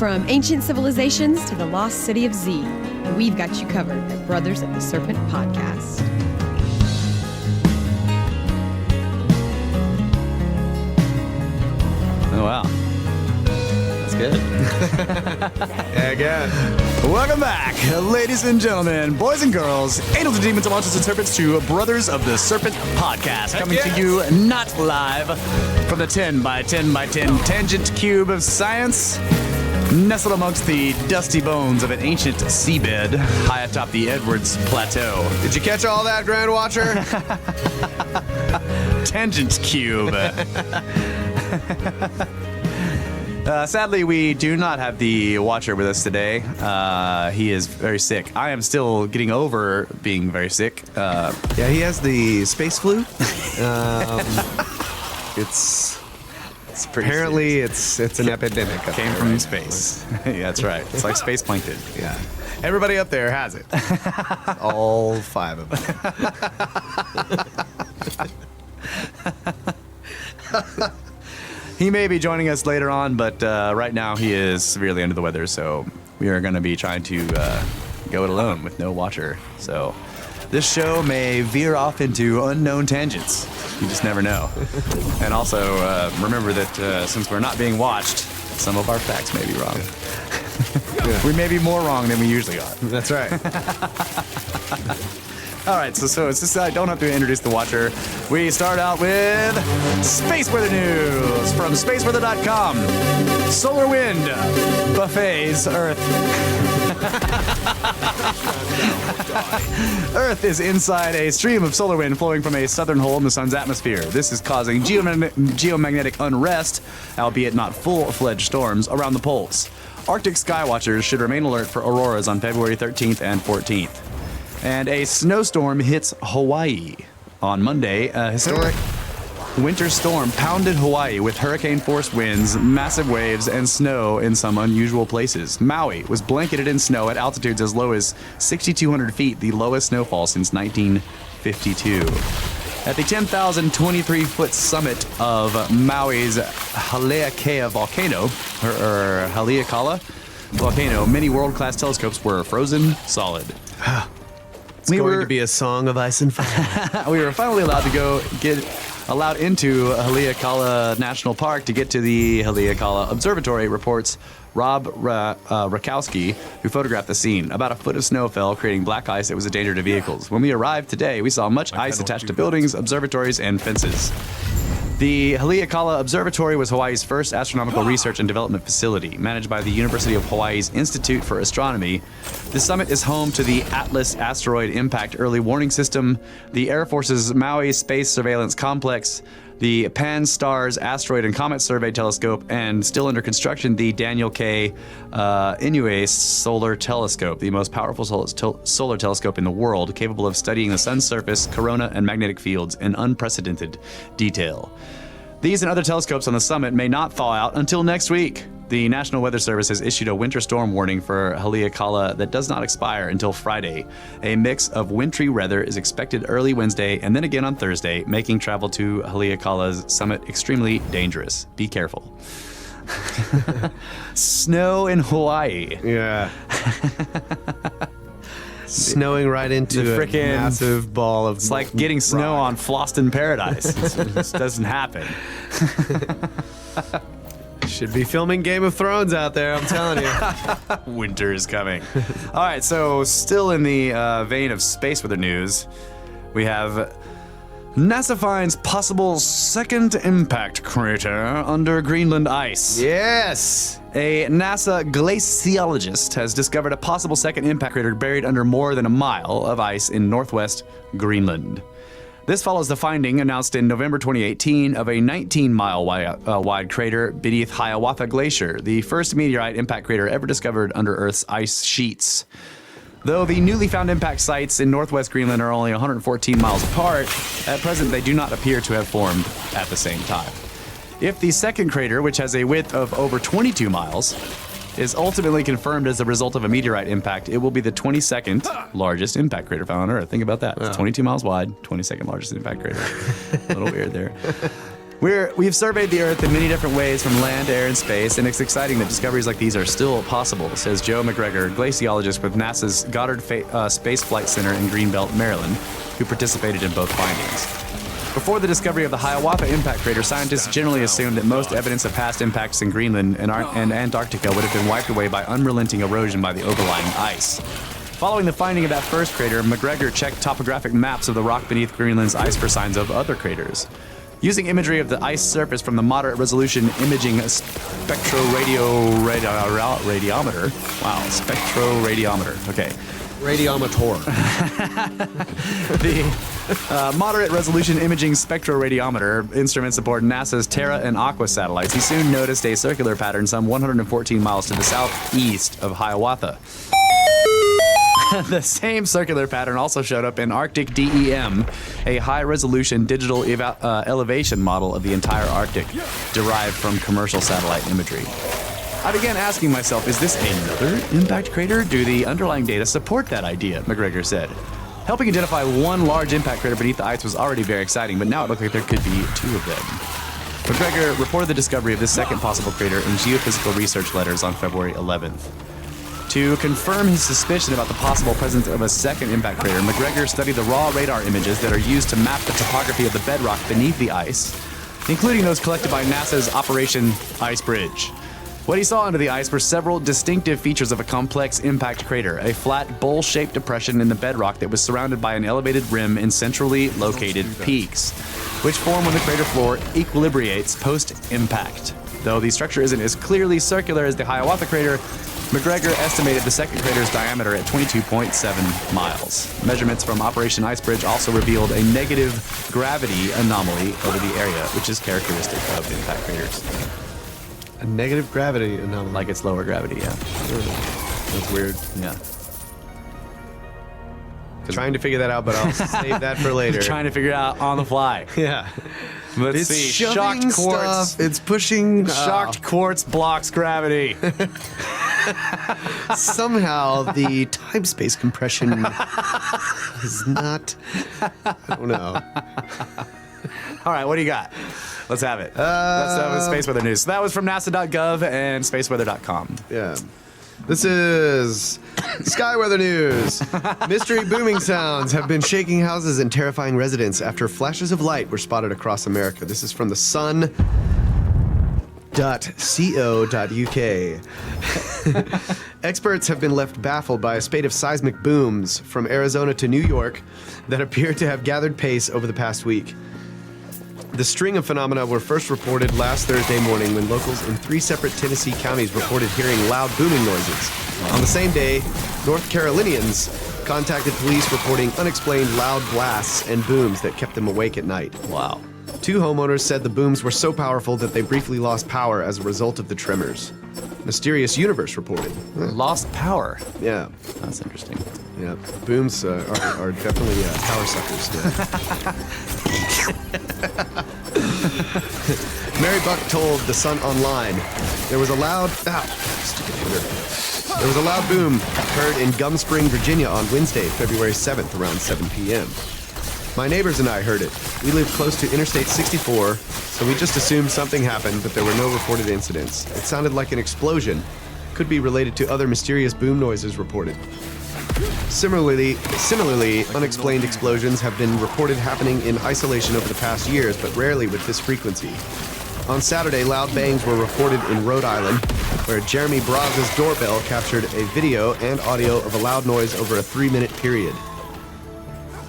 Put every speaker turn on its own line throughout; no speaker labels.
From ancient civilizations to the lost city of Z, we've got you covered at Brothers of the Serpent Podcast.
Oh, wow. That's good.
Yeah, again.
Welcome back, ladies and gentlemen, boys and girls, angels and demons, and monsters and serpents to Brothers of the Serpent Podcast. Coming to you not live from the 10 by 10 by 10 tangent cube of science, nestled amongst the dusty bones of an ancient seabed high atop the Edwards Plateau.
Did you catch all that, Grand Watcher?
Tangent cube. Sadly, we do not have the Watcher with us today. He is very sick. I am still getting over being very sick.
Yeah, he has the space flu. It's
pretty
apparently
serious.
it's an epidemic.
Came from space. Yeah, that's right. It's like space plankton.
Yeah,
Everybody up there has it.
all 5 of them.
He may be joining us later on, but right now he is severely under the weather, so we are going to be trying to go it alone with no Watcher. So this show may veer off into unknown tangents. You just never know. And also, remember that since we're not being watched, some of our facts may be wrong.
Yeah.
We may be more wrong than we usually are.
That's right.
All right, so it's just I don't have to introduce the Watcher. We start out with Space Weather News from spaceweather.com. Solar wind buffets Earth. Earth is inside a stream of solar wind flowing from a southern hole in the sun's atmosphere. This is causing geomagnetic unrest, albeit not full-fledged storms, around the poles. Arctic sky watchers should remain alert for auroras on February 13th and 14th. And a snowstorm hits Hawaii on Monday. A historic winter storm pounded Hawaii with hurricane-force winds, massive waves, and snow in some unusual places. Maui was blanketed in snow at altitudes as low as 6,200 feet, the lowest snowfall since 1952. At the 10,023-foot summit of Maui's Haleakala volcano, or Haleakala volcano, many world-class telescopes were frozen solid.
It's going to be a song of ice and fire.
We were finally allowed to get into Haleakala National Park to get to the Haleakala Observatory, reports Rob Rakowski, who photographed the scene. About a foot of snow fell, creating black ice that was a danger to vehicles. When we arrived today, we saw much ice attached to buildings, observatories, and fences. The Haleakala Observatory was Hawaii's first astronomical research and development facility, managed by the University of Hawaii's Institute for Astronomy. The summit is home to the Atlas Asteroid Impact Early Warning System, the Air Force's Maui Space Surveillance Complex, the Pan-STARRS Asteroid and Comet Survey Telescope, and still under construction, the Daniel K. Inouye Solar Telescope, the most powerful solar telescope in the world, capable of studying the sun's surface, corona, and magnetic fields in unprecedented detail. These and other telescopes on the summit may not thaw out until next week. The National Weather Service has issued a winter storm warning for Haleakala that does not expire until Friday. A mix of wintry weather is expected early Wednesday and then again on Thursday, making travel to Haleakala's summit extremely dangerous. Be careful. Snow in Hawaii.
Yeah. Snowing right into
The
a
frickin'
massive ball of
It's like getting snow on Floston Paradise. It just doesn't happen.
Should be filming Game of Thrones out there, I'm telling you.
Winter is coming. All right, so still in the vein of space weather news, we have NASA finds possible second impact crater under Greenland ice.
Yes.
A NASA glaciologist has discovered a possible second impact crater buried under more than a mile of ice in northwest Greenland. This follows the finding announced in November 2018 of a 19-mile wide crater beneath Hiawatha Glacier, the first meteorite impact crater ever discovered under Earth's ice sheets. Though the newly found impact sites in northwest Greenland are only 114 miles apart, at present they do not appear to have formed at the same time. If the second crater, which has a width of over 22 miles, is ultimately confirmed as a result of a meteorite impact, it will be the 22nd largest impact crater found on Earth. Think about that. It's 22 miles wide, 22nd largest impact crater. A little weird there. We've surveyed the Earth in many different ways from land, air, and space, and it's exciting that discoveries like these are still possible, says Joe McGregor, glaciologist with NASA's Goddard Space Flight Center in Greenbelt, Maryland, who participated in both findings. Before the discovery of the Hiawatha impact crater, scientists generally assumed that most evidence of past impacts in Greenland and Antarctica would have been wiped away by unrelenting erosion by the overlying ice. Following the finding of that first crater, McGregor checked topographic maps of the rock beneath Greenland's ice for signs of other craters. Using imagery of the ice surface from the moderate resolution imaging spectroradiometer. Wow, spectroradiometer. Okay.
Radiometer.
The moderate resolution imaging spectroradiometer instruments aboard NASA's Terra and Aqua satellites. He soon noticed a circular pattern some 114 miles to the southeast of Hiawatha. The same circular pattern also showed up in Arctic DEM, a high-resolution digital elevation model of the entire Arctic, derived from commercial satellite imagery. I began asking myself, is this another impact crater? Do the underlying data support that idea? McGregor said. Helping identify one large impact crater beneath the ice was already very exciting, but now it looked like there could be two of them. McGregor reported the discovery of this second possible crater in Geophysical Research Letters on February 11th. To confirm his suspicion about the possible presence of a second impact crater, McGregor studied the raw radar images that are used to map the topography of the bedrock beneath the ice, including those collected by NASA's Operation Ice Bridge. What he saw under the ice were several distinctive features of a complex impact crater, a flat, bowl-shaped depression in the bedrock that was surrounded by an elevated rim and centrally located peaks, which form when the crater floor equilibrates post-impact. Though the structure isn't as clearly circular as the Hiawatha crater, McGregor estimated the second crater's diameter at 22.7 miles. Measurements from Operation Ice Bridge also revealed a negative gravity anomaly over the area, which is characteristic of impact craters.
A negative gravity anomaly.
Like it's lower gravity, yeah.
That's weird.
Yeah.
Trying to figure that out, but I'll save that for later.
Trying to figure it out on the fly.
Yeah.
Let's
It's
see.
shoving
Shocked quartz.
stuff. It's pushing.
Shocked quartz blocks gravity.
Somehow the time-space compression is not. I don't know.
All right, what do you got? Let's have it. Let's have the space weather news. So that was from NASA.gov and spaceweather.com.
Yeah. This is Sky Weather News. Mystery booming sounds have been shaking houses and terrifying residents after flashes of light were spotted across America. This is from the sun.co.uk. Experts have been left baffled by a spate of seismic booms from Arizona to New York that appear to have gathered pace over the past week. The string of phenomena were first reported last Thursday morning when locals in 3 separate Tennessee counties reported hearing loud booming noises. On the same day, North Carolinians contacted police reporting unexplained loud blasts and booms that kept them awake at night.
Wow.
2 homeowners said the booms were so powerful that they briefly lost power as a result of the tremors. Mysterious Universe reported.
Lost power.
Yeah.
That's interesting.
Yeah. Booms are definitely power suckers. Mary Buck told The Sun Online, there was a loud boom heard in Gum Spring, Virginia on Wednesday, February 7th around 7 p.m. My neighbors and I heard it. We live close to Interstate 64, so we just assumed something happened, but there were no reported incidents. It sounded like an explosion. Could be related to other mysterious boom noises reported. Similarly, unexplained explosions have been reported happening in isolation over the past years, but rarely with this frequency. On Saturday, loud bangs were reported in Rhode Island, where Jeremy Braz's doorbell captured a video and audio of a loud noise over a 3-minute period.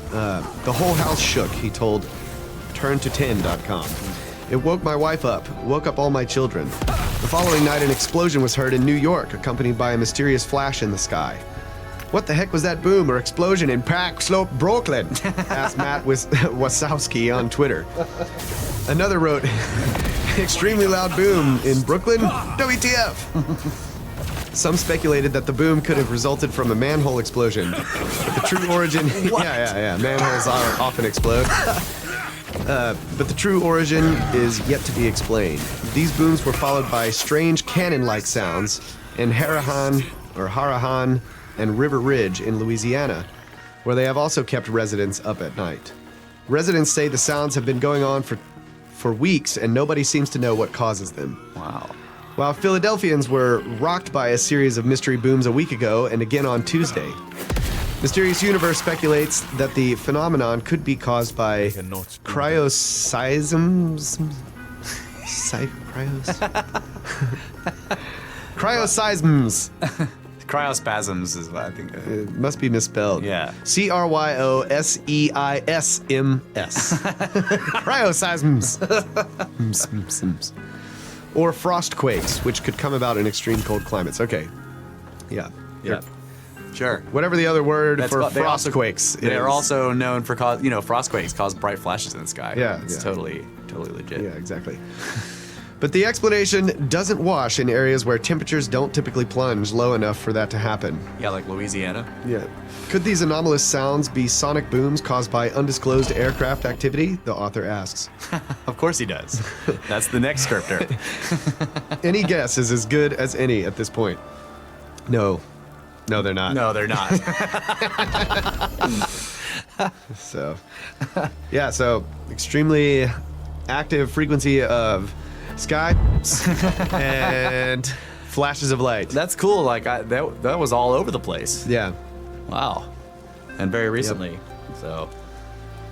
The whole house shook, he told turnto10.com. It woke my wife up, woke up all my children. The following night, an explosion was heard in New York, accompanied by a mysterious flash in the sky. What the heck was that boom or explosion in Park Slope, Brooklyn? Asked Matt Wasowski on Twitter. Another wrote, extremely loud boom in Brooklyn, WTF? Some speculated that the boom could have resulted from a manhole explosion. But the true origin... Yeah. Manholes often explode. But the true origin is yet to be explained. These booms were followed by strange cannon-like sounds in Harahan and River Ridge in Louisiana, where they have also kept residents up at night. Residents say the sounds have been going on for for weeks, and nobody seems to know what causes them.
Wow.
While Philadelphians were rocked by a series of mystery booms a week ago and again on Tuesday. Mysterious Universe speculates that the phenomenon could be caused by cryoseisms. Cryoseisms.
Cryospasms is what I think.
It must be misspelled.
Yeah.
Cryoseisms. Cryoseisms. Or frost quakes, which could come about in extreme cold climates. Okay. Yeah.
Yeah. Sure.
Whatever the other word for
they
frost
also-
quakes
They
is.
are also known for frost quakes cause bright flashes in the sky.
Yeah,
It's
yeah.
totally legit.
Yeah, exactly. But the explanation doesn't wash in areas where temperatures don't typically plunge low enough for that to happen.
Yeah, like Louisiana.
Yeah. Could these anomalous sounds be sonic booms caused by undisclosed aircraft activity? The author asks.
Of course he does. That's the next scripter.
Any guess is as good as any at this point. No, they're not.
No, they're not.
So, yeah, so extremely active frequency of sky and flashes of light.
That's cool. Like that was all over the place.
Yeah.
Wow. And very recently. So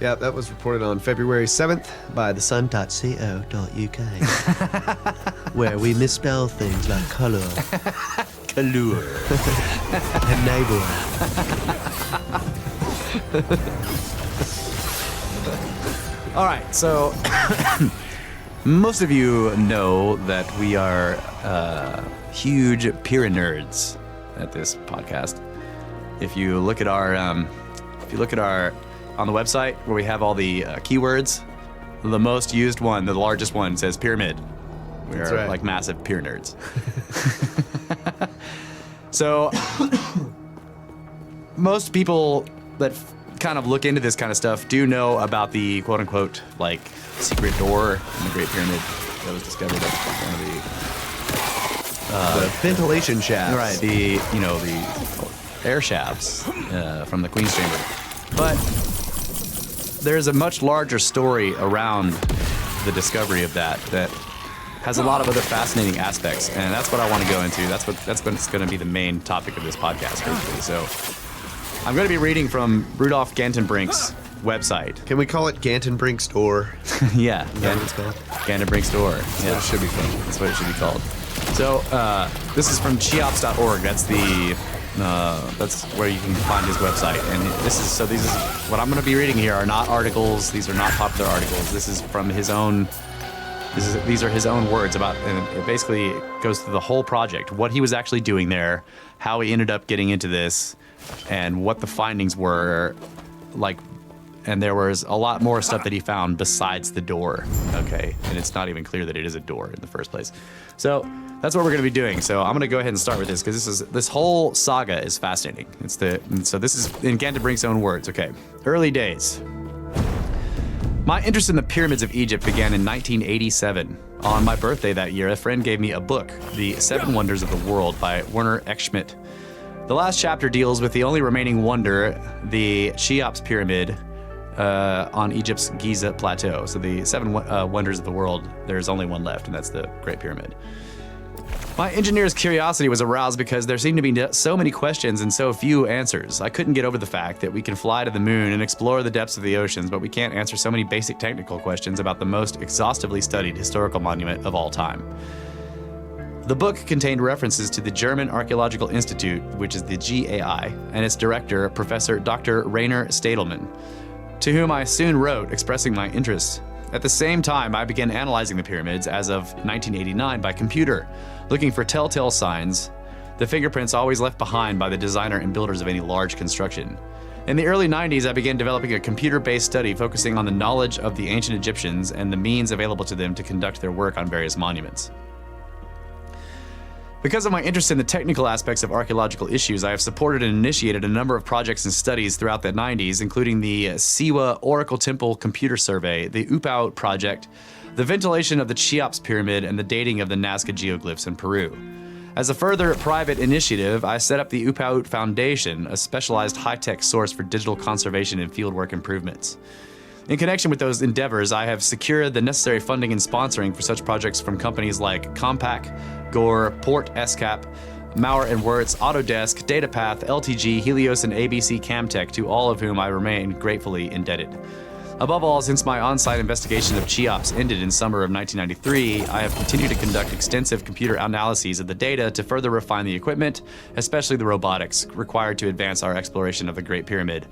Yeah, that was reported on February 7th by thesun.co.uk, where we misspell things like colour
Kalur.
and neighbour.
All right, so most of you know that we are huge peer nerds at this podcast. If you look at our, on the website where we have all the keywords, the most used one, the largest one says pyramid. We
That's
are
right.
like massive peer nerds. So most people that kind of look into this kind of stuff do know about the quote unquote like secret door in the Great Pyramid that was discovered at one of
The ventilation shafts.
the air shafts from the Queen's Chamber. But there's a much larger story around the discovery of that has a lot of other fascinating aspects, and that's what I want to go into. That's going to be the main topic of this podcast, basically. So I'm going to be reading from Rudolf Gantenbrink's website.
Can we call it Gantenbrink's door?
Yeah,
Is that what it's called?
Gantenbrink's door.
That's
Yeah.
what it should be called.
That's what it should be called. So this is from cheops.org. That's that's where you can find his website. And these is what I'm going to be reading here are not articles. These are not popular articles. This is from his own. These are his own words about, and it basically goes through the whole project, what he was actually doing there, how he ended up getting into this, and what the findings were like. And there was a lot more stuff that he found besides the door. Okay, and it's not even clear that it is a door in the first place. So that's what we're going to be doing. So I'm going to go ahead and start with this because this whole saga is fascinating. So this is in Gantenbrink's own words. Okay, early days. My interest in the pyramids of Egypt began in 1987. On my birthday that year, a friend gave me a book, The Seven Wonders of the World by Werner Eckschmidt. The last chapter deals with the only remaining wonder, the Cheops Pyramid on Egypt's Giza Plateau. So the seven wonders of the world, there's only one left, and that's the Great Pyramid. My engineer's curiosity was aroused because there seemed to be so many questions and so few answers. I couldn't get over the fact that we can fly to the moon and explore the depths of the oceans, but we can't answer so many basic technical questions about the most exhaustively studied historical monument of all time. The book contained references to the German Archaeological Institute, which is the GAI, and its director, Professor Dr. Rainer Stadelmann, to whom I soon wrote expressing my interest. At the same time, I began analyzing the pyramids as of 1989 by computer, looking for telltale signs, the fingerprints always left behind by the designer and builders of any large construction. In the early 90s, I began developing a computer-based study focusing on the knowledge of the ancient Egyptians and the means available to them to conduct their work on various monuments. Because of my interest in the technical aspects of archaeological issues, I have supported and initiated a number of projects and studies throughout the 90s, including the Siwa Oracle Temple Computer Survey, the Noooope project, the ventilation of the Cheops Pyramid, and the dating of the Nazca geoglyphs in Peru. As a further private initiative, I set up the Noooope Foundation, a specialized high-tech source for digital conservation and fieldwork improvements. In connection with those endeavors, I have secured the necessary funding and sponsoring for such projects from companies like Compaq, Gore, Port SCAP, Maurer and Wirtz, Autodesk, DataPath, LTG, Helios, and ABC Camtech, to all of whom I remain gratefully indebted. Above all, since my on-site investigation of CHEOPS ended in summer of 1993, I have continued to conduct extensive computer analyses of the data to further refine the equipment, especially the robotics, required to advance our exploration of the Great Pyramid,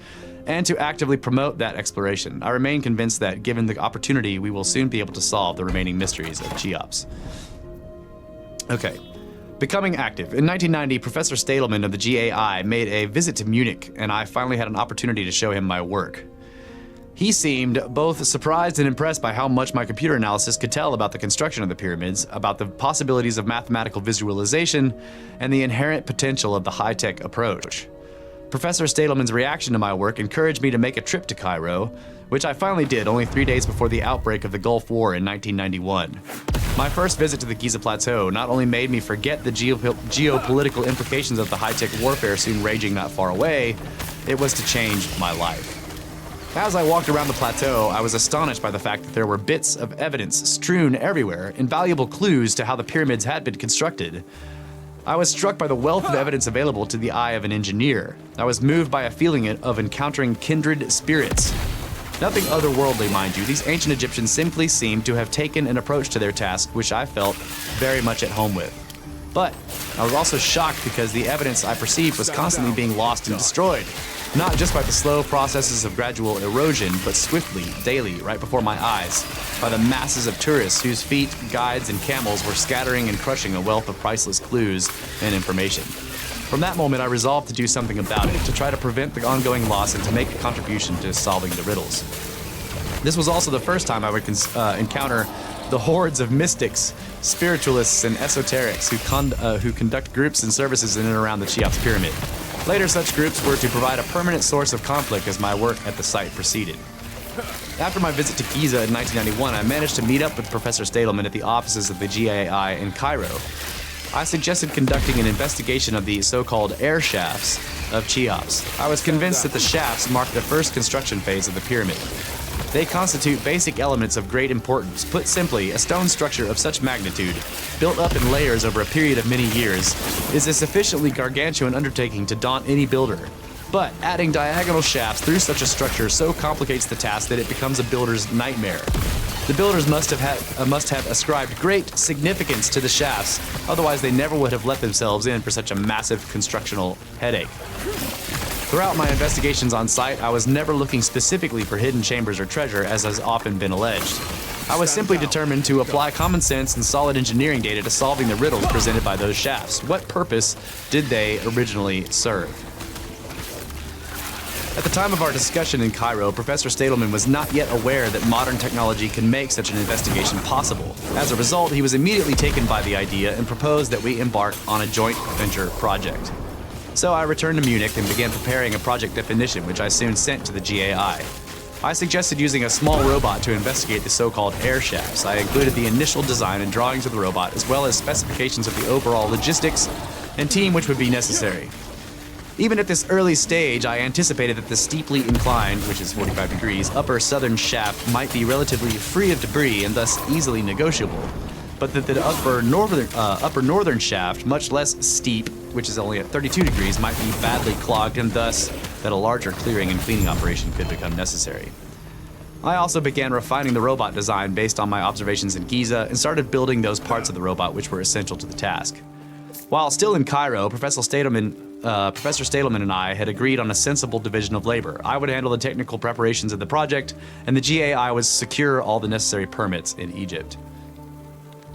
and to actively promote that exploration. I remain convinced that, given the opportunity, we will soon be able to solve the remaining mysteries of CHEOPS. Okay. Becoming active. In 1990, Professor Stadelman of the GAI made a visit to Munich, and I finally had an opportunity to show him my work. He seemed both surprised and impressed by how much my computer analysis could tell about the construction of the pyramids, about the possibilities of mathematical visualization, and the inherent potential of the high-tech approach. Professor Stadelman's reaction to my work encouraged me to make a trip to Cairo, which I finally did only 3 days before the outbreak of the Gulf War in 1991. My first visit to the Giza Plateau not only made me forget the geopolitical implications of the high-tech warfare soon raging not far away, it was to change my life. As I walked around the plateau, I was astonished by the fact that there were bits of evidence strewn everywhere, invaluable clues to how the pyramids had been constructed. I was struck by the wealth of evidence available to the eye of an engineer. I was moved by a feeling of encountering kindred spirits. Nothing otherworldly, mind you. These ancient Egyptians simply seemed to have taken an approach to their task which I felt very much at home with. But I was also shocked because the evidence I perceived was constantly being lost and destroyed. Not just by the slow processes of gradual erosion, but swiftly, daily, right before my eyes, by the masses of tourists whose feet, guides, and camels were scattering and crushing a wealth of priceless clues and information. From that moment, I resolved to do something about it, to try to prevent the ongoing loss and to make a contribution to solving the riddles. This was also the first time I would encounter the hordes of mystics, spiritualists, and esoterics who conduct groups and services in and around the Cheops Pyramid. Later, such groups were to provide a permanent source of conflict as my work at the site proceeded. After my visit to Giza in 1991, I managed to meet up with Professor Stadelman at the offices of the GAI in Cairo. I suggested conducting an investigation of the so-called air shafts of Cheops. I was convinced that the shafts marked the first construction phase of the pyramid. They constitute basic elements of great importance. Put simply, a stone structure of such magnitude, built up in layers over a period of many years, is a sufficiently gargantuan undertaking to daunt any builder. But adding diagonal shafts through such a structure so complicates the task that it becomes a builder's nightmare. The builders must have ascribed great significance to the shafts, otherwise they never would have let themselves in for such a massive constructional headache. Throughout my investigations on site, I was never looking specifically for hidden chambers or treasure, as has often been alleged. I was simply determined to apply common sense and solid engineering data to solving the riddles presented by those shafts. What purpose did they originally serve? At the time of our discussion in Cairo, Professor Stadelman was not yet aware that modern technology can make such an investigation possible. As a result, he was immediately taken by the idea and proposed that we embark on a joint venture project. So I returned to Munich and began preparing a project definition, which I soon sent to the GAI. I suggested using a small robot to investigate the so-called air shafts. I included the initial design and drawings of the robot, as well as specifications of the overall logistics and team which would be necessary. Even at this early stage, I anticipated that the steeply inclined, which is 45 degrees, upper southern shaft might be relatively free of debris and thus easily negotiable, but that the upper northern shaft, much less steep, which is only at 32 degrees, might be badly clogged, and thus that a larger clearing and cleaning operation could become necessary. I also began refining the robot design based on my observations in Giza and started building those parts of the robot which were essential to the task. While still in Cairo, Professor Stadelman and I had agreed on a sensible division of labor. I would handle the technical preparations of the project, and the GAI would secure all the necessary permits in Egypt.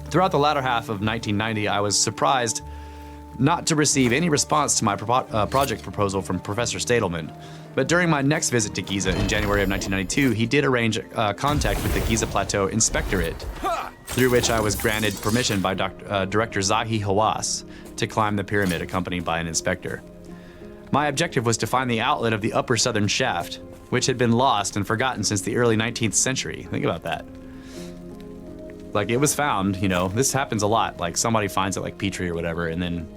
Throughout the latter half of 1990, I was surprised not to receive any response to my project proposal from Professor Stadelman. But during my next visit to Giza in January of 1992, he did arrange contact with the Giza Plateau Inspectorate, through which I was granted permission by Director Zahi Hawass to climb the pyramid accompanied by an inspector. My objective was to find the outlet of the upper southern shaft, which had been lost and forgotten since the early 19th century. Think about that. Like, it was found, this happens a lot. Like, somebody finds it, like Petrie or whatever, and then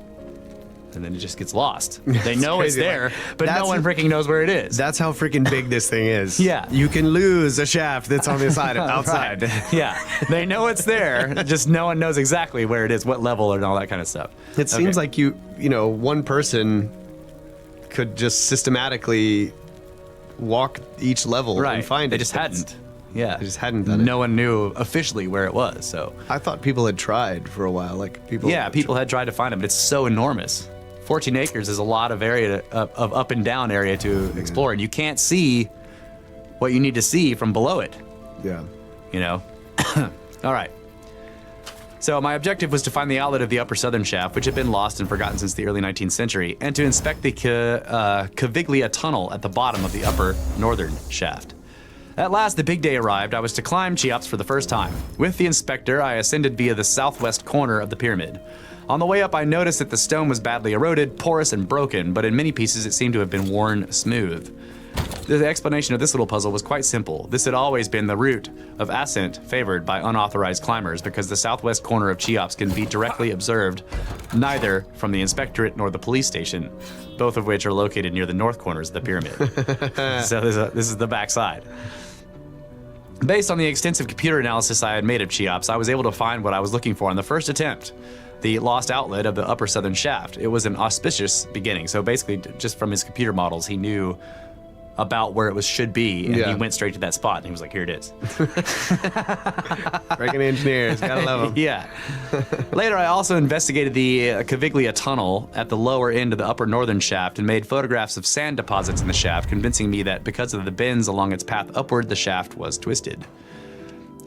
and then it just gets lost. They know it's
crazy.
there, but
That's-
no one freaking knows where it is.
That's how freaking big this thing is.
Yeah.
You can lose a shaft that's on the side outside.
Right. Yeah, they know it's there, just no one knows exactly where it is, what level, and all that kind of stuff.
It seems like one person could just systematically walk each level
right.
and find
they
it.
just hadn't. Yeah,
They just hadn't done it.
No one knew officially where it was. So
I thought people had tried for a while. Like people.
yeah, people had tried to find it, but it's so enormous. 14 acres is a lot of area of up and down area to explore, and you can't see what you need to see from below it.
Yeah.
You know. All right. So my objective was to find the outlet of the upper southern shaft, which had been lost and forgotten since the early 19th century, and to inspect the Caviglia tunnel at the bottom of the upper northern shaft. At last, the big day arrived. I was to climb Cheops for the first time. With the inspector, I ascended via the southwest corner of the pyramid. On the way up, I noticed that the stone was badly eroded, porous, and broken, but in many pieces it seemed to have been worn smooth. The explanation of this little puzzle was quite simple. This had always been the route of ascent favored by unauthorized climbers because the southwest corner of Cheops can be directly observed neither from the inspectorate nor the police station, both of which are located near the north corners of the pyramid. So this is the backside. Based on the extensive computer analysis I had made of Cheops, I was able to find what I was looking for on the first attempt, the lost outlet of the upper southern shaft. It was an auspicious beginning. So basically, just from his computer models, he knew about where it should be, and he went straight to that spot, and he was like, here it is.
Freaking engineers, gotta love them.
Yeah. Later, I also investigated the Caviglia tunnel at the lower end of the upper northern shaft and made photographs of sand deposits in the shaft, convincing me that because of the bends along its path upward, the shaft was twisted.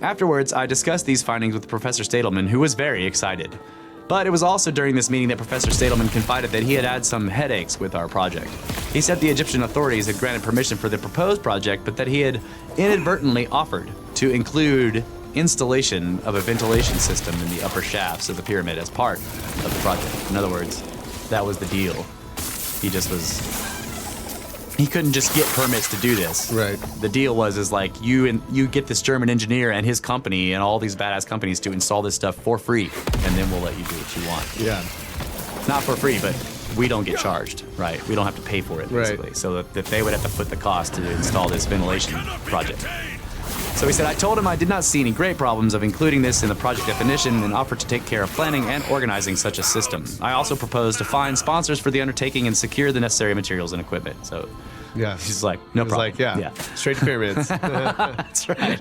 Afterwards, I discussed these findings with Professor Stadelman, who was very excited. But it was also during this meeting that Professor Stadelman confided that he had had some headaches with our project. He said the Egyptian authorities had granted permission for the proposed project, but that he had inadvertently offered to include installation of a ventilation system in the upper shafts of the pyramid as part of the project. In other words, that was the deal. He couldn't just get permits to do this.
Right.
The deal is like you get this German engineer and his company and all these badass companies to install this stuff for free, and then we'll let you do what you want.
Yeah.
Not for free, but we don't get charged, right? We don't have to pay for it, basically.
Right.
So that they would have to foot the cost to install this ventilation project. So he said, I told him I did not see any great problems of including this in the project definition and offered to take care of planning and organizing such a system. I also proposed to find sponsors for the undertaking and secure the necessary materials and equipment. So
Yeah.
he's like, no problem.
Like, yeah. Straight to pyramids.
That's right.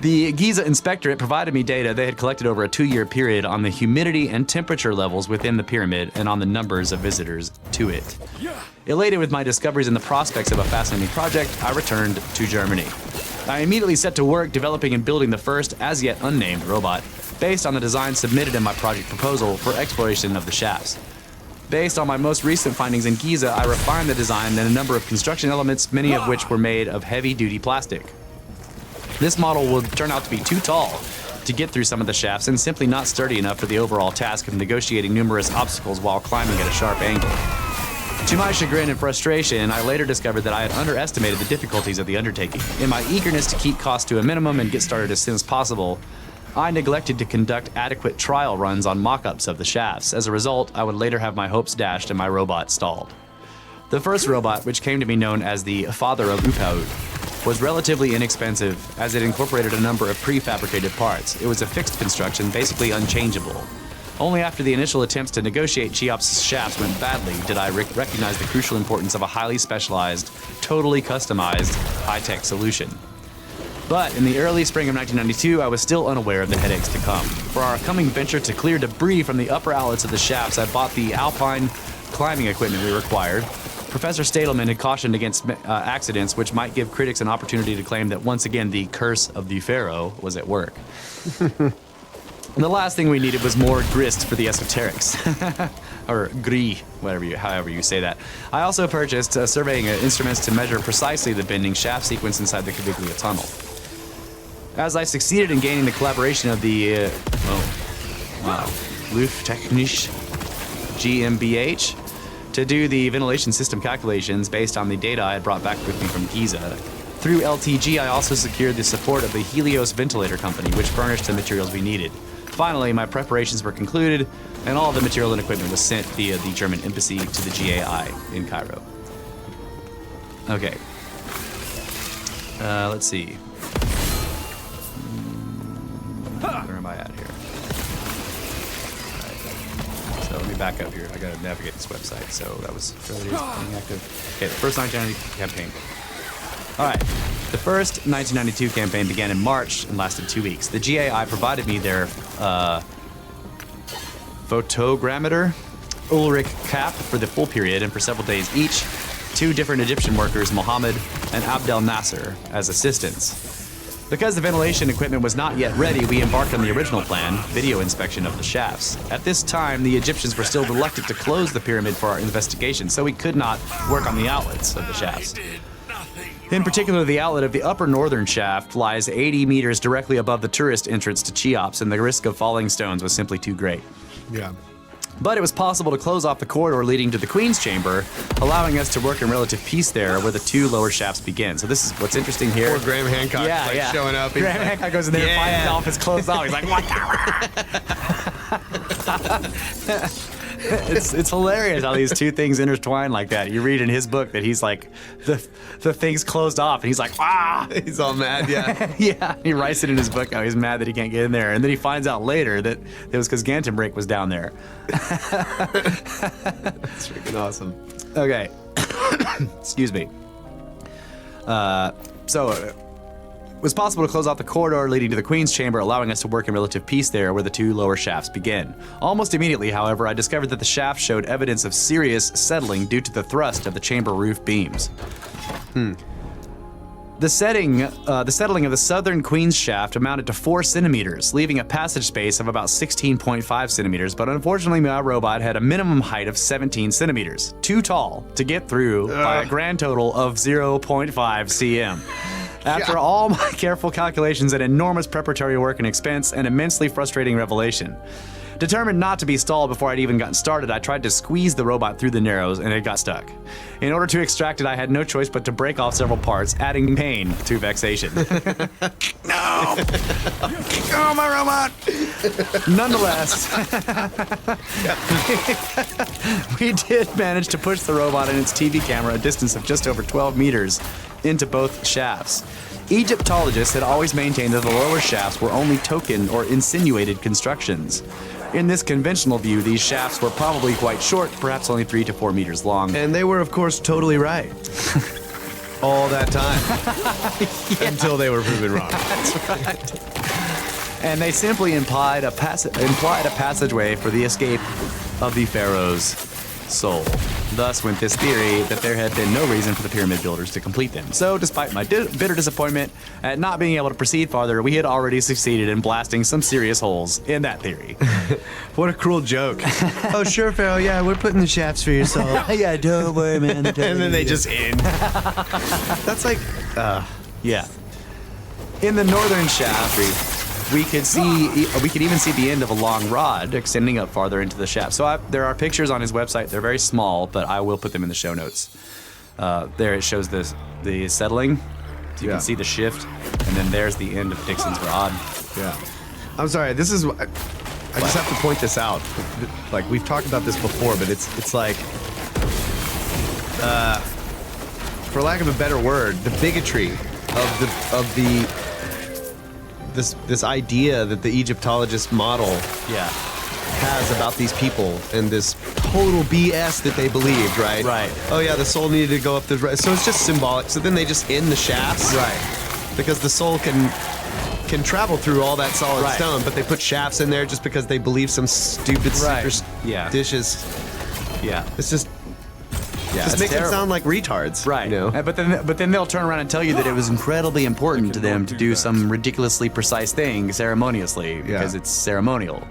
The Giza Inspectorate provided me data they had collected over a 2-year period on the humidity and temperature levels within the pyramid and on the numbers of visitors to it. Elated with my discoveries and the prospects of a fascinating project, I returned to Germany. I immediately set to work developing and building the first, as yet unnamed, robot based on the design submitted in my project proposal for exploration of the shafts. Based on my most recent findings in Giza, I refined the design and a number of construction elements, many of which were made of heavy-duty plastic. This model will turn out to be too tall to get through some of the shafts and simply not sturdy enough for the overall task of negotiating numerous obstacles while climbing at a sharp angle. To my chagrin and frustration, I later discovered that I had underestimated the difficulties of the undertaking. In my eagerness to keep costs to a minimum and get started as soon as possible, I neglected to conduct adequate trial runs on mock-ups of the shafts. As a result, I would later have my hopes dashed and my robot stalled. The first robot, which came to be known as the Father of Noooope, was relatively inexpensive as it incorporated a number of prefabricated parts. It was a fixed construction, basically unchangeable. Only after the initial attempts to negotiate Cheops' shafts went badly did I recognize the crucial importance of a highly specialized, totally customized, high-tech solution. But in the early spring of 1992, I was still unaware of the headaches to come. For our coming venture to clear debris from the upper outlets of the shafts, I bought the alpine climbing equipment we required. Professor Stadelman had cautioned against accidents, which might give critics an opportunity to claim that once again the curse of the pharaoh was at work. And the last thing we needed was more grist for the esoterics. Or gris, however you say that. I also purchased surveying instruments to measure precisely the bending shaft sequence inside the Caviglia tunnel. As I succeeded in gaining the collaboration of the Lufttechnische GmbH to do the ventilation system calculations based on the data I had brought back with me from Giza. Through LTG, I also secured the support of the Helios Ventilator Company, which furnished the materials we needed. Finally, my preparations were concluded, and all the material and equipment was sent via the German embassy to the GAI in Cairo. Okay. Let's see. Where am I at here? Right. So let me back up here. I gotta navigate this website. So that was being active. Okay, the first 1992 campaign. All right. The first 1992 campaign began in March and lasted 2 weeks. The GAI provided me their photogrammeter, Ulrich Kapp, for the full period, and for several days each, 2 different Egyptian workers, Mohammed and Abdel Nasser, as assistants. Because the ventilation equipment was not yet ready, we embarked on the original plan, video inspection of the shafts. At this time, the Egyptians were still reluctant to close the pyramid for our investigation, so we could not work on the outlets of the shafts. In particular, the outlet of the upper northern shaft lies 80 meters directly above the tourist entrance to Cheops, and the risk of falling stones was simply too great.
Yeah.
But it was possible to close off the corridor leading to the Queen's Chamber, allowing us to work in relative peace there where the 2 lower shafts begin. So this is what's interesting here.
Poor Graham Hancock showing up.
Graham Hancock goes in there and finds all of his clothes off. He's like, what? It's hilarious how these 2 things intertwine like that. You read in his book that he's like, the thing's closed off, and he's like, ah!
He's all mad, yeah.
Yeah, he writes it in his book how he's mad that he can't get in there. And then he finds out later that it was because Gantenbrink was down there.
That's freaking awesome.
Okay. Excuse me. It was possible to close off the corridor leading to the Queen's Chamber, allowing us to work in relative peace there where the 2 lower shafts begin. Almost immediately, however, I discovered that the shaft showed evidence of serious settling due to the thrust of the chamber roof beams. The settling of the southern Queen's shaft amounted to 4 centimeters, leaving a passage space of about 16.5 centimeters, but unfortunately my robot had a minimum height of 17 centimeters, too tall to get through by a grand total of 0.5 cm. After all my careful calculations and enormous preparatory work and expense, an immensely frustrating revelation. Determined not to be stalled before I'd even gotten started, I tried to squeeze the robot through the narrows, and it got stuck. In order to extract it, I had no choice but to break off several parts, adding pain to vexation. No! Oh, my robot! Nonetheless, we did manage to push the robot and its TV camera a distance of just over 12 meters into both shafts. Egyptologists had always maintained that the lower shafts were only token or insinuated constructions. In this conventional view, these shafts were probably quite short, perhaps only 3 to 4 meters long.
And they were, of course, totally right. All that time. Until they were proven wrong.
That's right. And they simply implied a passageway for the escape of the pharaoh's soul. Thus went this theory that there had been no reason for the pyramid builders to complete them. So, despite my bitter disappointment at not being able to proceed farther, we had already succeeded in blasting some serious holes in that theory.
What a cruel joke. Oh, sure, Pharaoh, yeah, we're putting the shafts for yourself.
Yeah, don't worry, man.
And then they just end. That's like,
yeah. In the northern shaft, we could even see the end of a long rod extending up farther into the shaft. So there are pictures on his website. They're very small, but I will put them in the show notes. There it shows the settling. So you can see the shift, and then there's the end of Dixon's rod.
Yeah. I'm sorry. I just have to point this out. Like, we've talked about this before, but it's like, for lack of a better word, the bigotry of this idea that the Egyptologist model has about these people and this total BS that they believed, right?
Right.
Oh yeah, the soul needed to go up the right. So it's just symbolic. So then they just end the shafts,
Right.
Because the soul can travel through all that solid stone, but they put shafts in there just because they believe some stupid superstitious.
Yeah.
It's just.
Yeah,
just make them sound like retards,
right?
You know?
But then they'll turn around and tell you that it was incredibly important to them to do some ridiculously precise thing ceremoniously because it's ceremonial,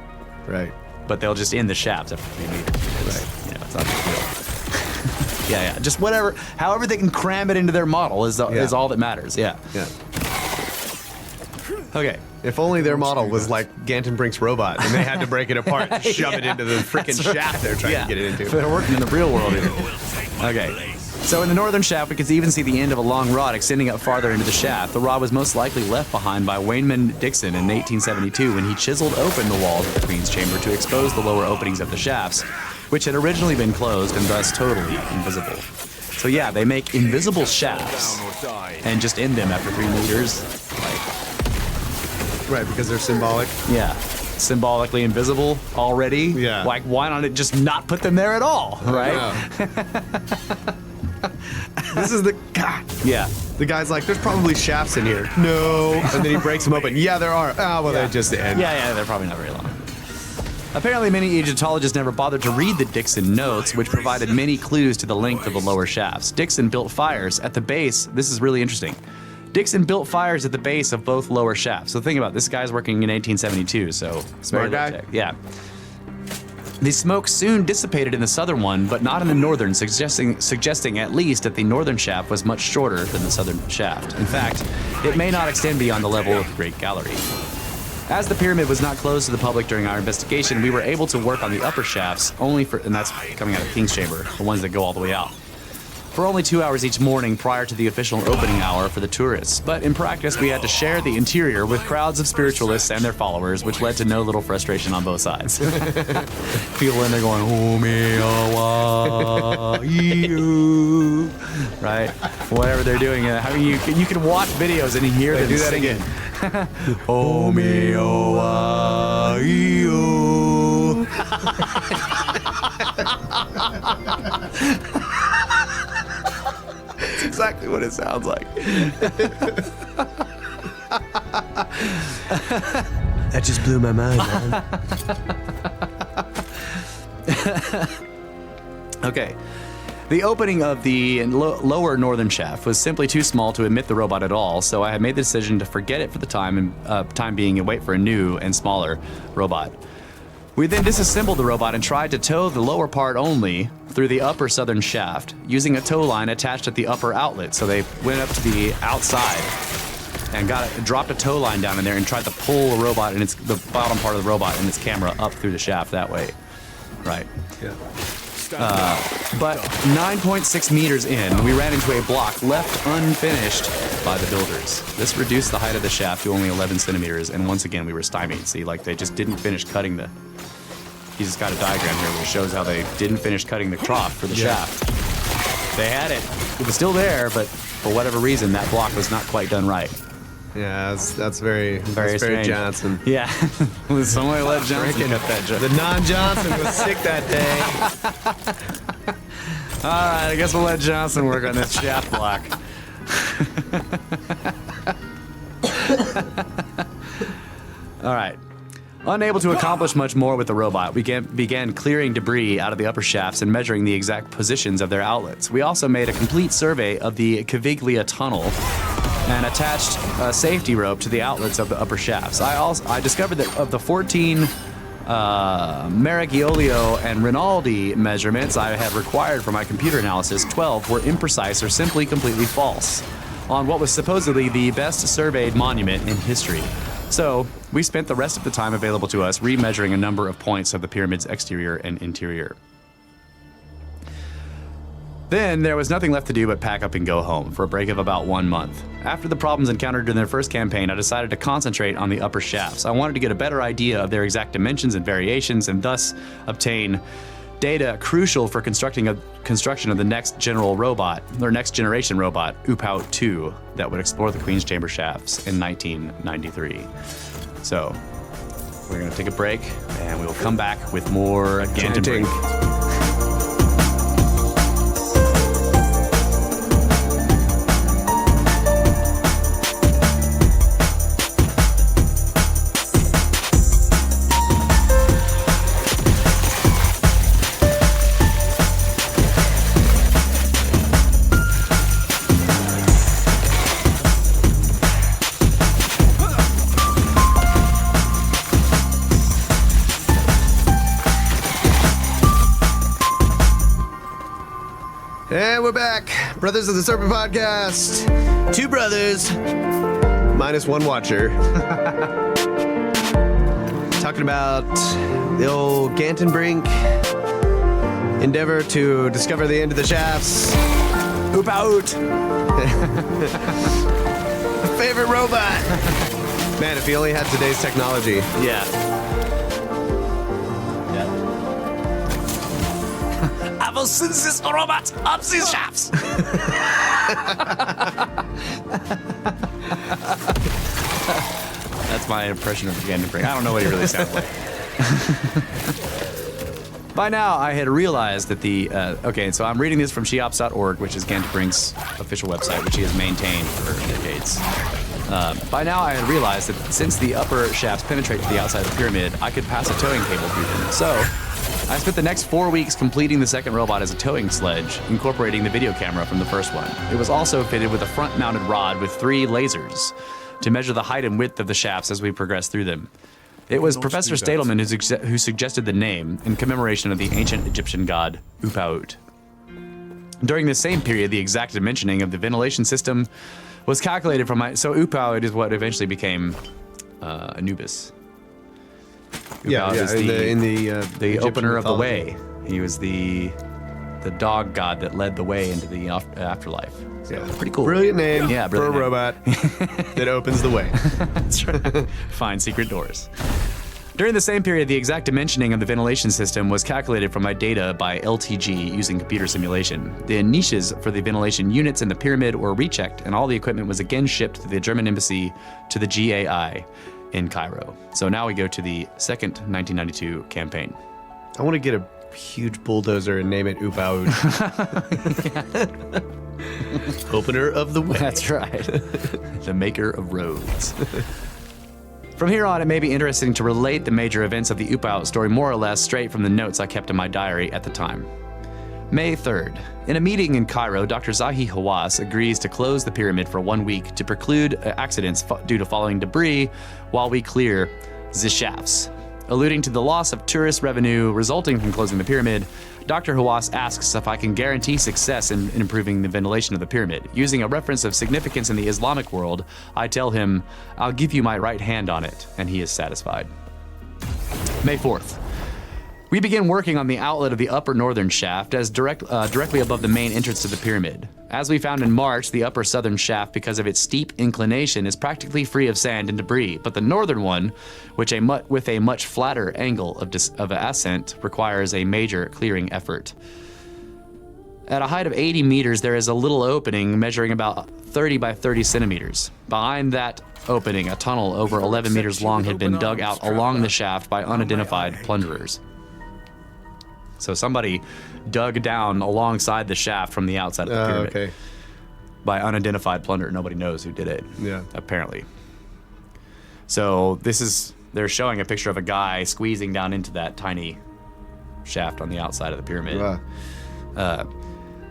right?
But they'll just end the shafts after 3 meters. Because, you know, it's not a big deal. Yeah. Just whatever, however they can cram it into their model is all that matters. Yeah. Okay.
If only their model was like Gantenbrink's robot, and they had to break it apart and shove it into the freaking shaft they're trying to get it into.
They're working in the real world here. Okay. So in the northern shaft, we could even see the end of a long rod extending up farther into the shaft. The rod was most likely left behind by Wayman Dixon in 1872 when he chiseled open the walls of the Queen's Chamber to expose the lower openings of the shafts, which had originally been closed and thus totally invisible. So yeah, they make invisible shafts and just end them after 3 meters.
Right, because they're symbolic.
Yeah. Symbolically invisible already.
Yeah.
Like, why not just not put them there at all, right?
Yeah. This is the God.
Yeah.
The guy's like, there's probably shafts in here. No. And then he breaks them open. Yeah, there are. Ah, well,
Yeah.
they just end.
Yeah, they're probably not very long. Apparently, many Egyptologists never bothered to read the Dixon notes, which provided many clues to the length of the lower shafts. Dixon built fires at the base. This is really interesting. Dixon built fires at the base of both lower shafts. So think about it. This guy's working in 1872, so
Smart guy.
low-tech. Yeah. The smoke soon dissipated in the southern one, but not in the northern, suggesting at least that the northern shaft was much shorter than the southern shaft. In fact, it may not extend beyond the level of the Great Gallery. As the pyramid was not closed to the public during our investigation, we were able to work on the upper shafts and that's coming out of King's Chamber, the ones that go all the way out, for only 2 hours each morning prior to the official opening hour for the tourists. But in practice, we had to share the interior with crowds of spiritualists and their followers, which led to no little frustration on both sides. People in there going, "Oh me, oh, you," right? Whatever they're doing. I mean, you can watch videos and hear them
do that
singing.
again.
Oh me, oh, you. That's exactly what it sounds like.
That just blew my mind, man.
Okay. The opening of the lower northern shaft was simply too small to admit the robot at all, so I had made the decision to forget it for the time being and wait for a new and smaller robot. We then disassembled the robot and tried to tow the lower part only through the upper southern shaft using a tow line attached at the upper outlet. So they went up to the outside and dropped a tow line down in there and tried to pull the robot and the bottom part of the robot and its camera up through the shaft that way. Right.
Yeah.
But 9.6 meters in, we ran into a block left unfinished by the builders. This reduced the height of the shaft to only 11 centimeters, and once again we were stymied. See, like they just didn't finish cutting the... He's just got a diagram here which shows how they didn't finish cutting the trough for the shaft. They had it. It was still there, but for whatever reason, that block was not quite done right.
Yeah, that's very
strange.
Johnson.
Yeah. Somebody let Johnson cut that joke.
The non-Johnson was sick that day.
All right, I guess we'll let Johnson work on this shaft block. All right. Unable to accomplish much more with the robot, we began clearing debris out of the upper shafts and measuring the exact positions of their outlets. We also made a complete survey of the Caviglia tunnel and attached a safety rope to the outlets of the upper shafts. I discovered that of the 14 Maragiolio and Rinaldi measurements I had required for my computer analysis, 12 were imprecise or simply completely false on what was supposedly the best surveyed monument in history. So we spent the rest of the time available to us remeasuring a number of points of the pyramid's exterior and interior. Then there was nothing left to do but pack up and go home for a break of about 1 month. After the problems encountered during their first campaign, I decided to concentrate on the upper shafts. I wanted to get a better idea of their exact dimensions and variations and thus obtain data crucial for construction of the next generation robot, Noooope 2, that would explore the Queen's Chamber shafts in 1993. So we're going to take a break and we will come back with more Gantenbrink.
And we're back. Brothers of the Serpent Podcast. 2 brothers, minus 1 watcher. Talking about the old Gantenbrink endeavor to discover the end of the shafts.
Oopa-oot.
Favorite robot. Man, if he only had today's technology.
Yeah. I will send this robot up these shafts. That's my impression of Gandenbrink. I don't know what he really sounds like. By now, I had realized that okay, so I'm reading this from sheops.org, which is Gandenbrink's official website, which he has maintained for decades. By now, I had realized that since the upper shafts penetrate to the outside of the pyramid, I could pass a towing cable through them. So, I spent the next 4 weeks completing the second robot as a towing sledge, incorporating the video camera from the first one. It was also fitted with a front-mounted rod with 3 lasers to measure the height and width of the shafts as we progressed through them. It was Professor Stadelman who suggested the name in commemoration of the ancient Egyptian god Oopa-oot. During this same period, the exact dimensioning of the ventilation system was calculated from so Oopa-oot is what eventually became Anubis.
Yeah,
is
in the
the opener of the way. He was the dog god that led the way into the afterlife. So, pretty cool.
Brilliant name
for
a robot that opens the way.
That's right. Find secret doors. During the same period, the exact dimensioning of the ventilation system was calculated from my data by LTG using computer simulation. The niches for the ventilation units in the pyramid were rechecked, and all the equipment was again shipped to the German embassy to the GAI in Cairo. So now we go to the second 1992 campaign.
I want to get a huge bulldozer and name it Oopa-oot. Opener of the way.
That's right. The maker of roads. From here on, it may be interesting to relate the major events of the Oopa-oot story more or less straight from the notes I kept in my diary at the time. May 3rd. In a meeting in Cairo, Dr. Zahi Hawass agrees to close the pyramid for 1 week to preclude accidents due to falling debris while we clear the shafts. Alluding to the loss of tourist revenue resulting from closing the pyramid, Dr. Hawass asks if I can guarantee success in improving the ventilation of the pyramid. Using a reference of significance in the Islamic world, I tell him, I'll give you my right hand on it, and he is satisfied. May 4th. We begin working on the outlet of the upper northern shaft as directly above the main entrance to the pyramid. As we found in March, the upper southern shaft, because of its steep inclination, is practically free of sand and debris, but the northern one, with a much flatter angle of ascent, requires a major clearing effort. At a height of 80 meters, there is a little opening measuring about 30 by 30 centimeters. Behind that opening, a tunnel over 11 meters long had been dug out along the shaft by unidentified plunderers. So somebody dug down alongside the shaft from the outside of the pyramid.
Okay.
By unidentified plunderer. Nobody knows who did it.
Yeah.
Apparently. So they're showing a picture of a guy squeezing down into that tiny shaft on the outside of the pyramid.
Wow.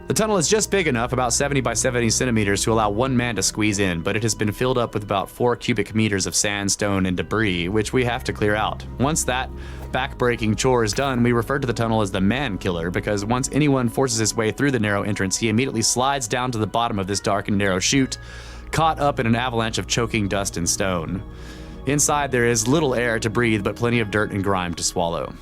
The tunnel is just big enough, about 70 by 70 centimeters, to allow one man to squeeze in, but it has been filled up with about 4 cubic meters of sand, stone, and debris, which we have to clear out. Once that back-breaking chore is done, we refer to the tunnel as the man killer, because once anyone forces his way through the narrow entrance, he immediately slides down to the bottom of this dark and narrow chute, caught up in an avalanche of choking dust and stone. Inside, there is little air to breathe, but plenty of dirt and grime to swallow.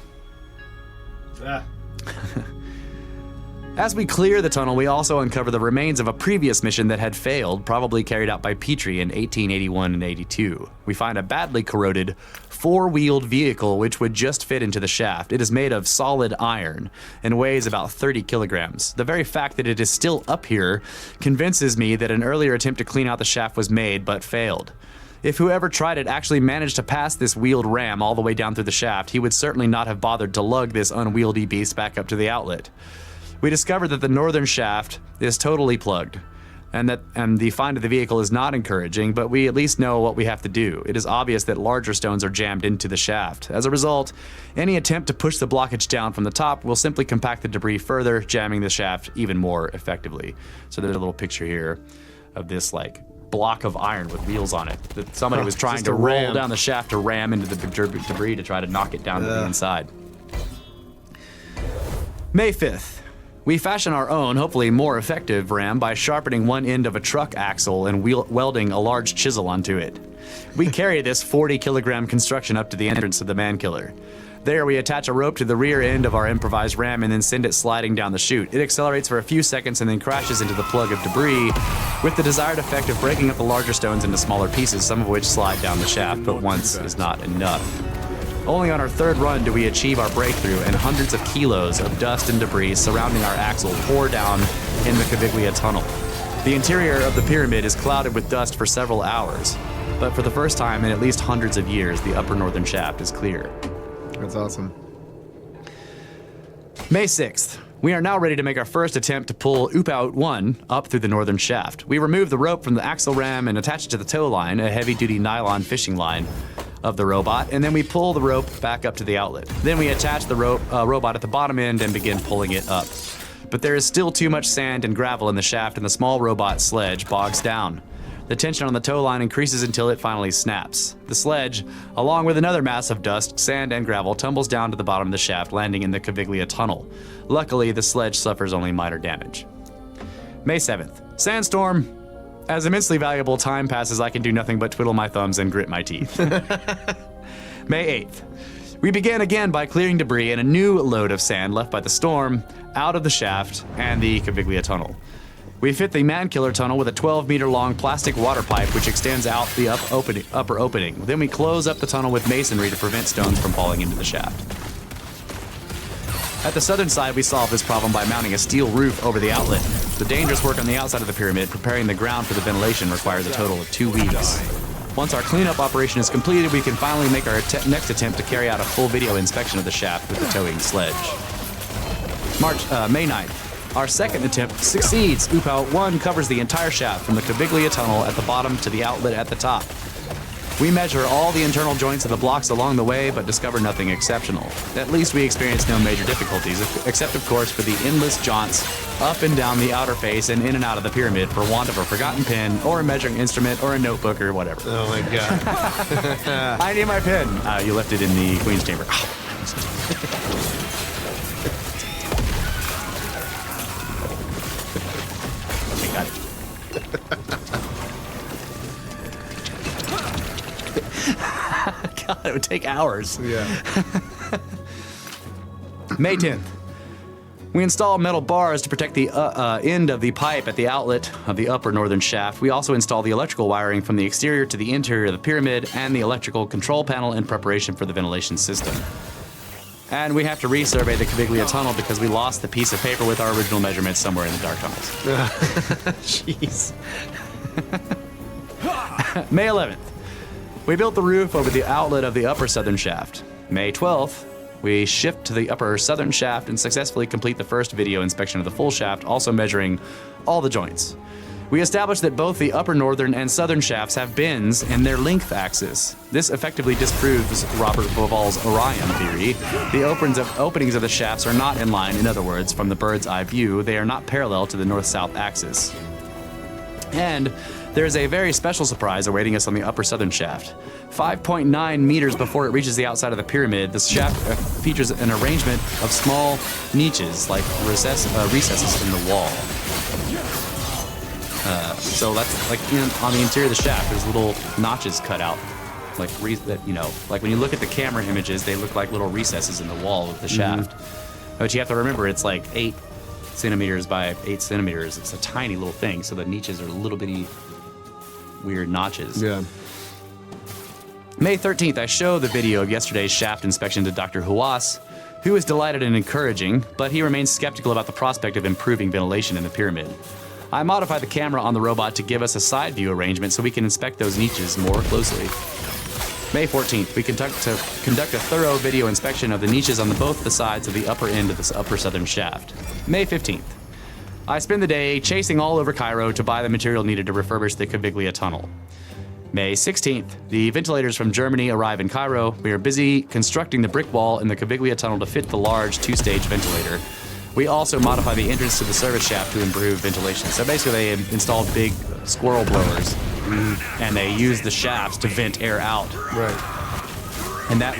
As we clear the tunnel, we also uncover the remains of a previous mission that had failed, probably carried out by Petrie in 1881 and 82. We find a badly corroded, 4-wheeled vehicle which would just fit into the shaft. It is made of solid iron and weighs about 30 kilograms. The very fact that it is still up here convinces me that an earlier attempt to clean out the shaft was made but failed. If whoever tried it actually managed to pass this wheeled ram all the way down through the shaft, he would certainly not have bothered to lug this unwieldy beast back up to the outlet. We discovered that the northern shaft is totally plugged, and the find of the vehicle is not encouraging, but we at least know what we have to do. It is obvious that larger stones are jammed into the shaft. As a result, any attempt to push the blockage down from the top will simply compact the debris further, jamming the shaft even more effectively. So there's a little picture here of this block of iron with wheels on it that somebody was trying to roll down the shaft to ram into the debris to try to knock it down to the inside. May 5th. We fashion our own, hopefully more effective ram by sharpening one end of a truck axle and welding a large chisel onto it. We carry this 40-kilogram construction up to the entrance of the man killer. There, we attach a rope to the rear end of our improvised ram and then send it sliding down the chute. It accelerates for a few seconds and then crashes into the plug of debris with the desired effect of breaking up the larger stones into smaller pieces, some of which slide down the shaft, but once is not enough. Only on our third run do we achieve our breakthrough, and hundreds of kilos of dust and debris surrounding our axle pour down in the Caviglia tunnel. The interior of the pyramid is clouded with dust for several hours, but for the first time in at least hundreds of years, the upper northern shaft is clear.
That's awesome.
May 6th. We are now ready to make our first attempt to pull Noooope 1 up through the northern shaft. We remove the rope from the axle ram and attach it to the tow line, a heavy-duty nylon fishing line of the robot, and then we pull the rope back up to the outlet. Then we attach the robot at the bottom end and begin pulling it up. But there is still too much sand and gravel in the shaft, and the small robot sledge bogs down. The tension on the tow line increases until it finally snaps. The sledge, along with another mass of dust, sand, and gravel, tumbles down to the bottom of the shaft, landing in the Caviglia tunnel. Luckily, the sledge suffers only minor damage. May 7th. Sandstorm. As immensely valuable time passes, I can do nothing but twiddle my thumbs and grit my teeth. May 8th. We begin again by clearing debris and a new load of sand left by the storm out of the shaft and the Caviglia tunnel. We fit the man-killer tunnel with a 12-meter-long plastic water pipe which extends out the upper opening. Then we close up the tunnel with masonry to prevent stones from falling into the shaft. At the southern side, we solve this problem by mounting a steel roof over the outlet. The dangerous work on the outside of the pyramid, preparing the ground for the ventilation, requires a total of 2 weeks. Once our cleanup operation is completed, we can finally make our next attempt to carry out a full video inspection of the shaft with the towing sledge. May 9th. Our second attempt succeeds. Noooope 1 covers the entire shaft from the Caviglia tunnel at the bottom to the outlet at the top. We measure all the internal joints of the blocks along the way, but discover nothing exceptional. At least we experience no major difficulties, except of course for the endless jaunts up and down the outer face and in and out of the pyramid for want of a forgotten pen or a measuring instrument or a notebook or whatever.
Oh my god.
I need my pen. You left it in the Queen's Chamber. Okay, got it. God, it would take hours.
Yeah.
May 10th. We install metal bars to protect the end of the pipe at the outlet of the upper northern shaft. We also install the electrical wiring from the exterior to the interior of the pyramid and the electrical control panel in preparation for the ventilation system. And we have to resurvey the Caviglia tunnel because we lost the piece of paper with our original measurements somewhere in the dark tunnels.
Jeez.
May 11th. We built the roof over the outlet of the upper southern shaft. May 12th, we shift to the upper southern shaft and successfully complete the first video inspection of the full shaft, also measuring all the joints. We established that both the upper northern and southern shafts have bends in their length axis. This effectively disproves Robert Bauval's Orion theory. The openings of the shafts are not in line. In other words, from the bird's eye view, they are not parallel to the north-south axis. And there is a very special surprise awaiting us on the upper southern shaft. 5.9 meters before it reaches the outside of the pyramid, the shaft features an arrangement of small niches, like recesses in the wall. So that's like on the interior of the shaft, there's little notches cut out, like like when you look at the camera images, they look like little recesses in the wall of the shaft. But you have to remember, it's like 8 centimeters by 8 centimeters. It's a tiny little thing, so the niches are little bitty weird notches.
Yeah.
May 13th, I show the video of yesterday's shaft inspection to Dr. Hawass, who is delighted and encouraging, but he remains skeptical about the prospect of improving ventilation in the pyramid. I modify the camera on the robot to give us a side view arrangement so we can inspect those niches more closely. May 14th, we conduct a thorough video inspection of the niches on both the sides of the upper end of this upper southern shaft. May 15th, I spend the day chasing all over Cairo to buy the material needed to refurbish the Caviglia tunnel. May 16th, the ventilators from Germany arrive in Cairo. We are busy constructing the brick wall in the Caviglia tunnel to fit the large 2-stage ventilator. We also modify the entrance to the service shaft to improve ventilation. So basically they installed big squirrel blowers and they use the shafts to vent air out.
Right.
And that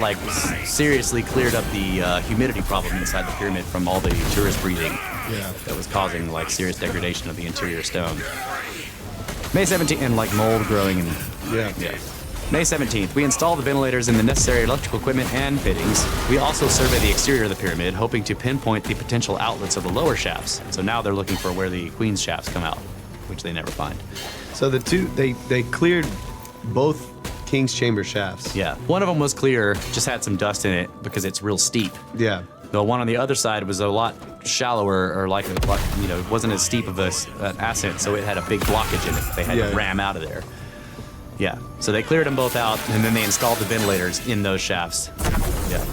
seriously cleared up the humidity problem inside the pyramid from all the tourist breathing.
Yeah.
That was causing serious degradation of the interior stone. May 17th, and mold growing and
Yeah.
May 17th, we install the ventilators and the necessary electrical equipment and fittings. We also survey the exterior of the pyramid, hoping to pinpoint the potential outlets of the lower shafts. So now they're looking for where the queen's shafts come out, which they never find.
So the two, they cleared both King's Chamber shafts.
Yeah. One of them was clear, just had some dust in it because it's real steep.
Yeah.
The one on the other side was a lot shallower, or it wasn't as steep of an ascent, so it had a big blockage in it. They had to ram out of there. Yeah, so they cleared them both out, and then they installed the ventilators in those shafts. Yeah.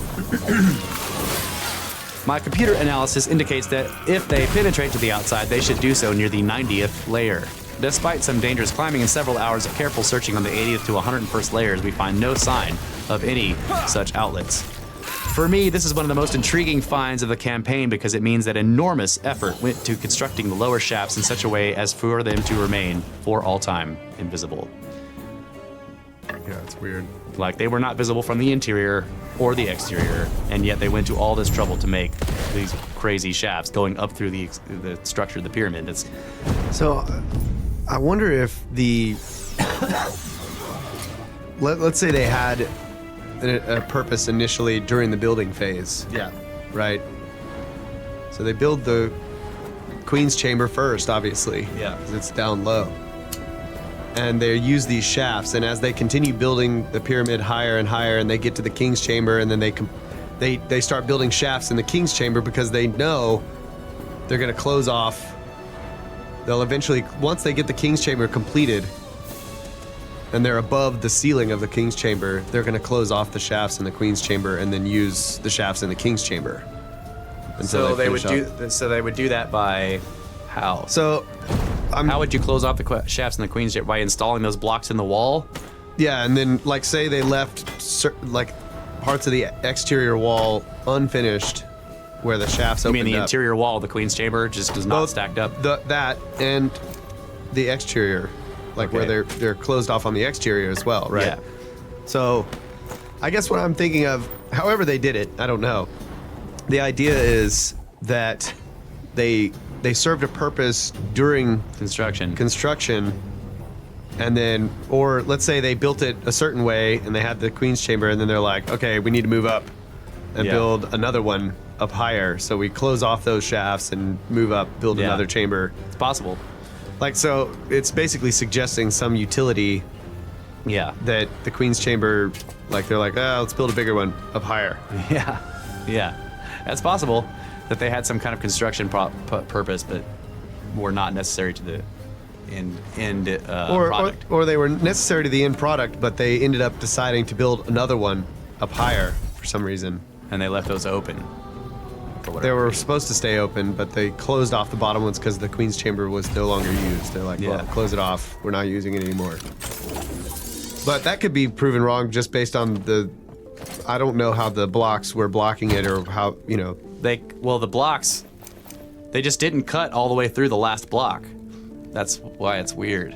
My computer analysis indicates that if they penetrate to the outside, they should do so near the 90th layer. Despite some dangerous climbing and several hours of careful searching on the 80th to 101st layers, we find no sign of any such outlets. For me, this is one of the most intriguing finds of the campaign because it means that enormous effort went to constructing the lower shafts in such a way as for them to remain, for all time, invisible.
Yeah, it's weird.
Like, they were not visible from the interior or the exterior, and yet they went to all this trouble to make these crazy shafts going up through the structure of the pyramid.
So, I wonder if let's say they had a purpose initially during the building phase.
Yeah.
Right? So they build the Queen's Chamber first, obviously.
Yeah.
Because it's down low. And they use these shafts, and as they continue building the pyramid higher and higher, and they get to the King's Chamber, and then they start building shafts in the King's Chamber because they know they're going to close off. They'll eventually, once they get the King's Chamber completed, and they're above the ceiling of the King's Chamber, they're going to close off the shafts in the Queen's Chamber and then use the shafts in the King's Chamber.
So they would do that by how?
So
how would you close off the shafts in the Queen's Chamber? By installing those blocks in the wall?
Yeah, and then like say they left parts of the exterior wall unfinished where the shafts opened up.
You mean the interior wall of the Queen's Chamber just is not stacked up?
That and the exterior, where they're closed off on the exterior as well, right?
Yeah.
So I guess what I'm thinking of, however they did it, I don't know. The idea is that they served a purpose during construction, and then, or let's say they built it a certain way and they had the Queen's Chamber, and then they're like, okay, we need to move up and build another one up higher. So we close off those shafts and move up, build another chamber.
It's possible.
So it's basically suggesting some utility.
Yeah.
That the Queen's Chamber, they're like, let's build a bigger one up higher.
Yeah. Yeah. That's possible that they had some kind of construction purpose, but were not necessary to the end product.
Or they were necessary to the end product, but they ended up deciding to build another one up higher for some reason.
And they left those open.
They were supposed to stay open, but they closed off the bottom ones because the Queen's Chamber was no longer used. They're like, well, close it off. We're not using it anymore. But that could be proven wrong just based on I don't know how the blocks were blocking it, or how,
the blocks, they just didn't cut all the way through the last block. That's why it's weird.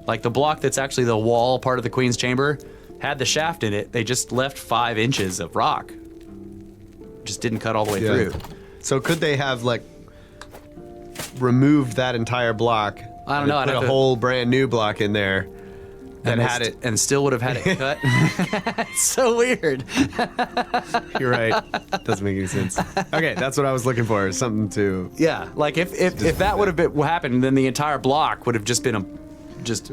Like the block that's actually the wall part of the Queen's Chamber had the shaft in it. They just left 5 inches of rock. Just didn't cut all the way through.
So could they have removed that entire block?
I don't know.
I'd put a whole brand new block in there that had it,
and still would have had it cut. It's so weird.
You're right. Doesn't make any sense. Okay, that's what I was looking for. Something to.
Yeah, like if that would have happened, then the entire block would have just been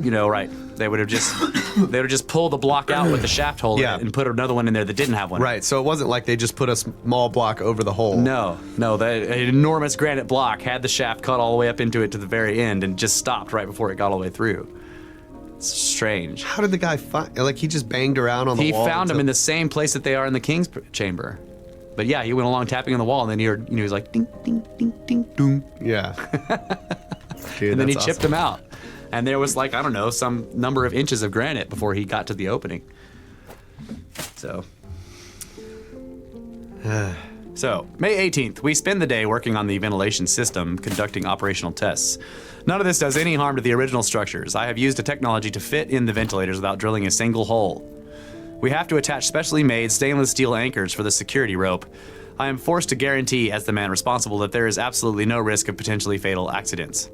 right. They would have just pulled the block out with the shaft hole in it and put another one in there that didn't have one.
Right. So it wasn't like they just put a small block over the hole.
No. An enormous granite block had the shaft cut all the way up into it to the very end and just stopped right before it got all the way through. It's strange.
How did the guy find? He just banged around on the wall.
He found them in the same place that they are in the King's Chamber. But yeah, he went along tapping on the wall, and then he was like ding ding ding ding ding.
Yeah. Dude,
and then he chipped them out. And there was some number of inches of granite before he got to the opening. So, May 18th, we spend the day working on the ventilation system, conducting operational tests. None of this does any harm to the original structures. I have used a technology to fit in the ventilators without drilling a single hole. We have to attach specially made stainless steel anchors for the security rope. I am forced to guarantee, as the man responsible, that there is absolutely no risk of potentially fatal accidents.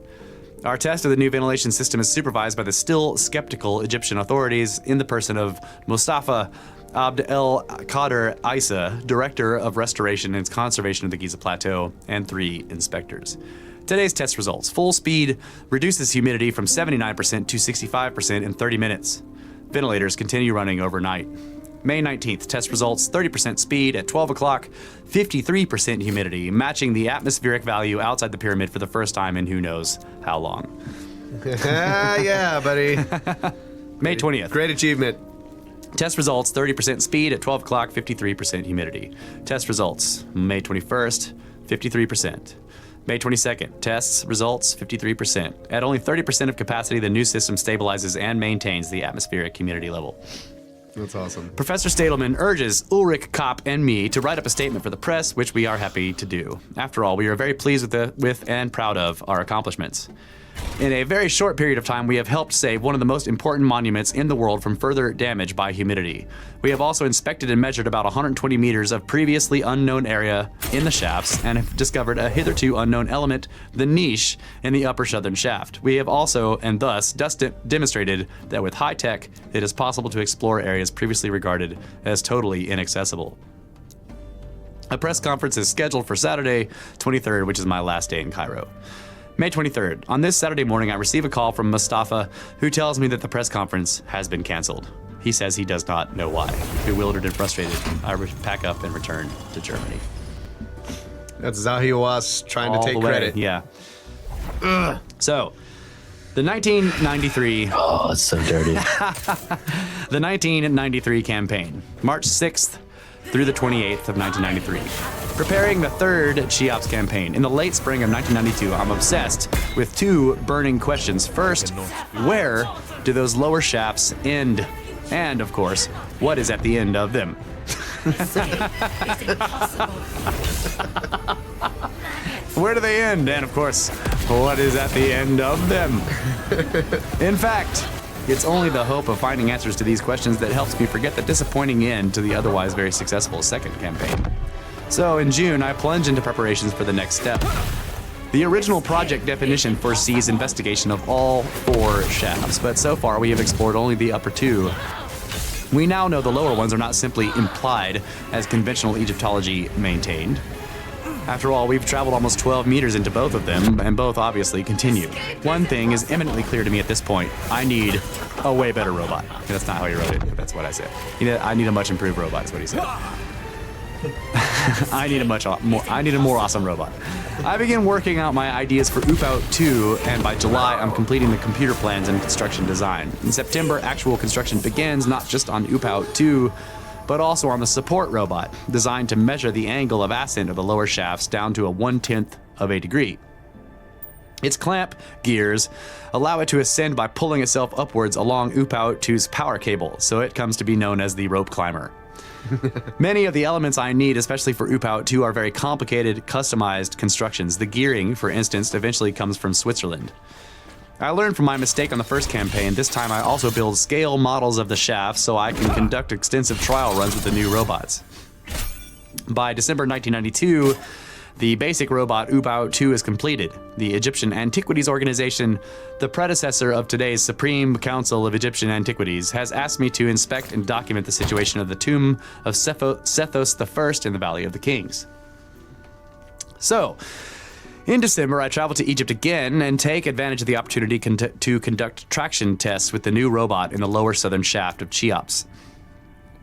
Our test of the new ventilation system is supervised by the still skeptical Egyptian authorities in the person of Mustafa Abd el Qadir Isa, Director of Restoration and Conservation of the Giza Plateau, and 3 inspectors. Today's test results. Full speed reduces humidity from 79% to 65% in 30 minutes. Ventilators continue running overnight. May 19th, test results, 30% speed at 12 o'clock, 53% humidity, matching the atmospheric value outside the pyramid for the first time in who knows how long.
Yeah, buddy.
May 20th.
Great achievement.
Test results, 30% speed at 12 o'clock, 53% humidity. Test results, May 21st, 53%. May 22nd, tests results, 53%. At only 30% of capacity, the new system stabilizes and maintains the atmospheric humidity level.
That's awesome.
Professor Stadelman urges Ulrich Kopp and me to write up a statement for the press, which we are happy to do. After all, we are very pleased with and proud of our accomplishments. In a very short period of time, we have helped save one of the most important monuments in the world from further damage by humidity. We have also inspected and measured about 120 meters of previously unknown area in the shafts and have discovered a hitherto unknown element, the niche, in the upper southern shaft. We have also, and thus, demonstrated that with high tech, it is possible to explore areas previously regarded as totally inaccessible. A press conference is scheduled for Saturday, 23rd, which is my last day in Cairo. May 23rd. On this Saturday morning, I receive a call from Mustafa, who tells me that the press conference has been canceled. He says he does not know why. Bewildered and frustrated, I pack up and return to Germany.
That's Zahi Hawass trying to take credit.
Yeah. Ugh. So, the 1993...
Oh, it's so dirty.
The 1993 campaign, March 6th through the 28th of 1993. Preparing the third Cheops campaign. In the late spring of 1992, I'm obsessed with 2 burning questions. First, where do those lower shafts end? And, of course, what is at the end of them? Where do they end? And, of course, what is at the end of them? In fact, it's only the hope of finding answers to these questions that helps me forget the disappointing end to the otherwise very successful second campaign. So in June, I plunge into preparations for the next step. The original project definition foresees investigation of all 4 shafts, but so far we have explored only the upper 2. We now know the lower ones are not simply implied, as conventional Egyptology maintained. After all, we've traveled almost 12 meters into both of them, and both obviously continue. One thing is eminently clear to me at this point. I need a way better robot. That's not how he wrote it, but that's what I said. I need a much improved robot, is what he said. I need a more awesome robot. I begin working out my ideas for Noooope 2, and by July, I'm completing the computer plans and construction design. In September, actual construction begins, not just on Noooope 2, but also on the support robot, designed to measure the angle of ascent of the lower shafts down to a 1/10 of a degree. Its clamp gears allow it to ascend by pulling itself upwards along Noooope 2's power cable, so it comes to be known as the rope climber. Many of the elements I need, especially for Noooope 2, are very complicated, customized constructions. The gearing, for instance, eventually comes from Switzerland. I learned from my mistake on the first campaign. This time I also build scale models of the shafts so I can conduct extensive trial runs with the new robots. By December 1992, the basic robot Noooope 2 is completed. The Egyptian Antiquities Organization, the predecessor of today's Supreme Council of Egyptian Antiquities, has asked me to inspect and document the situation of the tomb of Sethos I in the Valley of the Kings. So, in December, I travel to Egypt again and take advantage of the opportunity to conduct traction tests with the new robot in the lower southern shaft of Cheops.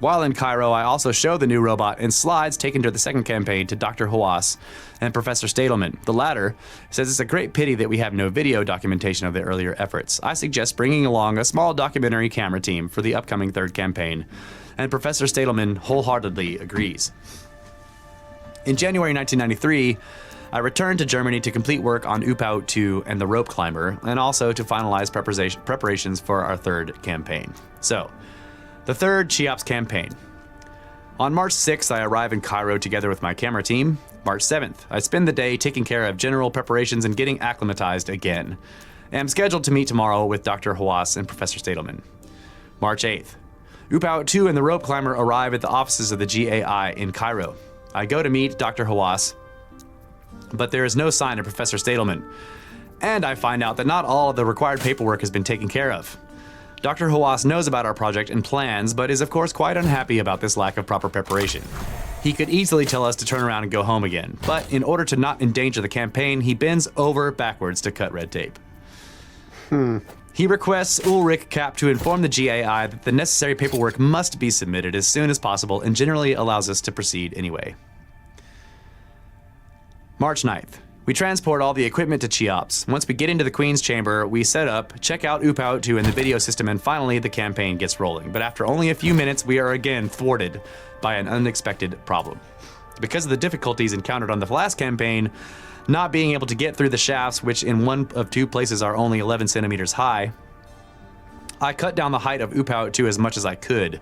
While in Cairo, I also show the new robot in slides taken to the second campaign to Dr. Hawass and Professor Stadelman. The latter says it's a great pity that we have no video documentation of the earlier efforts. I suggest bringing along a small documentary camera team for the upcoming third campaign, and Professor Stadelman wholeheartedly agrees. In January 1993, I returned to Germany to complete work on Noooope 2 and the rope climber, and also to finalize preparations for our third campaign. So, the third Cheops campaign. On March 6th, I arrive in Cairo together with my camera team. March 7th, I spend the day taking care of general preparations and getting acclimatized again. I am scheduled to meet tomorrow with Dr. Hawass and Professor Stadelman. March 8th, Noooope 2 and the rope climber arrive at the offices of the GAI in Cairo. I go to meet Dr. Hawass, but there is no sign of Professor Stadelman. And I find out that not all of the required paperwork has been taken care of. Dr. Hawass knows about our project and plans, but is of course quite unhappy about this lack of proper preparation. He could easily tell us to turn around and go home again, but in order to not endanger the campaign, he bends over backwards to cut red tape. He requests Ulrich Kapp to inform the GAI that the necessary paperwork must be submitted as soon as possible and generally allows us to proceed anyway. March 9th. We transport all the equipment to Cheops. Once we get into the Queen's Chamber, we set up, check out Noooope 2 in the video system, and finally the campaign gets rolling. But after only a few minutes, we are again thwarted by an unexpected problem. Because of the difficulties encountered on the last campaign, not being able to get through the shafts, which in one of two places are only 11 centimeters high, I cut down the height of Noooope 2 as much as I could.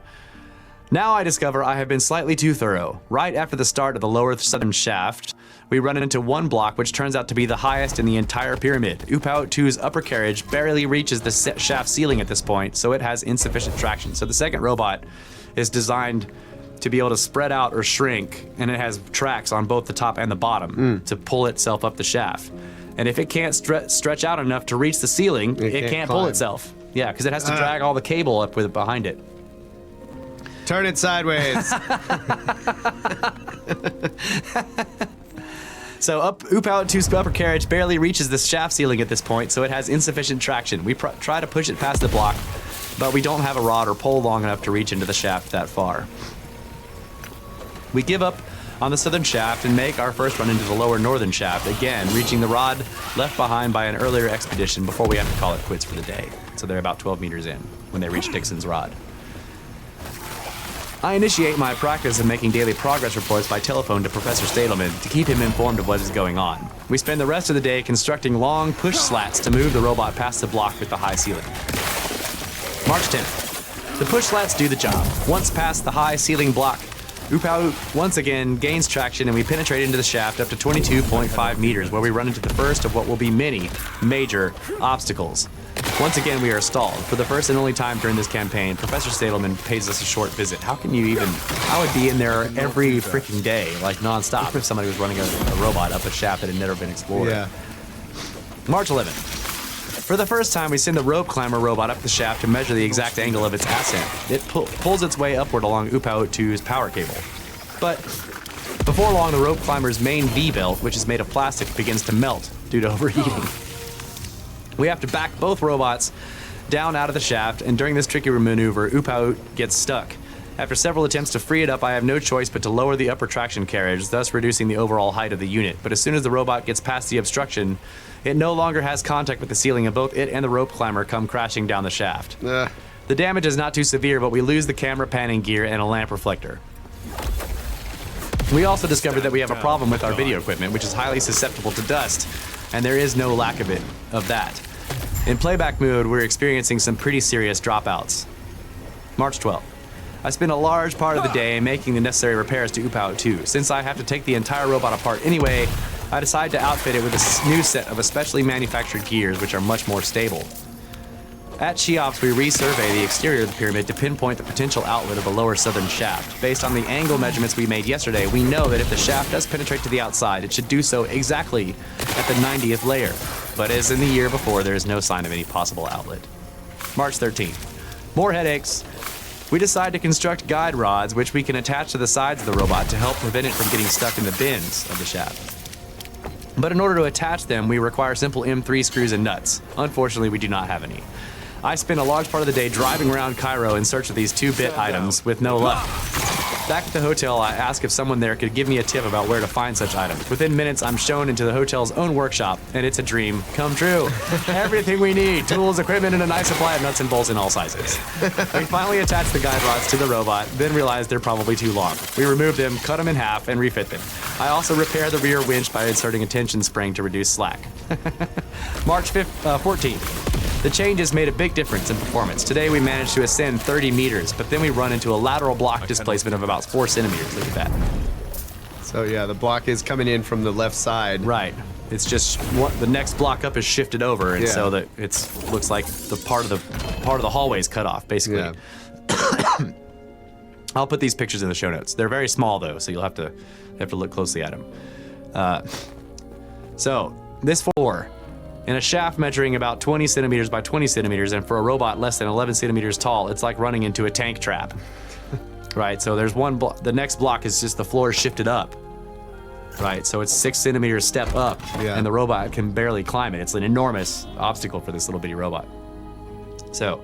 Now I discover I have been slightly too thorough. Right after the start of the lower southern shaft, we run into one block which turns out to be the highest in the entire pyramid. Noooope 2's upper carriage barely reaches the shaft ceiling at this point, so it has insufficient traction. So the second robot is designed to be able to spread out or shrink, and it has tracks on both the top and the bottom to pull itself up the shaft. And if it can't stretch out enough to reach the ceiling, it can't pull itself. Yeah, because it has to drag all the cable up with it behind it.
Turn it sideways.
So Noooope 2's upper carriage barely reaches the shaft ceiling at this point, so it has insufficient traction. We try to push it past the block, but we don't have a rod or pole long enough to reach into the shaft that far. We give up on the southern shaft and make our first run into the lower northern shaft, again reaching the rod left behind by an earlier expedition before we have to call it quits for the day. So they're about 12 meters in when they reach Dixon's rod. I initiate my practice of making daily progress reports by telephone to Professor Stadelman to keep him informed of what is going on. We spend the rest of the day constructing long push slats to move the robot past the block with the high ceiling. March 10th. The push slats do the job. Once past the high ceiling block, Noooope once again gains traction and we penetrate into the shaft up to 22.5 meters, where we run into the first of what will be many major obstacles. Once again, we are stalled. For the first and only time during this campaign, Professor Stadelman pays us a short visit. How can you even... I would be in there every freaking day, like nonstop, if somebody was running a robot up a shaft that had never been explored.
Yeah.
March 11th. For the first time, we send the rope climber robot up the shaft to measure the exact angle of its ascent. It pulls its way upward along Noooope 2's power cable. But before long, the rope climber's main V-belt, which is made of plastic, begins to melt due to overheating. We have to back both robots down out of the shaft, and during this tricky maneuver, Noooope gets stuck. After several attempts to free it up, I have no choice but to lower the upper traction carriage, thus reducing the overall height of the unit. But as soon as the robot gets past the obstruction, it no longer has contact with the ceiling, and both it and the rope climber come crashing down the shaft. The damage is not too severe, but we lose the camera panning gear and a lamp reflector. We also discovered that we have a problem with our video equipment, which is highly susceptible to dust, and there is no lack of that. In playback mode, we're experiencing some pretty serious dropouts. March 12th. I spend a large part of the day making the necessary repairs to Noooope 2. Since I have to take the entire robot apart anyway, I decide to outfit it with a new set of especially manufactured gears, which are much more stable. At Cheops, we resurvey the exterior of the pyramid to pinpoint the potential outlet of the lower southern shaft. Based on the angle measurements we made yesterday, we know that if the shaft does penetrate to the outside, it should do so exactly at the 90th layer. But as in the year before, there is no sign of any possible outlet. March 13th. More headaches. We decide to construct guide rods, which we can attach to the sides of the robot to help prevent it from getting stuck in the bends of the shaft. But in order to attach them, we require simple M3 screws and nuts. Unfortunately, we do not have any. I spend a large part of the day driving around Cairo in search of these 2-bit items with no luck. Back at the hotel, I ask if someone there could give me a tip about where to find such items. Within minutes, I'm shown into the hotel's own workshop, and it's a dream come true. Everything we need, tools, equipment, and a nice supply of nuts and bolts in all sizes. We finally attach the guide rods to the robot, then realize they're probably too long. We remove them, cut them in half, and refit them. I also repair the rear winch by inserting a tension spring to reduce slack. March 14th. The changes made a big difference in performance. Today we managed to ascend 30 meters, but then we run into a lateral block displacement of about 4 centimeters. Look at that.
So yeah, the block is coming in from the left side.
Right. It's just the next block up is shifted over, and so that looks like the part of the hallway is cut off, basically. Yeah. I'll put these pictures in the show notes. They're very small though, so you'll have to look closely at them. So this floor In a shaft measuring about 20 centimeters by 20 centimeters, and for a robot less than 11 centimeters tall, it's like running into a tank trap. Right, so there's one the next block is just the floor shifted up. Right, so it's 6 centimeters step up, and the robot can barely climb it. It's an enormous obstacle for this little bitty robot. So,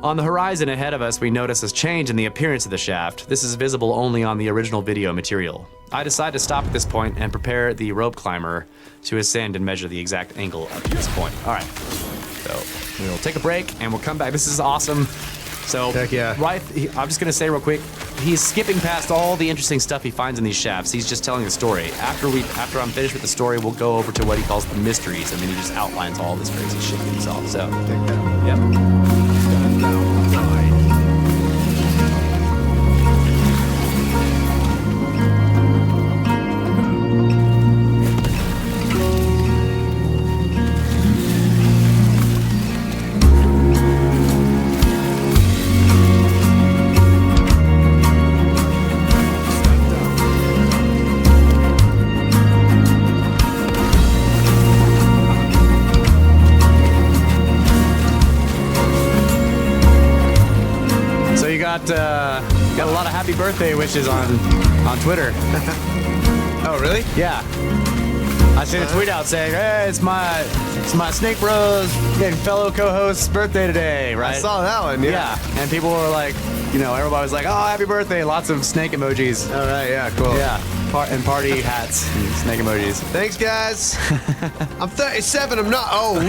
on the horizon ahead of us, we notice a change in the appearance of the shaft. This is visible only on the original video material. I decide to stop at this point and prepare the rope climber to ascend and measure the exact angle up to this point. All right, so we'll take a break and we'll come back. This is awesome. So, I'm just gonna say real quick, he's skipping past all the interesting stuff he finds in these shafts. He's just telling the story. After I'm finished with the story, we'll go over to what he calls the mysteries, and then he just outlines all this crazy shit himself. So, yep. Got a lot of happy birthday wishes on Twitter.
Oh, really?
Yeah. I sent a tweet out saying, "Hey, it's my Snake Bros and fellow co-host's birthday today." Right?
I saw that one.
Yeah. And people were like, everybody was like, "Oh, happy birthday!" Lots of snake emojis.
All right. Yeah. Cool.
Yeah. And party hats and snake emojis.
Thanks, guys. I'm 37. I'm not old.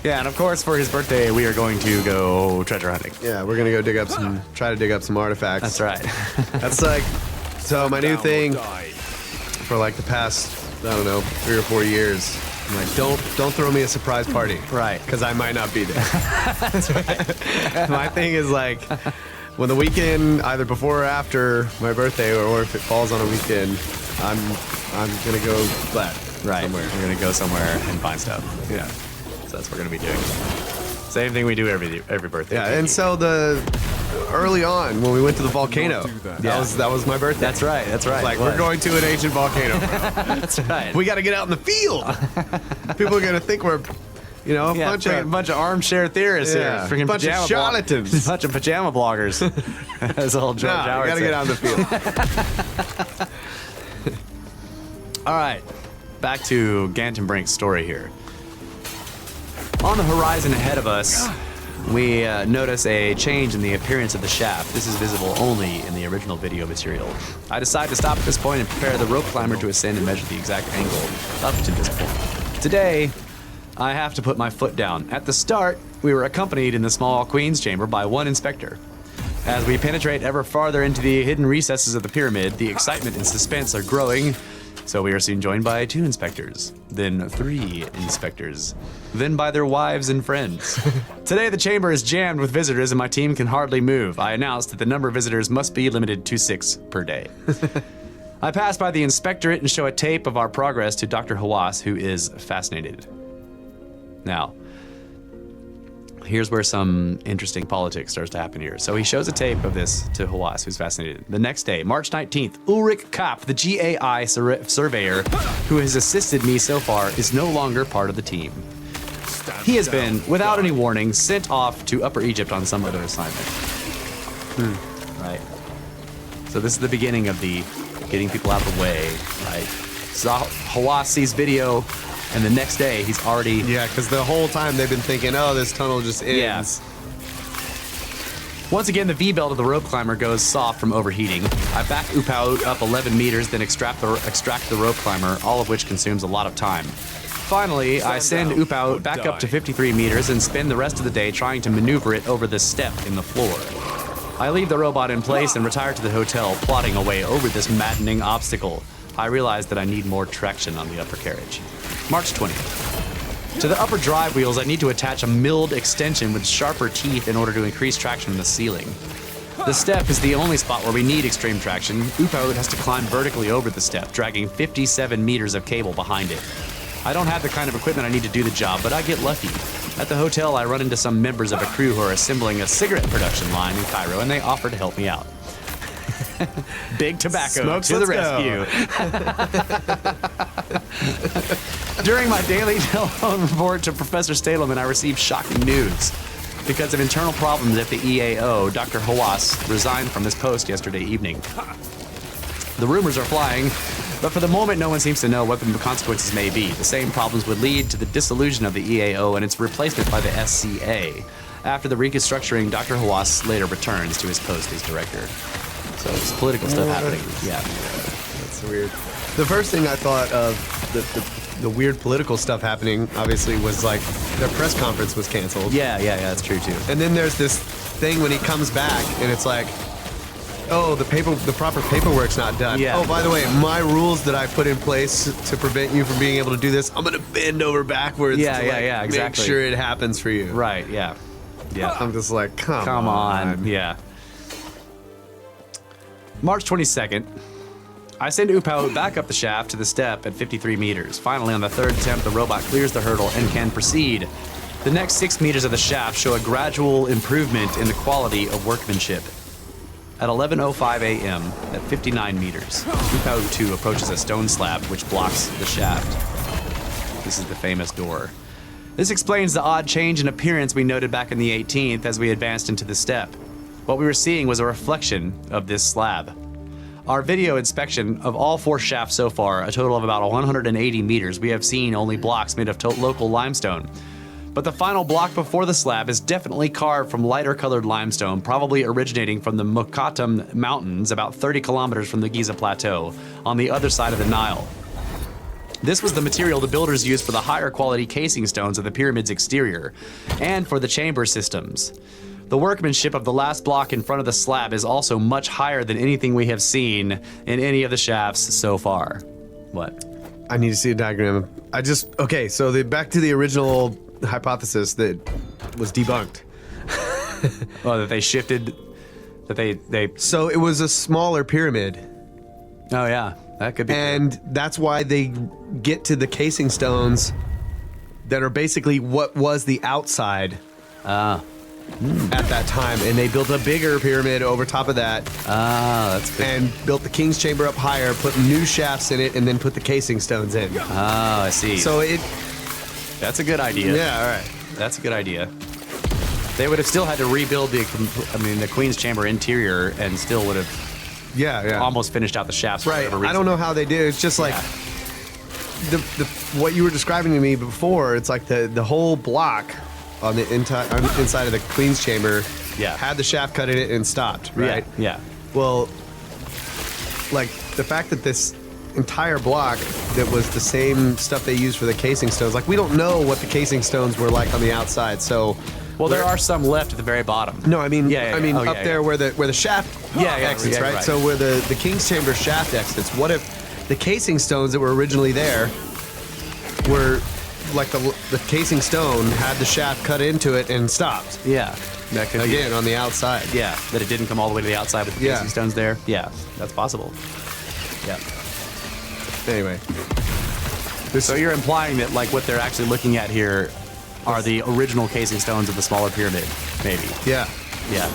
Yeah, and of course, for his birthday, we are going to go treasure hunting.
Yeah, we're gonna go try to dig up some artifacts.
That's right.
That's like, so my new thing for like the past, I don't know, 3 or 4 years. I'm like, don't throw me a surprise party.
Right.
Because I might not be there. That's right. My thing is like, when the weekend, either before or after my birthday, or if it falls on a weekend, I'm gonna go flat.
Right.
Somewhere.
We're gonna go somewhere and find stuff.
Yeah.
So that's what we're gonna be doing. Same thing we do every birthday.
Yeah, and so early on when we went to the volcano, that was my birthday.
That's right. That's right.
Like, we're going to an ancient volcano, bro.
That's right.
We got to get out in the field. People are gonna think we're, a
bunch of armchair theorists here. Freaking
bunch of charlatans.
A bunch of pajama bloggers. That's old George Howard.
We got to get out in the field.
All right, back to Ganton Brink's story here. On the horizon ahead of us, we notice a change in the appearance of the shaft. This is visible only in the original video material. I decide to stop at this point and prepare the rope climber to ascend and measure the exact angle up to this point. Today, I have to put my foot down. At the start, we were accompanied in the small Queen's chamber by one inspector. As we penetrate ever farther into the hidden recesses of the pyramid, the excitement and suspense are growing. So we are soon joined by 2 inspectors, then 3 inspectors, then by their wives and friends. Today the chamber is jammed with visitors and my team can hardly move. I announced that the number of visitors must be limited to 6 per day. I pass by the inspectorate and show a tape of our progress to Dr. Hawass, who is fascinated. Now, here's where some interesting politics starts to happen here. So he shows a tape of this to Hawass, who's fascinated. The next day, March 19th, Ulrich Kapp, the GAI surveyor who has assisted me so far, is no longer part of the team. He has been, without any warning, sent off to Upper Egypt on some other assignment. Right. So this is the beginning of the getting people out of the way, right? So Hawass sees video, and the next day, he's already...
Yeah, because the whole time they've been thinking, oh, this tunnel just ends.
Yeah. Once again, the V-belt of the rope climber goes soft from overheating. I back Noooope up 11 meters, then extract the rope climber, all of which consumes a lot of time. Finally, I send Noooope back up to 53 meters and spend the rest of the day trying to maneuver it over this step in the floor. I leave the robot in place and retire to the hotel, plodding away over this maddening obstacle. I realize that I need more traction on the upper carriage. March 20th. To the upper drive wheels, I need to attach a milled extension with sharper teeth in order to increase traction in the ceiling. The step is the only spot where we need extreme traction. Noooope has to climb vertically over the step, dragging 57 meters of cable behind it. I don't have the kind of equipment I need to do the job, but I get lucky. At the hotel, I run into some members of a crew who are assembling a cigarette production line in Cairo, and they offer to help me out. Big tobacco
Smokes,
to the
let's go.
rescue. During my daily telephone report to Professor Stadelman, I received shocking news. Because of internal problems at the EAO, Dr. Hawass resigned from his post yesterday evening. The rumors are flying, but for the moment, no one seems to know what the consequences may be. The same problems would lead to the dissolution of the EAO and its replacement by the SCA. After the reconstructuring, Dr. Hawass later returns to his post as director. So there's political stuff happening. Yeah.
That's weird. The first thing I thought of the weird political stuff happening, obviously, was like their press conference was canceled.
Yeah, that's true too.
And then there's this thing when he comes back, and it's like, oh, the proper paperwork's not done.
Yeah.
Oh, by the way, my rules that I put in place to prevent you from being able to do this, I'm gonna bend over backwards.
Yeah,
to
exactly.
Make sure it happens for you.
Right, yeah.
I'm just like, come
on. Yeah. March 22nd. I send Noooope back up the shaft to the step at 53 meters. Finally, on the third attempt, the robot clears the hurdle and can proceed. The next 6 meters of the shaft show a gradual improvement in the quality of workmanship. At 11:05 a.m., at 59 meters, Noooope 2 approaches a stone slab which blocks the shaft. This is the famous door. This explains the odd change in appearance we noted back in the 18th as we advanced into the step. What we were seeing was a reflection of this slab. Our video inspection of all 4 shafts so far, a total of about 180 meters, we have seen only blocks made of local limestone. But the final block before the slab is definitely carved from lighter colored limestone, probably originating from the Mokattam Mountains, about 30 kilometers from the Giza Plateau, on the other side of the Nile. This was the material the builders used for the higher quality casing stones of the pyramid's exterior, and for the chamber systems. The workmanship of the last block in front of the slab is also much higher than anything we have seen in any of the shafts so far. What?
I need to see a diagram. Okay, so back to the original hypothesis that was debunked.
Oh, that they shifted, that they...
So it was a smaller pyramid.
Oh yeah, that could be.
And that's why they get to the casing stones that are basically what was the outside at that time, and they built a bigger pyramid over top of that.
That's good.
And built the king's chamber up higher, put new shafts in it, and then put the casing stones in.
I see.
So
that's a good idea.
Yeah, all right.
That's a good idea. They would have still had to rebuild the Queen's Chamber interior, and still would have almost finished out the shafts.
Right.
For whatever reason.
I don't know how they did. It's just like what you were describing to me before. It's like the whole block on the inside of the Queen's Chamber had the shaft cut in it and stopped. Right.
Yeah.
Well, like the fact that this entire block that was the same stuff they used for the casing stones, like we don't know what the casing stones were like on the outside. So,
well, there are some left at the very bottom.
No, I mean, up there where the shaft exits, right?
Right.
So where the King's Chamber shaft exits, what if the casing stones that were originally there were like the casing stone had the shaft cut into it and stopped?
Yeah. That could
Again, on the outside.
Yeah, that it didn't come all the way to the outside with the casing stones there. Yeah, that's possible. Yeah.
Anyway.
So you're implying that like what they're actually looking at here are the original casing stones of the smaller pyramid, maybe.
Yeah.
Yeah,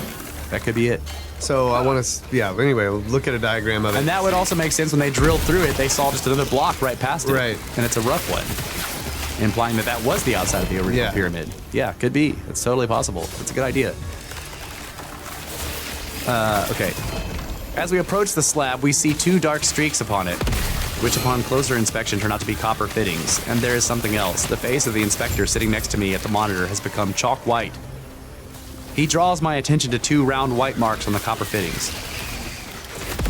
that could be it.
So I want to, anyway, look at a diagram of it.
And that would also make sense when they drilled through it, they saw just another block right past it.
Right.
And it's a rough one, implying that that was the outside of the original pyramid. Yeah, could be. It's totally possible. It's a good idea. Okay. As we approach the slab, we see 2 dark streaks upon it, which upon closer inspection turn out to be copper fittings. And there is something else. The face of the inspector sitting next to me at the monitor has become chalk white. He draws my attention to 2 round white marks on the copper fittings.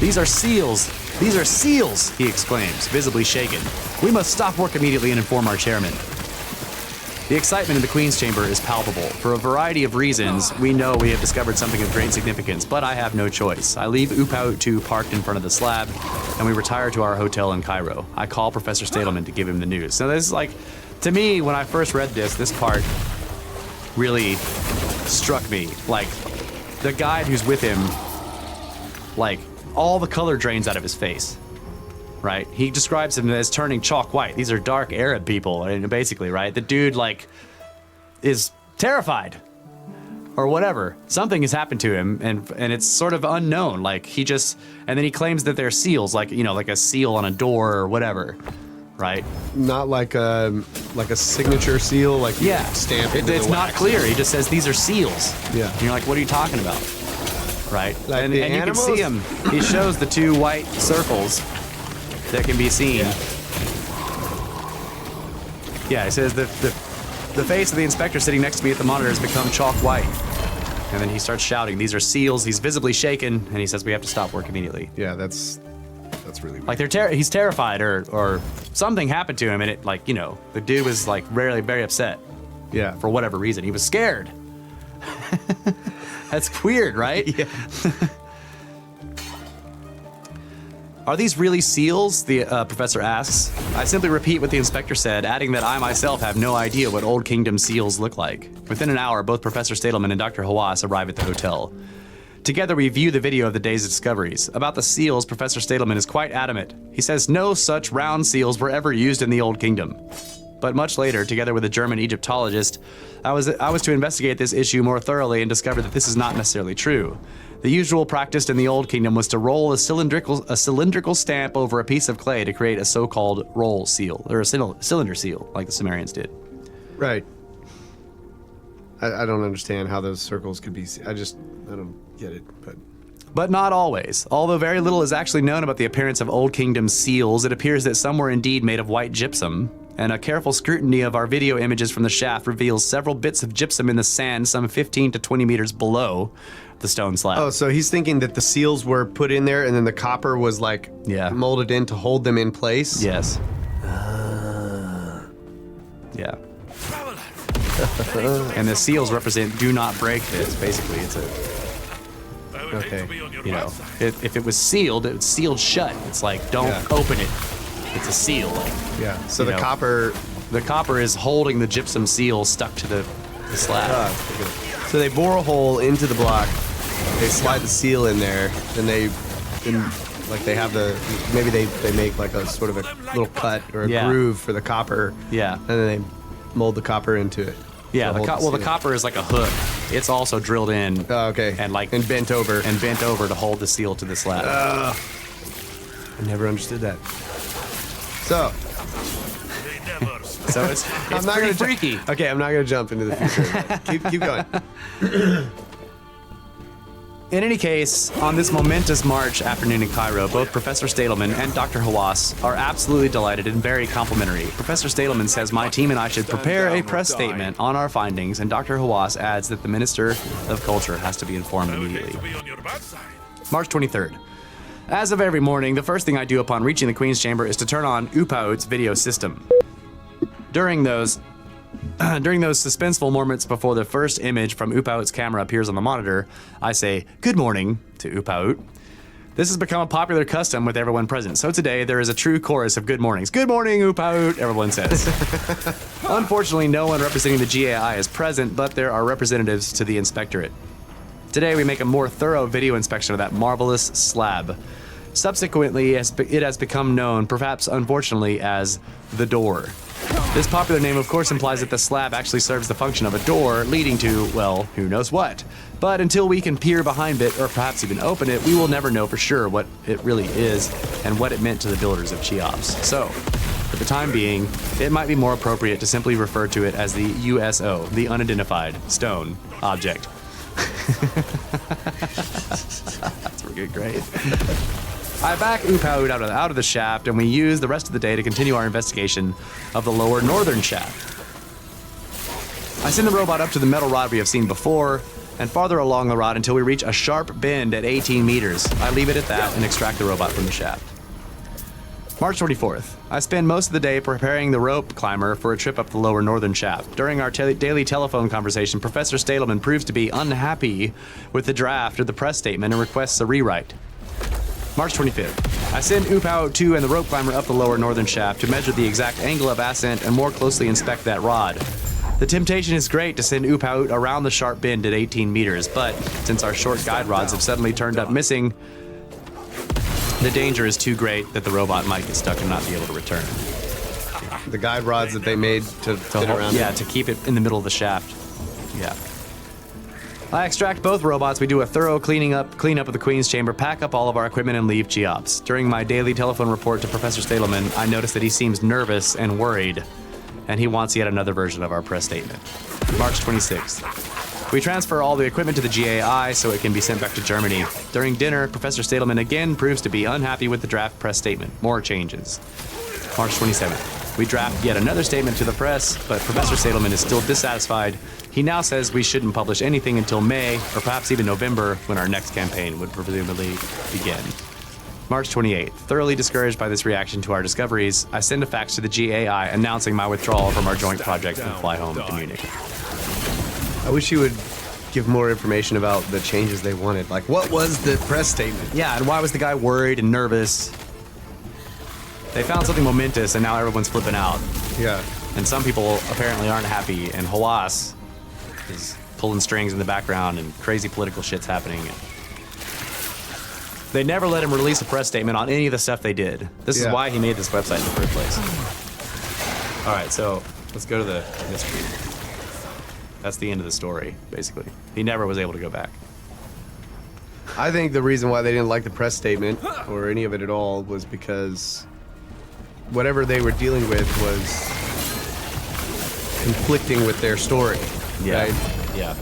These are seals! These are seals! He exclaims, visibly shaken. We must stop work immediately and inform our chairman. The excitement in the Queen's Chamber is palpable. For a variety of reasons, we know we have discovered something of great significance, but I have no choice. I leave Noooope 2 parked in front of the slab, and we retire to our hotel in Cairo. I call Professor Stadelman to give him the news. So this is like, to me, when I first read this part really struck me. Like, the guide who's with him, like, all the color drains out of his face. Right? He describes him as turning chalk white. These are dark Arab people, basically, right? The dude, like, is terrified. or whatever. Something has happened to him, and it's sort of unknown. Like and then he claims that they're seals, like like a seal on a door or whatever, right?
Not like a signature seal, like you stamp it.
It's not clear. He just says these are seals.
Yeah.
And you're like, what are you talking about? Right.
Like
and
the
you can
animals?
see him. He shows the 2 white circles that can be seen. Yeah, he says the face of the inspector sitting next to me at the monitor has become chalk white. And then he starts shouting, these are seals. He's visibly shaken, and he says we have to stop work immediately.
Yeah, that's really weird.
Like he's terrified or something happened to him, and it the dude was like really very upset.
Yeah.
For whatever reason. He was scared. That's weird, right?
Yeah.
Are these really seals? The professor asks. I simply repeat what the inspector said, adding that I myself have no idea what Old Kingdom seals look like. Within an hour, both Professor Stadelman and Dr. Hawass arrive at the hotel. Together, we view the video of the day's discoveries. About the seals, Professor Stadelman is quite adamant. He says no such round seals were ever used in the Old Kingdom. But much later, together with a German Egyptologist, I was to investigate this issue more thoroughly and discover that this is not necessarily true. The usual practice in the Old Kingdom was to roll a cylindrical stamp over a piece of clay to create a so-called roll seal, or a cylinder seal, like the Sumerians did.
Right. I don't understand how those circles could be. I don't get it,
But not always. Although very little is actually known about the appearance of Old Kingdom seals, it appears that some were indeed made of white gypsum. And a careful scrutiny of our video images from the shaft reveals several bits of gypsum in the sand some 15 to 20 meters below the stone slab.
Oh, so he's thinking that the seals were put in there and then the copper was like molded in to hold them in place?
Yes. Yeah. And the seals represent do not break this. Basically, it's if it was sealed, it was sealed shut. It's like, don't open it. It's a seal.
So the copper...
The copper is holding the gypsum seal stuck to the slab.
So they bore a hole into the block, they slide the seal in there, then they have maybe they make like a sort of a little cut or a groove for the copper.
Yeah.
And then they mold the copper into it.
Yeah, the copper is like a hook. It's also drilled in.
Oh, okay.
And
bent over.
And bent over to hold the seal to the slab.
I never understood that. So
it's pretty freaky.
Okay, I'm not going to jump into the future. keep going.
In any case, on this momentous March afternoon in Cairo, both Professor Stadelman and Dr. Hawass are absolutely delighted and very complimentary. Professor Stadelman says my team and I should prepare a press statement on our findings, and Dr. Hawass adds that the Minister of Culture has to be informed immediately. March 23rd. As of every morning, the first thing I do upon reaching the Queen's Chamber is to turn on Epoch's video system. During those suspenseful moments before the first image from Epoch's camera appears on the monitor, I say, "Good morning" to Epoch. This has become a popular custom with everyone present, so today there is a true chorus of good mornings. "Good morning, Epoch," everyone says. Unfortunately, no one representing the GAI is present, but there are representatives to the inspectorate. Today we make a more thorough video inspection of that marvelous slab. Subsequently, it has become known, perhaps unfortunately, as the door. This popular name, of course, implies that the slab actually serves the function of a door leading to, well, who knows what. But until we can peer behind it, or perhaps even open it, we will never know for sure what it really is and what it meant to the builders of Cheops. So, for the time being, it might be more appropriate to simply refer to it as the USO, the unidentified stone object. That's great. I back Epoch out of the shaft, and we use the rest of the day to continue our investigation of the lower northern shaft. I send the robot up to the metal rod we have seen before, and farther along the rod until we reach a sharp bend at 18 meters. I leave it at that and extract the robot from the shaft. March 24th. I spend most of the day preparing the rope climber for a trip up the lower northern shaft. During our daily telephone conversation, Professor Stadelman proves to be unhappy with the draft of the press statement and requests a rewrite. March 25th. I send Epoch 2 and the rope climber up the lower northern shaft to measure the exact angle of ascent and more closely inspect that rod. The temptation is great to send Epoch around the sharp bend at 18 meters, but since our short guide rods have suddenly turned up missing, the danger is too great that the robot might get stuck and not be able to return.
The guide rods that they made to fit around it?
Yeah, to keep it in the middle of the shaft. Yeah. I extract both robots, we do a thorough cleanup of the Queen's chamber, pack up all of our equipment, and leave Cheops. During my daily telephone report to Professor Stadelman, I notice that he seems nervous and worried, and he wants yet another version of our press statement. March 26th. We transfer all the equipment to the GAI so it can be sent back to Germany. During dinner, Professor Stadelman again proves to be unhappy with the draft press statement. More changes. March 27th. We draft yet another statement to the press, but Professor Stadelman is still dissatisfied. He now says we shouldn't publish anything until May, or perhaps even November, when our next campaign would presumably begin. March 28th. Thoroughly discouraged by this reaction to our discoveries, I send a fax to the GAI announcing my withdrawal from our joint project and fly home to Munich.
I wish you would give more information about the changes they wanted. Like, what was the press statement?
Yeah, and why was the guy worried and nervous? They found something momentous, and now everyone's flipping out.
Yeah.
And some people apparently aren't happy, and Hawass is pulling strings in the background, and crazy political shit's happening. They never let him release a press statement on any of the stuff they did. This is why he made this website in the first place. All right, so let's go to the mystery. That's the end of the story, basically. He never was able to go back.
I think the reason why they didn't like the press statement, or any of it at all, was because whatever they were dealing with was conflicting with their story.
Yeah.
Right?
Yeah.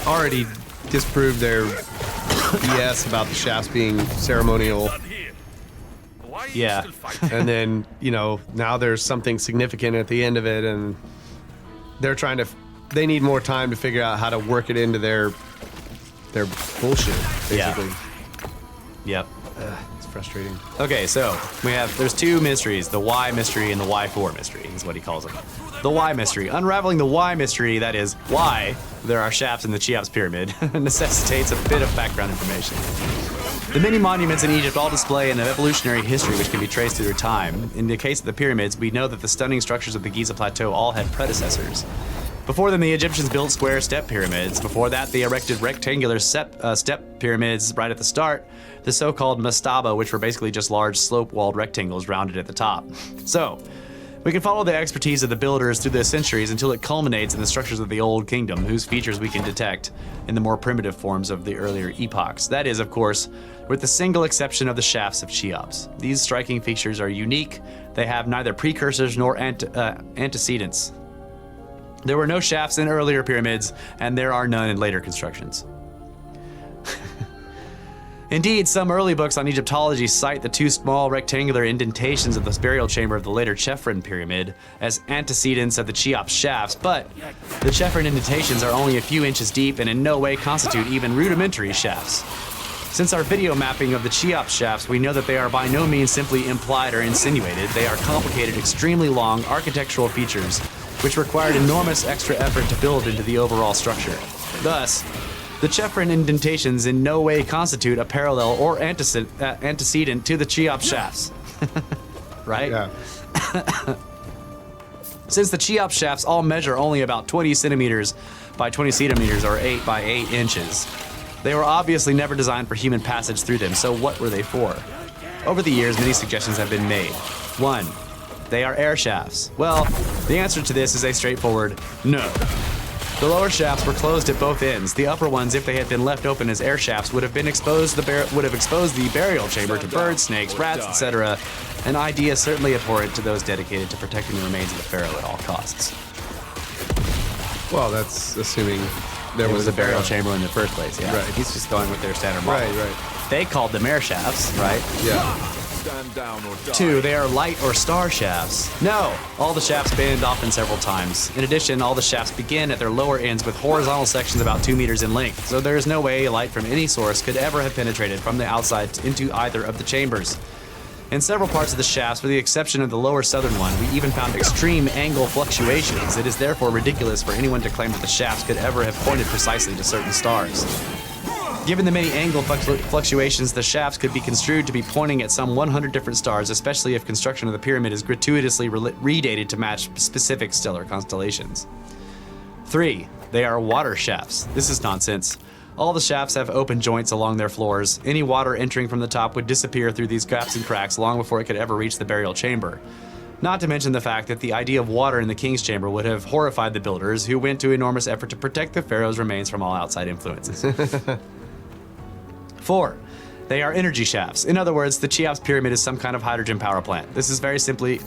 Already disproved their BS about the shafts being ceremonial.
Yeah.
And then, now there's something significant at the end of it, and they're trying to. They need more time to figure out how to work it into their bullshit, basically.
Yep.
It's frustrating.
Okay, so there's two mysteries, the Y mystery and the Y4 mystery is what he calls them. The Y mystery. Unraveling the Y mystery, that is, why there are shafts in the Cheops pyramid, necessitates a bit of background information. The many monuments in Egypt all display an evolutionary history which can be traced through time. In the case of the pyramids, we know that the stunning structures of the Giza Plateau all had predecessors. Before them, the Egyptians built square step pyramids. Before that, they erected rectangular step pyramids right at the start, the so-called mastaba, which were basically just large slope-walled rectangles rounded at the top. So, we can follow the expertise of the builders through the centuries until it culminates in the structures of the Old Kingdom, whose features we can detect in the more primitive forms of the earlier epochs. That is, of course, with the single exception of the shafts of Cheops. These striking features are unique. They have neither precursors nor antecedents. There were no shafts in earlier pyramids, and there are none in later constructions. Indeed, some early books on Egyptology cite the two small rectangular indentations of the burial chamber of the later Chephren pyramid as antecedents of the Cheops shafts, but the Chephren indentations are only a few inches deep and in no way constitute even rudimentary shafts. Since our video mapping of the Cheops shafts, we know that they are by no means simply implied or insinuated. They are complicated, extremely long architectural features which required enormous extra effort to build into the overall structure. Thus, the Chephren indentations in no way constitute a parallel or antecedent to the Cheops shafts. Right?
Yeah.
Since the Cheops shafts all measure only about 20 centimeters by 20 centimeters or 8 by 8 inches, they were obviously never designed for human passage through them, so what were they for? Over the years, many suggestions have been made. 1. They are air shafts. Well, the answer to this is a straightforward no. The lower shafts were closed at both ends. The upper ones, if they had been left open as air shafts, would have exposed the burial chamber to birds, snakes, rats, etc. An idea certainly abhorrent to those dedicated to protecting the remains of the pharaoh at all costs.
Well, that's assuming there was
a burial chamber in the first place. Yeah,
right.
He's just going with their standard model.
Right.
They called them air shafts, right?
Yeah.
2, they are light or star shafts. No, all the shafts bend often several times. In addition, all the shafts begin at their lower ends with horizontal sections about 2 meters in length, so there is no way light from any source could ever have penetrated from the outside into either of the chambers. In several parts of the shafts, with the exception of the lower southern one, we even found extreme angle fluctuations. It is therefore ridiculous for anyone to claim that the shafts could ever have pointed precisely to certain stars. Given the many angle fluctuations, the shafts could be construed to be pointing at some 100 different stars, especially if construction of the pyramid is gratuitously redated to match specific stellar constellations. 3, they are water shafts. This is nonsense. All the shafts have open joints along their floors. Any water entering from the top would disappear through these gaps and cracks long before it could ever reach the burial chamber. Not to mention the fact that the idea of water in the king's chamber would have horrified the builders, who went to enormous effort to protect the pharaoh's remains from all outside influences. 4. They are energy shafts. In other words, the Cheops pyramid is some kind of hydrogen power plant. This very simply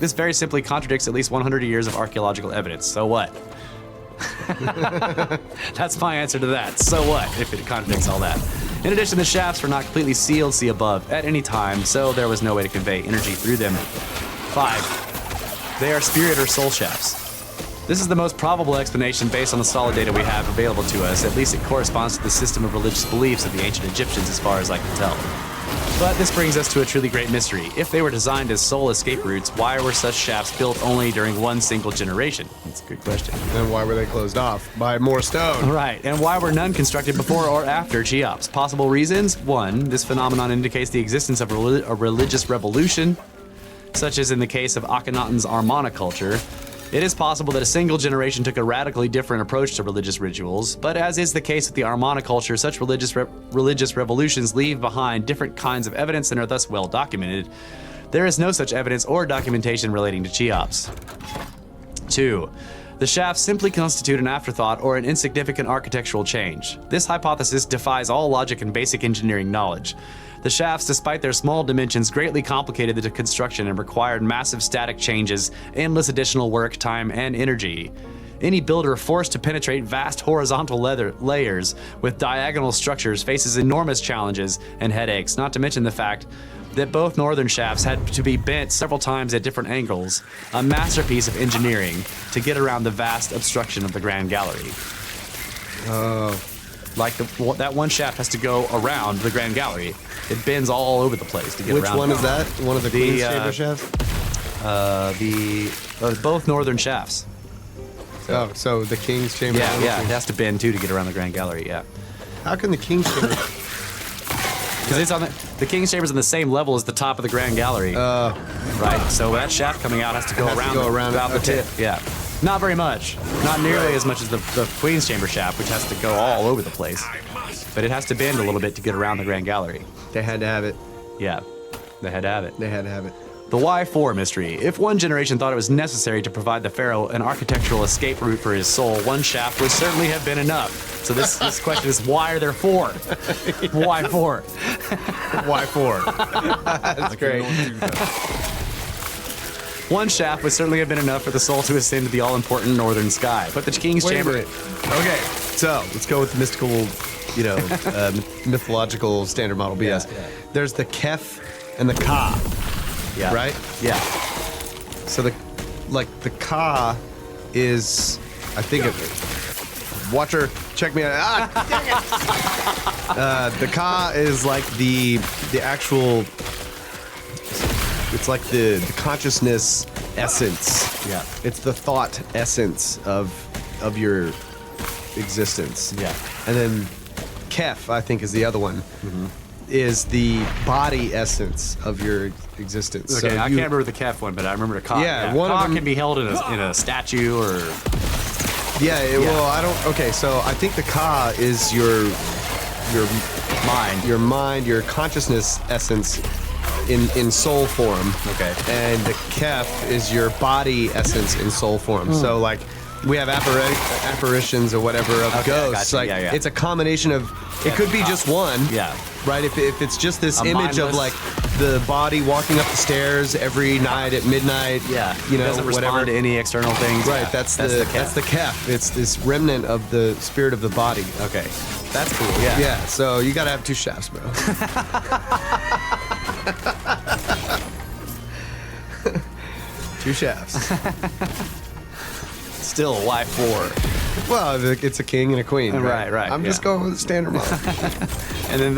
contradicts at least 100 years of archaeological evidence. So what? That's my answer to that. So what, if it contradicts all that? In addition, the shafts were not completely sealed, see above, at any time, so there was no way to convey energy through them. 5. They are spirit or soul shafts. This is the most probable explanation based on the solid data we have available to us. At least it corresponds to the system of religious beliefs of the ancient Egyptians as far as I can tell. But this brings us to a truly great mystery. If they were designed as soul escape routes, why were such shafts built only during one single generation? That's a good question.
And why were they closed off by more stone?
Right, and why were none constructed before or after Cheops? Possible reasons? 1. This phenomenon indicates the existence of a religious revolution, such as in the case of Akhenaten's Amarna culture. It is possible that a single generation took a radically different approach to religious rituals, but as is the case with the Amarna culture, such religious revolutions leave behind different kinds of evidence and are thus well documented. There is no such evidence or documentation relating to Cheops. 2. The shafts simply constitute an afterthought or an insignificant architectural change. This hypothesis defies all logic and basic engineering knowledge. The shafts, despite their small dimensions, greatly complicated the construction and required massive static changes, endless additional work, time, and energy. Any builder forced to penetrate vast horizontal layers with diagonal structures faces enormous challenges and headaches, not to mention the fact that both northern shafts had to be bent several times at different angles, a masterpiece of engineering to get around the vast obstruction of the Grand Gallery. Like that one shaft has to go around the Grand Gallery. It bends all over the place to get around.
Which one is that? One of the Queen's Chamber shafts?
Both northern shafts.
So the King's Chamber.
Yeah, it has to bend too to get around the Grand Gallery. Yeah.
How can the King's Chamber?
Because it's on the King's Chamber's on the same level as the top of the Grand Gallery. Right. So that shaft coming out has to go around the tip. Yeah. Not very much. Not nearly as much as the Queen's Chamber shaft, which has to go all over the place. But it has to bend a little bit to get around the Grand Gallery.
They had to have it.
Yeah. They had to have it.
They had to have it.
The Y4 mystery. If one generation thought it was necessary to provide the pharaoh an architectural escape route for his soul, one shaft would certainly have been enough. So this question is, why are there 4? Why 4?
Why 4? That's great.
One shaft would certainly have been enough for the soul to ascend to the all-important northern sky. But the King's Chamber...
Okay, so let's go with mystical, mythological standard model BS. Yeah. There's the Kef and the Ka.
Yeah.
Right?
Yeah.
So the Ka is, I think Watcher, check me out. The Ka is like the actual. It's like the consciousness essence.
Yeah.
It's the thought essence of your existence.
Yeah.
And then Kef, I think, is the other one. Mm-hmm. Is the body essence of your existence.
Okay, I can't remember the Kef one, but I remember the Ka.
Yeah, one
Ka
of them
can be held in a statue or.
Yeah, well, I don't. Okay, so I think the Ka is your mind, your consciousness essence in soul form.
Okay.
And the Kef is your body essence in soul form. So like we have apparitions or whatever of ghosts.
Gotcha.
Like it's a combination of. It could be just one.
Yeah.
Right. If it's just this image
mindless.
of like the body walking up the stairs every night at midnight.
Yeah.
You know,
doesn't respond to any external things.
Right.
Yeah.
That's the Kef. It's this remnant of the spirit of the body.
Okay. That's cool. Yeah.
Yeah. So you gotta have 2 shafts, bro. 2 shafts.
Still, why 4?
Well, it's a king and a queen.
Right.
I'm just going with the standard model.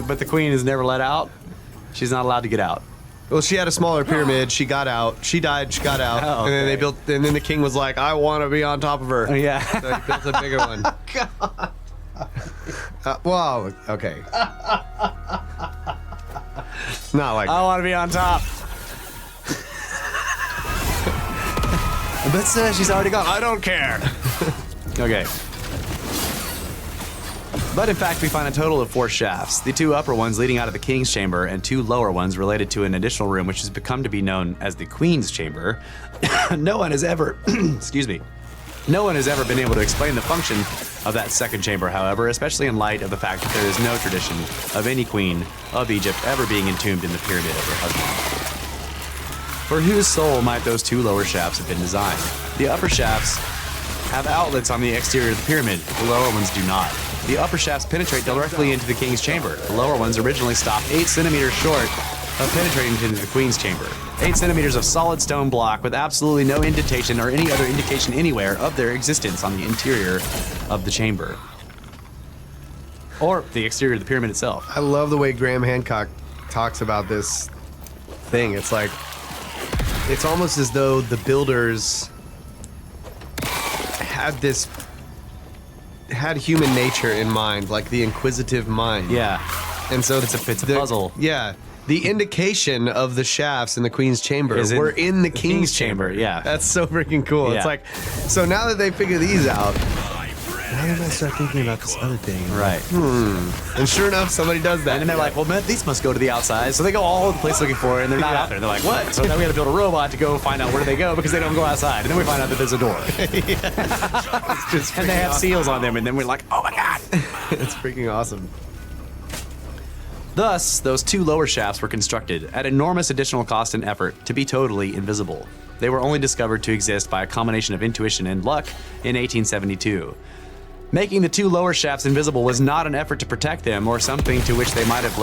But the queen is never let out. She's not allowed to get out.
Well, she had a smaller pyramid. She got out. She died. She got out.
Oh, okay.
And then they built. And then the king was like, "I want to be on top of her."
Oh, yeah.
So he built a bigger one. God. Well, okay. Not like.
I want to be on top. But she's already gone. I don't care. Okay. But in fact, we find a total of 4 shafts. The 2 upper ones leading out of the King's Chamber and 2 lower ones related to an additional room which has become to be known as the Queen's Chamber. No one has ever, excuse me, no one has ever been able to explain the function of that second chamber, however, especially in light of the fact that there is no tradition of any queen of Egypt ever being entombed in the pyramid of her husband. For whose soul might those 2 lower shafts have been designed? The upper shafts have outlets on the exterior of the pyramid. The lower ones do not. The upper shafts penetrate directly into the King's Chamber. The lower ones originally stopped 8 centimeters short of penetrating into the Queen's Chamber. 8 centimeters of solid stone block with absolutely no indentation or any other indication anywhere of their existence on the interior of the chamber. Or the exterior of the pyramid itself.
I love the way Graham Hancock talks about this thing. It's like, it's almost as though the builders had human nature in mind, like the inquisitive mind.
Yeah.
And so
it's a puzzle.
Yeah. The indication of the shafts in the Queen's Chamber were in the King's Chamber.
Yeah.
That's so freaking cool.
Yeah.
It's like, so now that they figure these out, now they might start thinking about this other thing.
Right.
And sure enough, somebody does that.
And then they're like, well, man, these must go to the outside. So they go all over the place looking for it, and they're not out there. They're like, what? So now we got to build a robot to go find out where they go because they don't go outside. And then we find out that there's a door.
It's just
And they have
awesome.
seals on them, and then we're like, oh my God.
It's freaking awesome.
Thus, those 2 lower shafts were constructed at enormous additional cost and effort to be totally invisible. They were only discovered to exist by a combination of intuition and luck in 1872. Making the 2 lower shafts invisible was not an effort to protect them or something to which they might have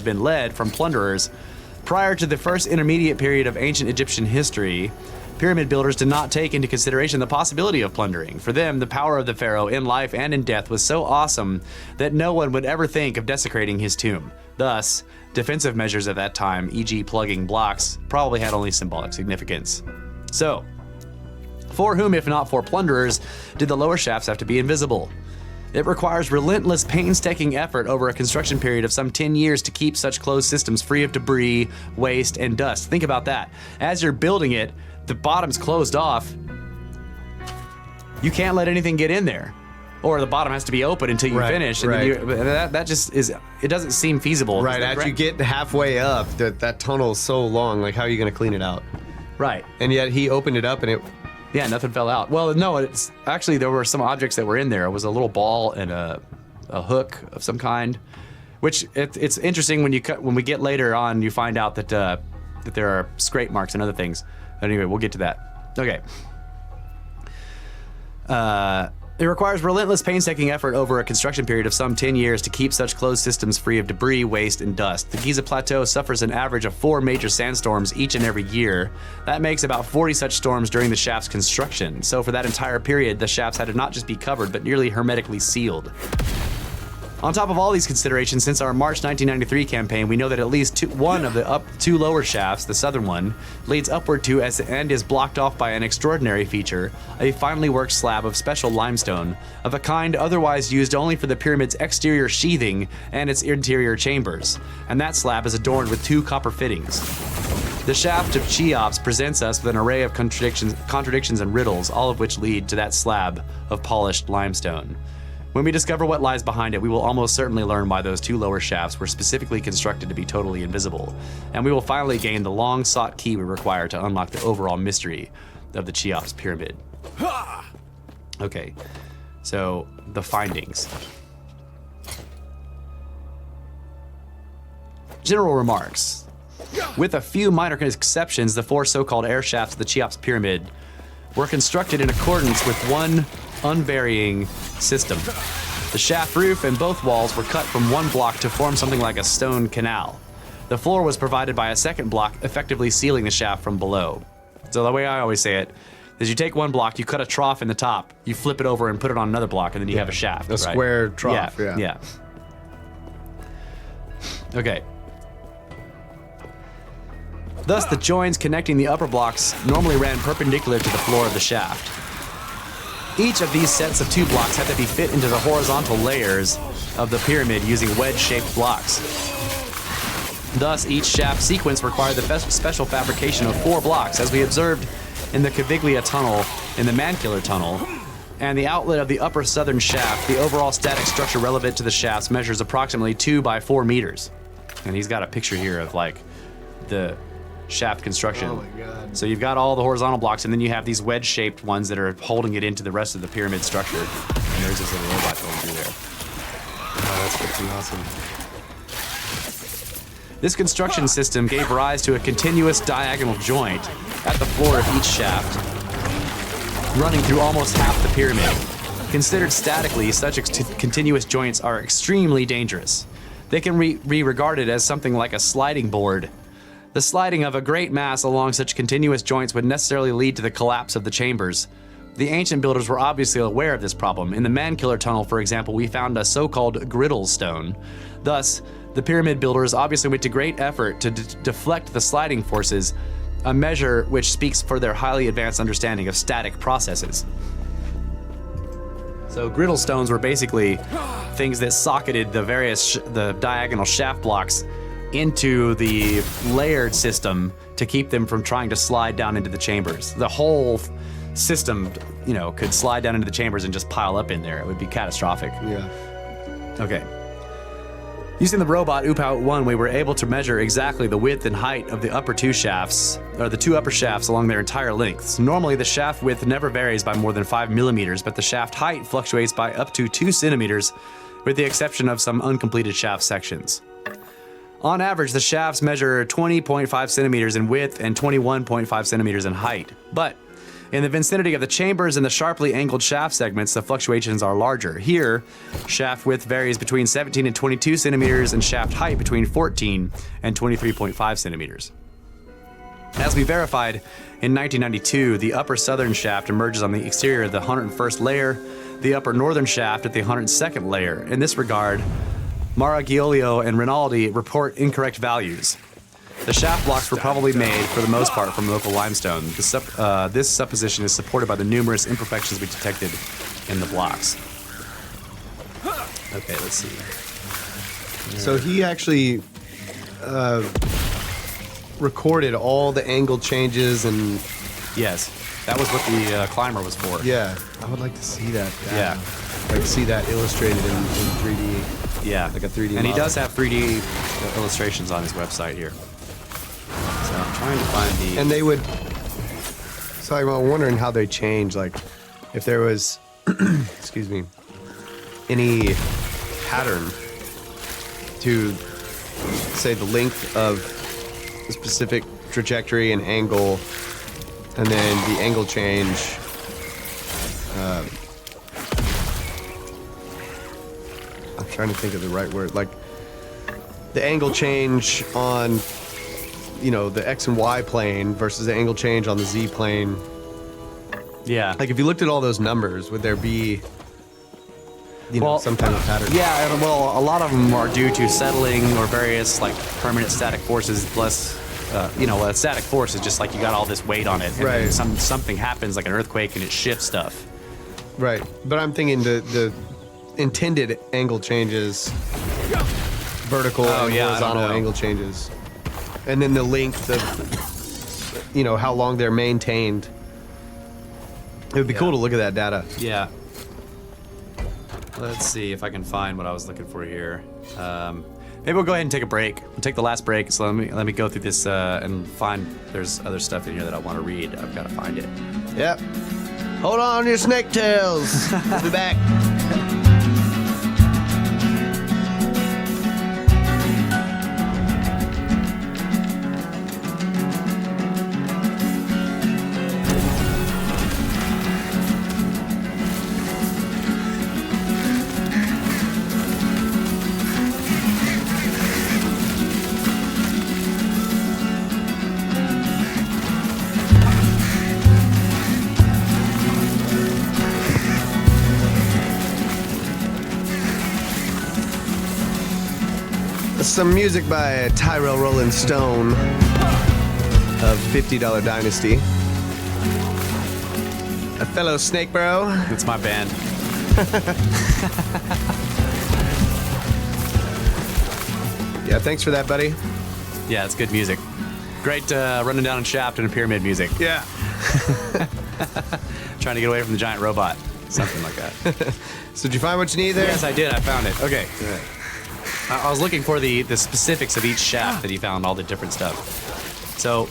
been led from plunderers. Prior to the first intermediate period of ancient Egyptian history, pyramid builders did not take into consideration the possibility of plundering. For them, the power of the pharaoh in life and in death was so awesome that no one would ever think of desecrating his tomb. Thus, defensive measures at that time, e.g. plugging blocks, probably had only symbolic significance. So, for whom, if not for plunderers, did the lower shafts have to be invisible? It requires relentless, painstaking effort over a construction period of some 10 years to keep such closed systems free of debris, waste, and dust. Think about that. As you're building it, the bottom's closed off. You can't let anything get in there. Or the bottom has to be open until you finish. And then that just is, it doesn't seem feasible.
Right, as you get halfway up, that tunnel is so long, like how are you going to clean it out?
Right.
And yet he opened it up and it...
Yeah, nothing fell out. Well, no, it's actually there were some objects that were in there. It was a little ball and a hook of some kind, which it's interesting when we get later on, you find out that there are scrape marks and other things. But anyway, we'll get to that. Okay. It requires relentless, painstaking effort over a construction period of some 10 years to keep such closed systems free of debris, waste, and dust. The Giza Plateau suffers an average of 4 major sandstorms each and every year. That makes about 40 such storms during the shaft's construction. So for that entire period, the shafts had to not just be covered, but nearly hermetically sealed. On top of all these considerations, since our March 1993 campaign, we know that at least one of the 2 lower shafts, the southern one, leads upward to and is blocked off by an extraordinary feature, a finely worked slab of special limestone, of a kind otherwise used only for the pyramid's exterior sheathing and its interior chambers, and that slab is adorned with 2 copper fittings. The shaft of Cheops presents us with an array of contradictions and riddles, all of which lead to that slab of polished limestone. When we discover what lies behind it, we will almost certainly learn why those 2 lower shafts were specifically constructed to be totally invisible, and we will finally gain the long-sought key we require to unlock the overall mystery of the Cheops pyramid. Okay, so the findings. General remarks. With a few minor exceptions, the 4 so-called air shafts of the Cheops pyramid were constructed in accordance with one unvarying system. The shaft roof and both walls were cut from one block to form something like a stone canal. The floor was provided by a second block, effectively sealing the shaft from below. So the way I always say it is you take one block, you cut a trough in the top, you flip it over and put it on another block, and then you have a shaft.
A square trough,
yeah. Okay. Thus, the joins connecting the upper blocks normally ran perpendicular to the floor of the shaft. Each of these sets of 2 blocks had to be fit into the horizontal layers of the pyramid using wedge-shaped blocks. Thus, each shaft sequence required the special fabrication of 4 blocks, as we observed in the Caviglia tunnel in the Mancular tunnel. and the outlet of the upper southern shaft, the overall static structure relevant to the shafts measures approximately 2 by 4 meters. And he's got a picture here of like the shaft construction.
Oh my God.
So you've got all the horizontal blocks, and then you have these wedge-shaped ones that are holding it into the rest of the pyramid structure. And there's this little robot going through there.
Oh, that's freaking awesome.
This construction system gave rise to a continuous diagonal joint at the floor of each shaft, running through almost half the pyramid. Considered statically, such continuous joints are extremely dangerous. They can be regarded as something like a sliding board. The sliding of a great mass along such continuous joints would necessarily lead to the collapse of the chambers. The ancient builders were obviously aware of this problem. In the Mankiller Tunnel, for example, we found a so-called griddle stone. Thus, the pyramid builders obviously went to great effort to deflect the sliding forces, a measure which speaks for their highly advanced understanding of static processes. So griddle stones were basically things that socketed the diagonal shaft blocks into the layered system to keep them from trying to slide down into the chambers. The whole system, could slide down into the chambers and just pile up in there. It would be catastrophic.
Yeah.
Okay. Using the robot Noooope 1, we were able to measure exactly the width and height of the upper two shafts, or the two upper shafts along their entire lengths. Normally, the shaft width never varies by more than 5 millimeters, but the shaft height fluctuates by up to 2 centimeters, with the exception of some uncompleted shaft sections. On average, the shafts measure 20.5 centimeters in width and 21.5 centimeters in height. But in the vicinity of the chambers and the sharply angled shaft segments, the fluctuations are larger. Here, shaft width varies between 17 and 22 centimeters and shaft height between 14 and 23.5 centimeters. As we verified in 1992, the upper southern shaft emerges on the exterior of the 101st layer, the upper northern shaft at the 102nd layer. In this regard, Maragiolio and Rinaldi report incorrect values. The shaft blocks were probably made, for the most part, from local limestone. This supposition is supported by the numerous imperfections we detected in the blocks. Okay, let's see.
So he actually recorded all the angle changes and...
Yes, that was what the climber was for.
Yeah, I would like to see that.
Yeah.
Like see that illustrated in 3D.
Yeah,
Like a 3D
And he
model.
does have 3D illustrations on his website here. So I'm trying to find the...
And they would... So I'm wondering how they change, like, if there was, excuse me, any pattern to, say, the length of a specific trajectory and angle, and then the angle change. I'm trying to think of the right word. Like, the angle change on, the X and Y plane versus the angle change on the Z plane.
Yeah.
Like, if you looked at all those numbers, would there be, some kind of pattern?
Yeah, and well, a lot of them are due to settling or various like permanent static forces. Plus, a static force is just like you got all this weight on it, and
Right.
then something happens like an earthquake and it shifts stuff.
Right. But I'm thinking the intended angle changes, vertical and
I don't
horizontal
know.
angle changes, and then the length of, how long they're maintained. It would be cool to look at that data.
Yeah. Let's see if I can find what I was looking for here. Maybe we'll go ahead and take a break. We'll take the last break. So let me go through this and find. There's other stuff in here that I want to read. I've got to find it.
Yep. Hold on to your snake tails. We'll be back. Some music by Tyrell Rolling Stone of $50 Dynasty. A fellow snake bro.
It's my band.
Yeah, thanks for that, buddy.
Yeah, it's good music. Great running down a shaft and a pyramid music.
Yeah.
Trying to get away from the giant robot. Something like that.
So did you find what you need there?
Yes, I did. I found it. Okay. I was looking for the specifics of each shaft that he found, all the different stuff. So,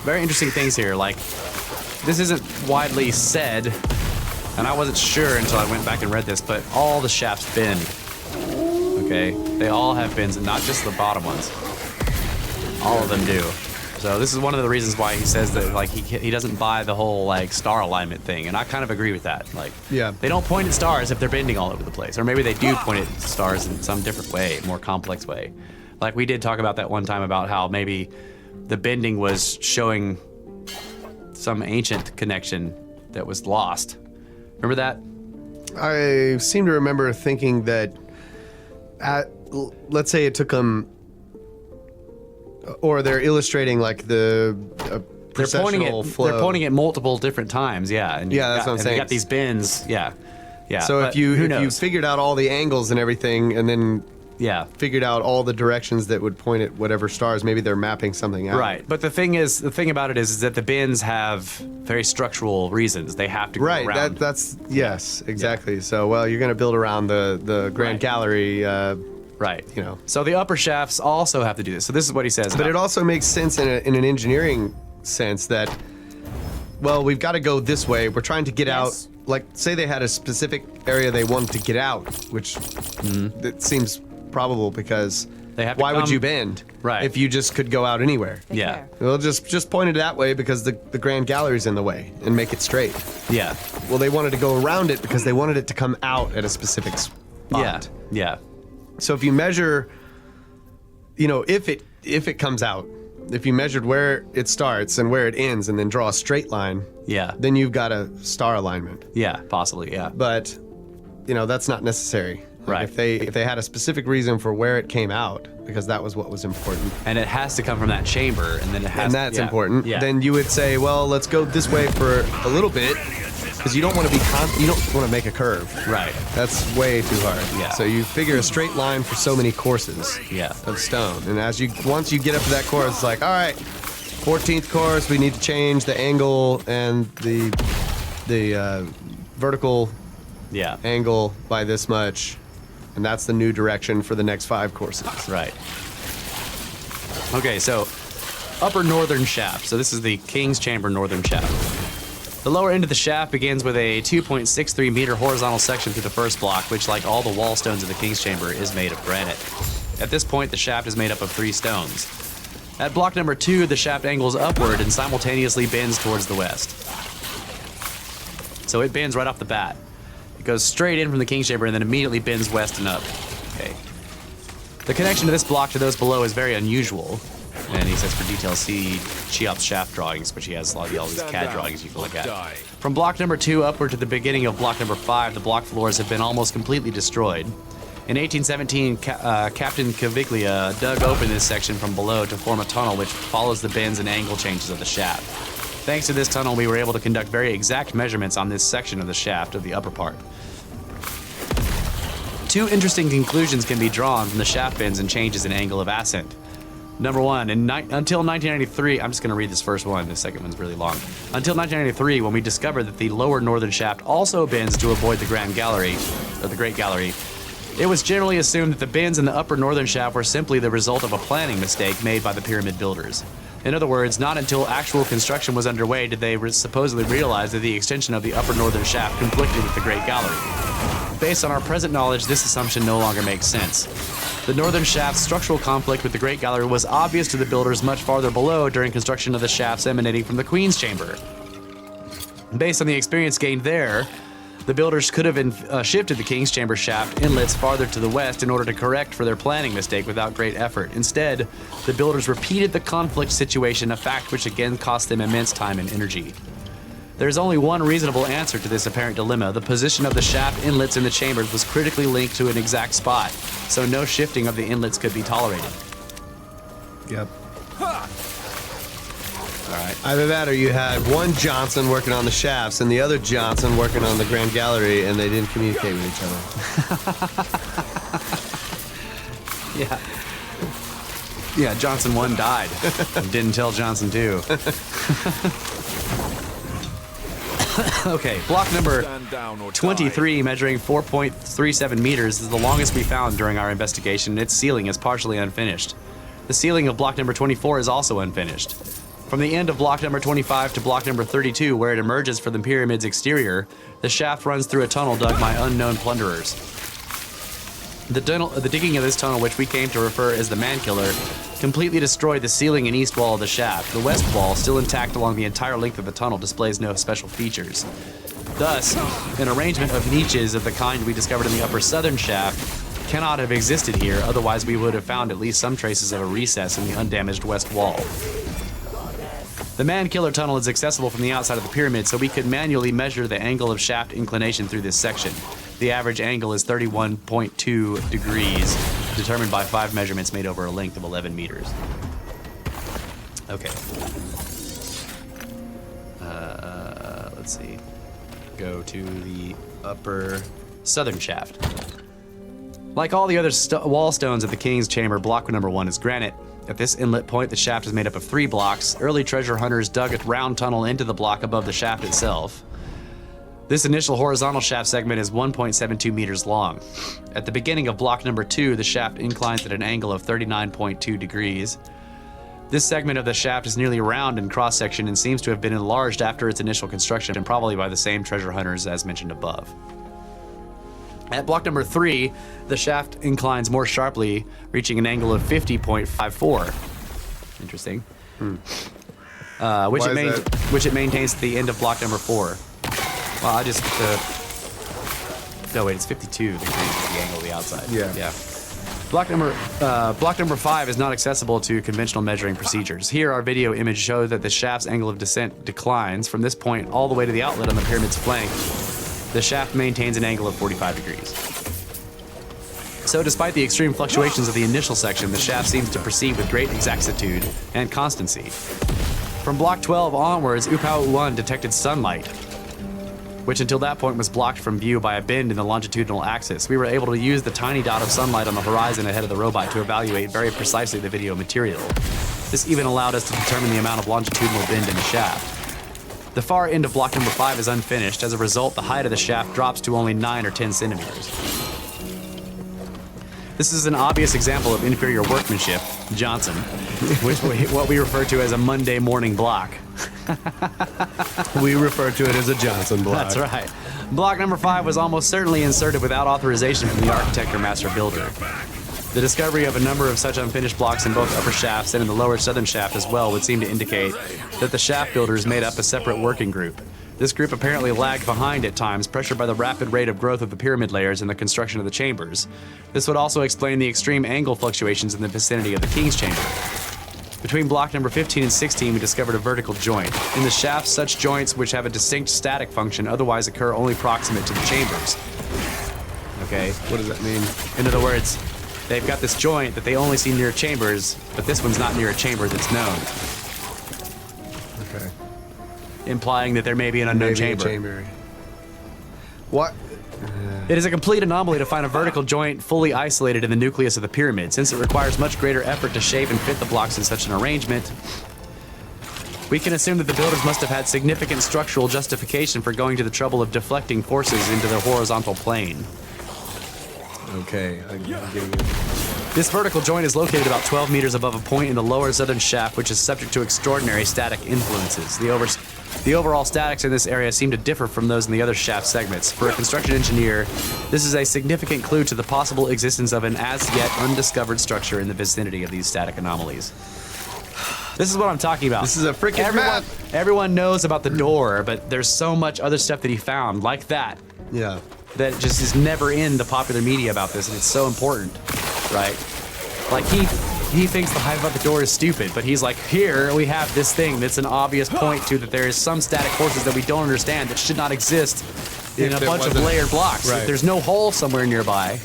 very interesting things here. Like, this isn't widely said, and I wasn't sure until I went back and read this, but all the shafts bend. Okay? They all have bends, and not just the bottom ones. All of them do. So this is one of the reasons why he says that, like, he doesn't buy the whole, like, star alignment thing, and I kind of agree with that. Like,
yeah,
they don't point at stars if they're bending all over the place, or maybe they do point at stars in some different way, more complex way. Like, we did talk about that one time about how maybe the bending was showing some ancient connection that was lost. Remember that?
I seem to remember thinking that, let's say it took them, or they're illustrating like the processional flow.
They're pointing at multiple different times, yeah. And
yeah, that's what I'm saying.
You got these bends, yeah.
So if you figured out all the angles and everything, and then figured out all the directions that would point at whatever stars, maybe they're mapping something out.
Right, but the thing about it is that the bends have very structural reasons. They have to go around.
Right, that's yes, exactly. Yeah. So, well, you're going to build around the Grand Gallery.
Right.
You know.
So the upper shafts also have to do this. So this is what he says.
But it also makes sense in an engineering sense that, well, we've got to go this way. We're trying to get out. Like, say they had a specific area they wanted to get out, which it seems probable because why would you bend if you just could go out anywhere?
Yeah.
Well, just point it that way because the Grand Gallery's in the way and make it straight.
Yeah.
Well, they wanted to go around it because they wanted it to come out at a specific spot.
Yeah.
So if you measure, if it comes out, if you measured where it starts and where it ends and then draw a straight line, then you've got a star alignment.
Yeah, possibly, yeah.
But, that's not necessary.
Right.
If they had a specific reason for where it came out, because that was what was important.
And it has to come from that chamber, and then it has.
And that's important.
Yeah.
Then you would say, well, let's go this way for a little bit, because you don't want to you don't want to make a curve.
Right.
That's way too hard.
Yeah.
So you figure a straight line for so many courses. Of stone, and once you get up to that course, it's like, all right, 14th course, we need to change the angle and the vertical angle by this much. And that's the new direction for the next 5 courses.
Right. Okay, so upper northern shaft. So this is the King's Chamber northern shaft. The lower end of the shaft begins with a 2.63 meter horizontal section through the first block, which, like all the wall stones of the King's Chamber, is made of granite. At this point, the shaft is made up of 3 stones. At block number 2, the shaft angles upward and simultaneously bends towards the west. So it bends right off the bat. It goes straight in from the King's Chamber and then immediately bends west and up. Okay. The connection to this block to those below is very unusual. And he says for details, see Cheop's shaft drawings, which he has all these CAD drawings you can look at. From block number 2 upward to the beginning of block number 5, the block floors have been almost completely destroyed. In 1817, Captain Caviglia dug open this section from below to form a tunnel which follows the bends and angle changes of the shaft. Thanks to this tunnel, we were able to conduct very exact measurements on this section of the shaft of the upper part. 2 interesting conclusions can be drawn from the shaft bends and changes in angle of ascent. Number 1, until 1993, I'm just going to read this first one, the second one's really long. Until 1993, when we discovered that the lower northern shaft also bends to avoid the Grand Gallery, or the Great Gallery, it was generally assumed that the bends in the upper northern shaft were simply the result of a planning mistake made by the pyramid builders. In other words, not until actual construction was underway did they supposedly realize that the extension of the upper northern shaft conflicted with the Great Gallery. Based on our present knowledge, this assumption no longer makes sense. The northern shaft's structural conflict with the Great Gallery was obvious to the builders much farther below during construction of the shafts emanating from the Queen's Chamber. Based on the experience gained there, the builders could have shifted the King's Chamber shaft inlets farther to the west in order to correct for their planning mistake without great effort. Instead, the builders repeated the conflict situation, a fact which again cost them immense time and energy. There is only one reasonable answer to this apparent dilemma. The position of the shaft inlets in the chambers was critically linked to an exact spot, so no shifting of the inlets could be tolerated.
Yep.
All right.
Either that or you had one Johnson working on the shafts and the other Johnson working on the Grand Gallery, and they didn't communicate with each other.
Yeah, Johnson 1 died. And didn't tell Johnson 2. Okay, block number 23, measuring 4.37 meters, is the longest we found during our investigation. Its ceiling is partially unfinished. The ceiling of block number 24 is also unfinished. From the end of block number 25 to block number 32, where it emerges from the pyramid's exterior, the shaft runs through a tunnel dug by unknown plunderers. The digging of this tunnel, which we came to refer as the Man-Killer, completely destroyed the ceiling and east wall of the shaft. The west wall, still intact along the entire length of the tunnel, displays no special features. Thus, an arrangement of niches of the kind we discovered in the upper southern shaft cannot have existed here, otherwise we would have found at least some traces of a recess in the undamaged west wall. The Man-Killer tunnel is accessible from the outside of the pyramid, so we could manually measure the angle of shaft inclination through this section. The average angle is 31.2 degrees, determined by 5 measurements made over a length of 11 meters. Okay. Let's see. Go to the upper southern shaft. Like all the other wall stones of the King's Chamber, block number 1 is granite. At this inlet point, the shaft is made up of 3 blocks. Early treasure hunters dug a round tunnel into the block above the shaft itself. This initial horizontal shaft segment is 1.72 meters long. At the beginning of block number 2, the shaft inclines at an angle of 39.2 degrees. This segment of the shaft is nearly round in cross-section and seems to have been enlarged after its initial construction, and probably by the same treasure hunters as mentioned above. At block number 3, the shaft inclines more sharply, reaching an angle of 50.54. Interesting. Which it maintains at the end of block number 4. Well, I just... no, wait, it's 52 degrees is the angle of the outside. Yeah. Block number 5 is not accessible to conventional measuring procedures. Here, our video image shows that the shaft's angle of descent declines from this point all the way to the outlet on the pyramid's flank. The shaft maintains an angle of 45 degrees. So despite the extreme fluctuations of the initial section, the shaft seems to proceed with great exactitude and constancy. From block 12 onwards, Epoch 1 detected sunlight, which until that point was blocked from view by a bend in the longitudinal axis. We were able to use the tiny dot of sunlight on the horizon ahead of the robot to evaluate very precisely the video material. This even allowed us to determine the amount of longitudinal bend in the shaft. The far end of block number 5 is unfinished. As a result, the height of the shaft drops to only 9 or 10 centimeters. This is an obvious example of inferior workmanship, Johnson, what we refer to as a Monday morning block.
We refer to it as a Johnson block.
That's right. Block number 5 was almost certainly inserted without authorization from the architect or master builder. The discovery of a number of such unfinished blocks in both upper shafts and in the lower southern shaft as well would seem to indicate that the shaft builders made up a separate working group. This group apparently lagged behind at times, pressured by the rapid rate of growth of the pyramid layers and the construction of the chambers. This would also explain the extreme angle fluctuations in the vicinity of the King's Chamber. Between block number 15 and 16, we discovered a vertical joint. In the shaft, such joints, which have a distinct static function, otherwise occur only proximate to the chambers. Okay?
What does that mean?
In other words, they've got this joint that they only see near chambers, but this one's not near a chamber that's known.
Okay.
Implying that there may be an unknown chamber.
What?
It is a complete anomaly to find a vertical joint fully isolated in the nucleus of the pyramid. Since it requires much greater effort to shape and fit the blocks in such an arrangement, we can assume that the builders must have had significant structural justification for going to the trouble of deflecting forces into the horizontal plane.
Okay, I'm getting it.
This vertical joint is located about 12 meters above a point in the lower southern shaft, which is subject to extraordinary static influences. The overall statics in this area seem to differ from those in the other shaft segments. For a construction engineer, this is a significant clue to the possible existence of an as-yet undiscovered structure in the vicinity of these static anomalies. This is what I'm talking about.
This is a freaking map!
Everyone knows about the door, but there's so much other stuff that he found, like that.
Yeah.
That just is never in the popular media about this, and it's so important, right? Like, he thinks the hype about the door is stupid, but he's like, here we have this thing that's an obvious point to that there is some static forces that we don't understand that should not exist in a bunch of layered blocks.
Right.
If there's no hole somewhere nearby.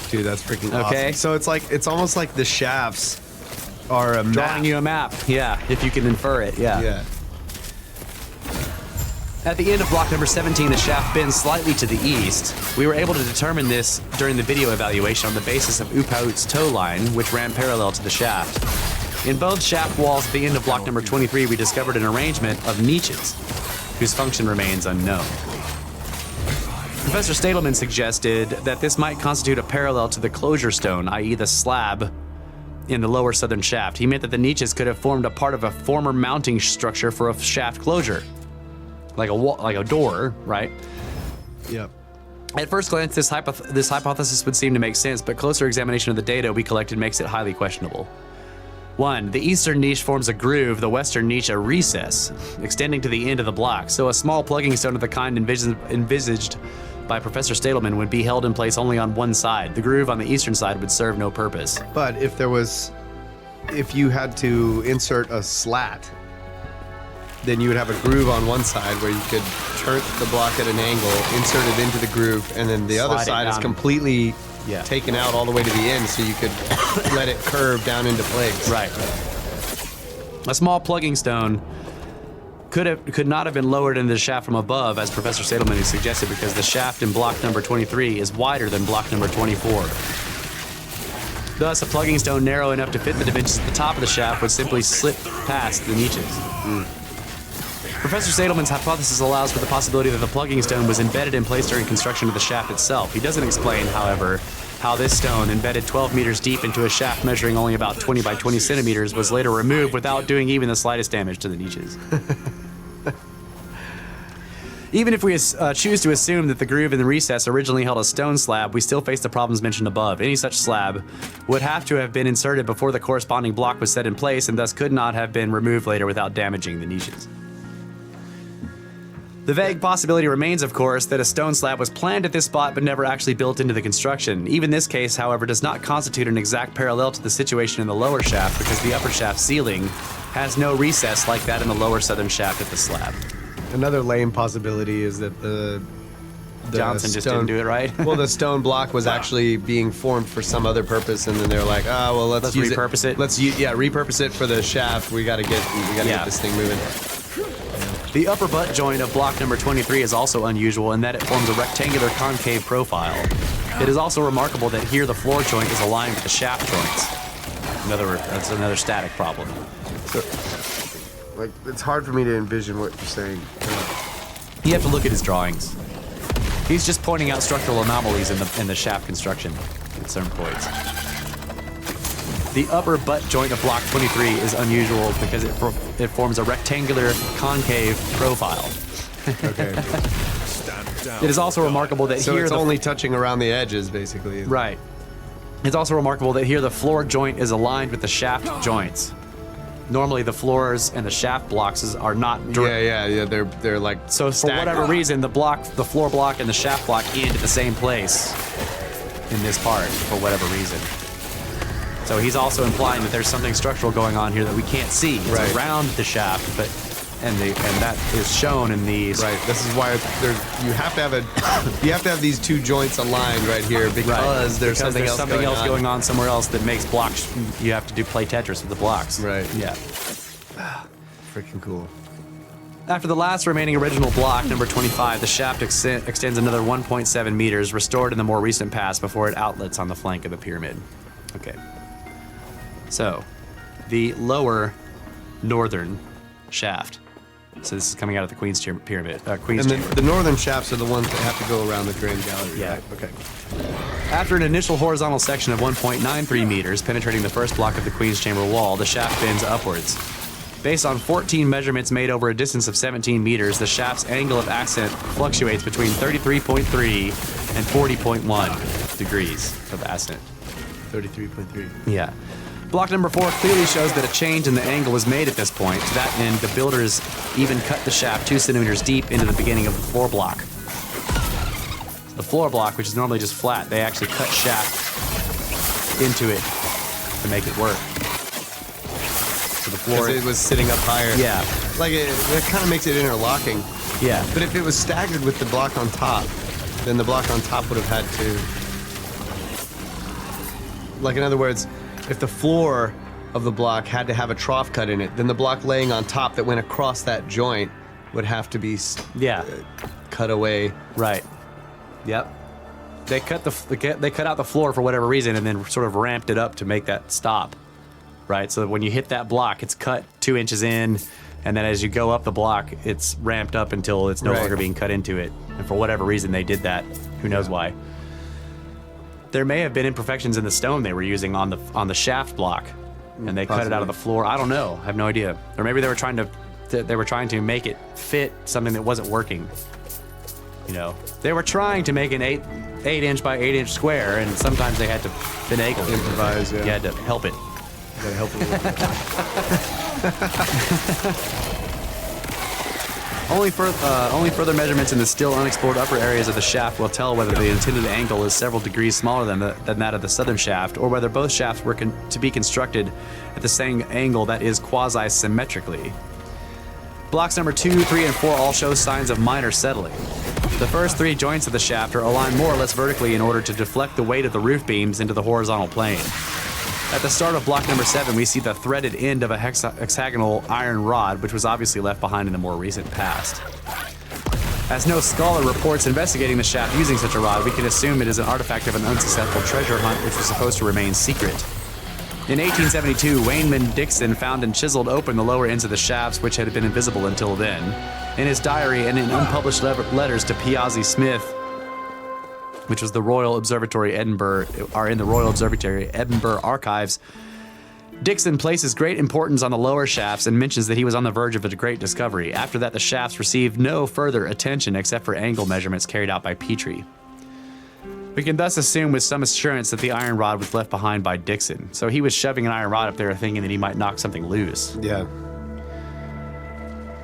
Dude, that's freaking awesome.
Okay.
So it's almost like the shafts are a map.
Drawing you a map, yeah, if you can infer it, yeah.
Yeah.
At the end of block number 17, the shaft bends slightly to the east. We were able to determine this during the video evaluation on the basis of Epoch's tow line, which ran parallel to the shaft. In both shaft walls at the end of block number 23, we discovered an arrangement of niches. whose function remains unknown. Professor Stadelman suggested that this might constitute a parallel to the closure stone, i.e. the slab in the lower southern shaft. He meant that the niches could have formed a part of a former mounting structure for a shaft closure, like a door, right?
Yep.
At first glance, this hypothesis would seem to make sense, but closer examination of the data we collected makes it highly questionable. 1. The eastern niche forms a groove, the western niche a recess, extending to the end of the block, so a small plugging stone of the kind envisaged by Professor Stadelman would be held in place only on one side. The groove on the eastern side would serve no purpose.
But if you had to insert a slat, then you would have a groove on one side where you could turn the block at an angle, insert it into the groove, and then the other side is completely taken out all the way to the end, so you could let it curve down into plates.
Right. A small plugging stone could not have been lowered into the shaft from above, as Professor Stadelman has suggested, because the shaft in block number 23 is wider than block number 24. Thus, a plugging stone narrow enough to fit the dimensions at the top of the shaft would simply slip past the niches. Professor Stadelman's hypothesis allows for the possibility that the plugging stone was embedded in place during construction of the shaft itself. He doesn't explain, however, how this stone, embedded 12 meters deep into a shaft measuring only about 20 by 20 centimeters, was later removed without doing even the slightest damage to the niches. Even if we choose to assume that the groove in the recess originally held a stone slab, we still face the problems mentioned above. Any such slab would have to have been inserted before the corresponding block was set in place, and thus could not have been removed later without damaging the niches. The vague possibility remains, of course, that a stone slab was planned at this spot but never actually built into the construction. Even this case, however, does not constitute an exact parallel to the situation in the lower shaft, because the upper shaft ceiling has no recess like that in the lower southern shaft of the slab.
Another lame possibility is that the
Johnson just didn't do it right.
Well, the stone block was actually being formed for some other purpose, and then they're like, well, let's use
repurpose it.
Let's repurpose it for the shaft. We gotta get this thing moving.
The upper butt joint of block number 23 is also unusual in that it forms a rectangular concave profile. It is also remarkable that here the floor joint is aligned with the shaft joints. That's another static problem.
So, it's hard for me to envision what you're saying.
You have to look at his drawings. He's just pointing out structural anomalies in the shaft construction at certain points. The upper butt joint of block 23 is unusual because it forms a rectangular concave profile.
Okay.
It is also remarkable that
here it's only touching around the edges, basically.
Right. It's also remarkable that here the floor joint is aligned with the shaft joints. Normally the floors and the shaft blocks are not
Yeah. They're like
so
stacked.
For whatever reason, the floor block and the shaft block end at the same place in this part for whatever reason. So he's also implying that there's something structural going on here that we can't see. It's around the shaft, and that is shown in these.
Right. This is why you have to have these two joints aligned right here because there's something else
going on somewhere else that makes blocks. You have to play Tetris with the blocks.
Right.
Yeah.
Freaking cool.
After the last remaining original block, number 25, the shaft extends another 1.7 meters, restored in the more recent past before it outlets on the flank of the pyramid. Okay. So, the lower northern shaft. So this is coming out of the Queen's Pyramid.
The northern shafts are the ones that have to go around the Grand Gallery, right? Okay.
After an initial horizontal section of 1.93 meters penetrating the first block of the Queen's Chamber wall, the shaft bends upwards. Based on 14 measurements made over a distance of 17 meters, the shaft's angle of ascent fluctuates between 33.3 and 40.1 degrees of ascent.
33.3.
Yeah. Block number 4 clearly shows that a change in the angle was made at this point. To that end, the builders even cut the shaft 2 centimeters deep into the beginning of the floor block. The floor block, which is normally just flat, they actually cut shaft into it to make it work. So the floor...
Because it was sitting up higher.
Yeah.
Like, that kind of makes it interlocking.
Yeah.
But if it was staggered with the block on top, then the block on top would have had to... Like, in other words... If the floor of the block had to have a trough cut in it, then the block laying on top that went across that joint would have to be cut away.
Right. Yep. They cut out the floor for whatever reason and then sort of ramped it up to make that stop. Right. So when you hit that block, it's cut 2 inches in, And then as you go up the block, it's ramped up until it's no longer being cut into it. And for whatever reason, they did that. Who knows why? There may have been imperfections in the stone they were using on the shaft block, and they cut it out of the floor. I don't know. I have no idea. Or maybe they were trying to make it fit something that wasn't working. You know, they were trying to make an 8-inch by 8-inch square, and sometimes they had to finagle,
improvise. Yeah,
you had to help it.
You gotta help it.
Only further measurements in the still unexplored upper areas of the shaft will tell whether the intended angle is several degrees smaller than that of the southern shaft, or whether both shafts were to be constructed at the same angle that is quasi-symmetrically. Blocks number 2, 3, and 4 all show signs of minor settling. The first 3 joints of the shaft are aligned more or less vertically in order to deflect the weight of the roof beams into the horizontal plane. At the start of block number 7, we see the threaded end of a hexagonal iron rod, which was obviously left behind in the more recent past. As no scholar reports investigating the shaft using such a rod, we can assume it is an artifact of an unsuccessful treasure hunt which was supposed to remain secret. In 1872, Wayneman Dixon found and chiseled open the lower ends of the shafts, which had been invisible until then. In his diary and in unpublished letters to Piazzi Smith, which was the Royal Observatory Edinburgh, are in the Royal Observatory Edinburgh archives, Dixon places great importance on the lower shafts and mentions that he was on the verge of a great discovery. After that, the shafts received no further attention except for angle measurements carried out by Petrie. We can thus assume with some assurance that the iron rod was left behind by Dixon. So he was shoving an iron rod up there thinking that he might knock something loose.
Yeah.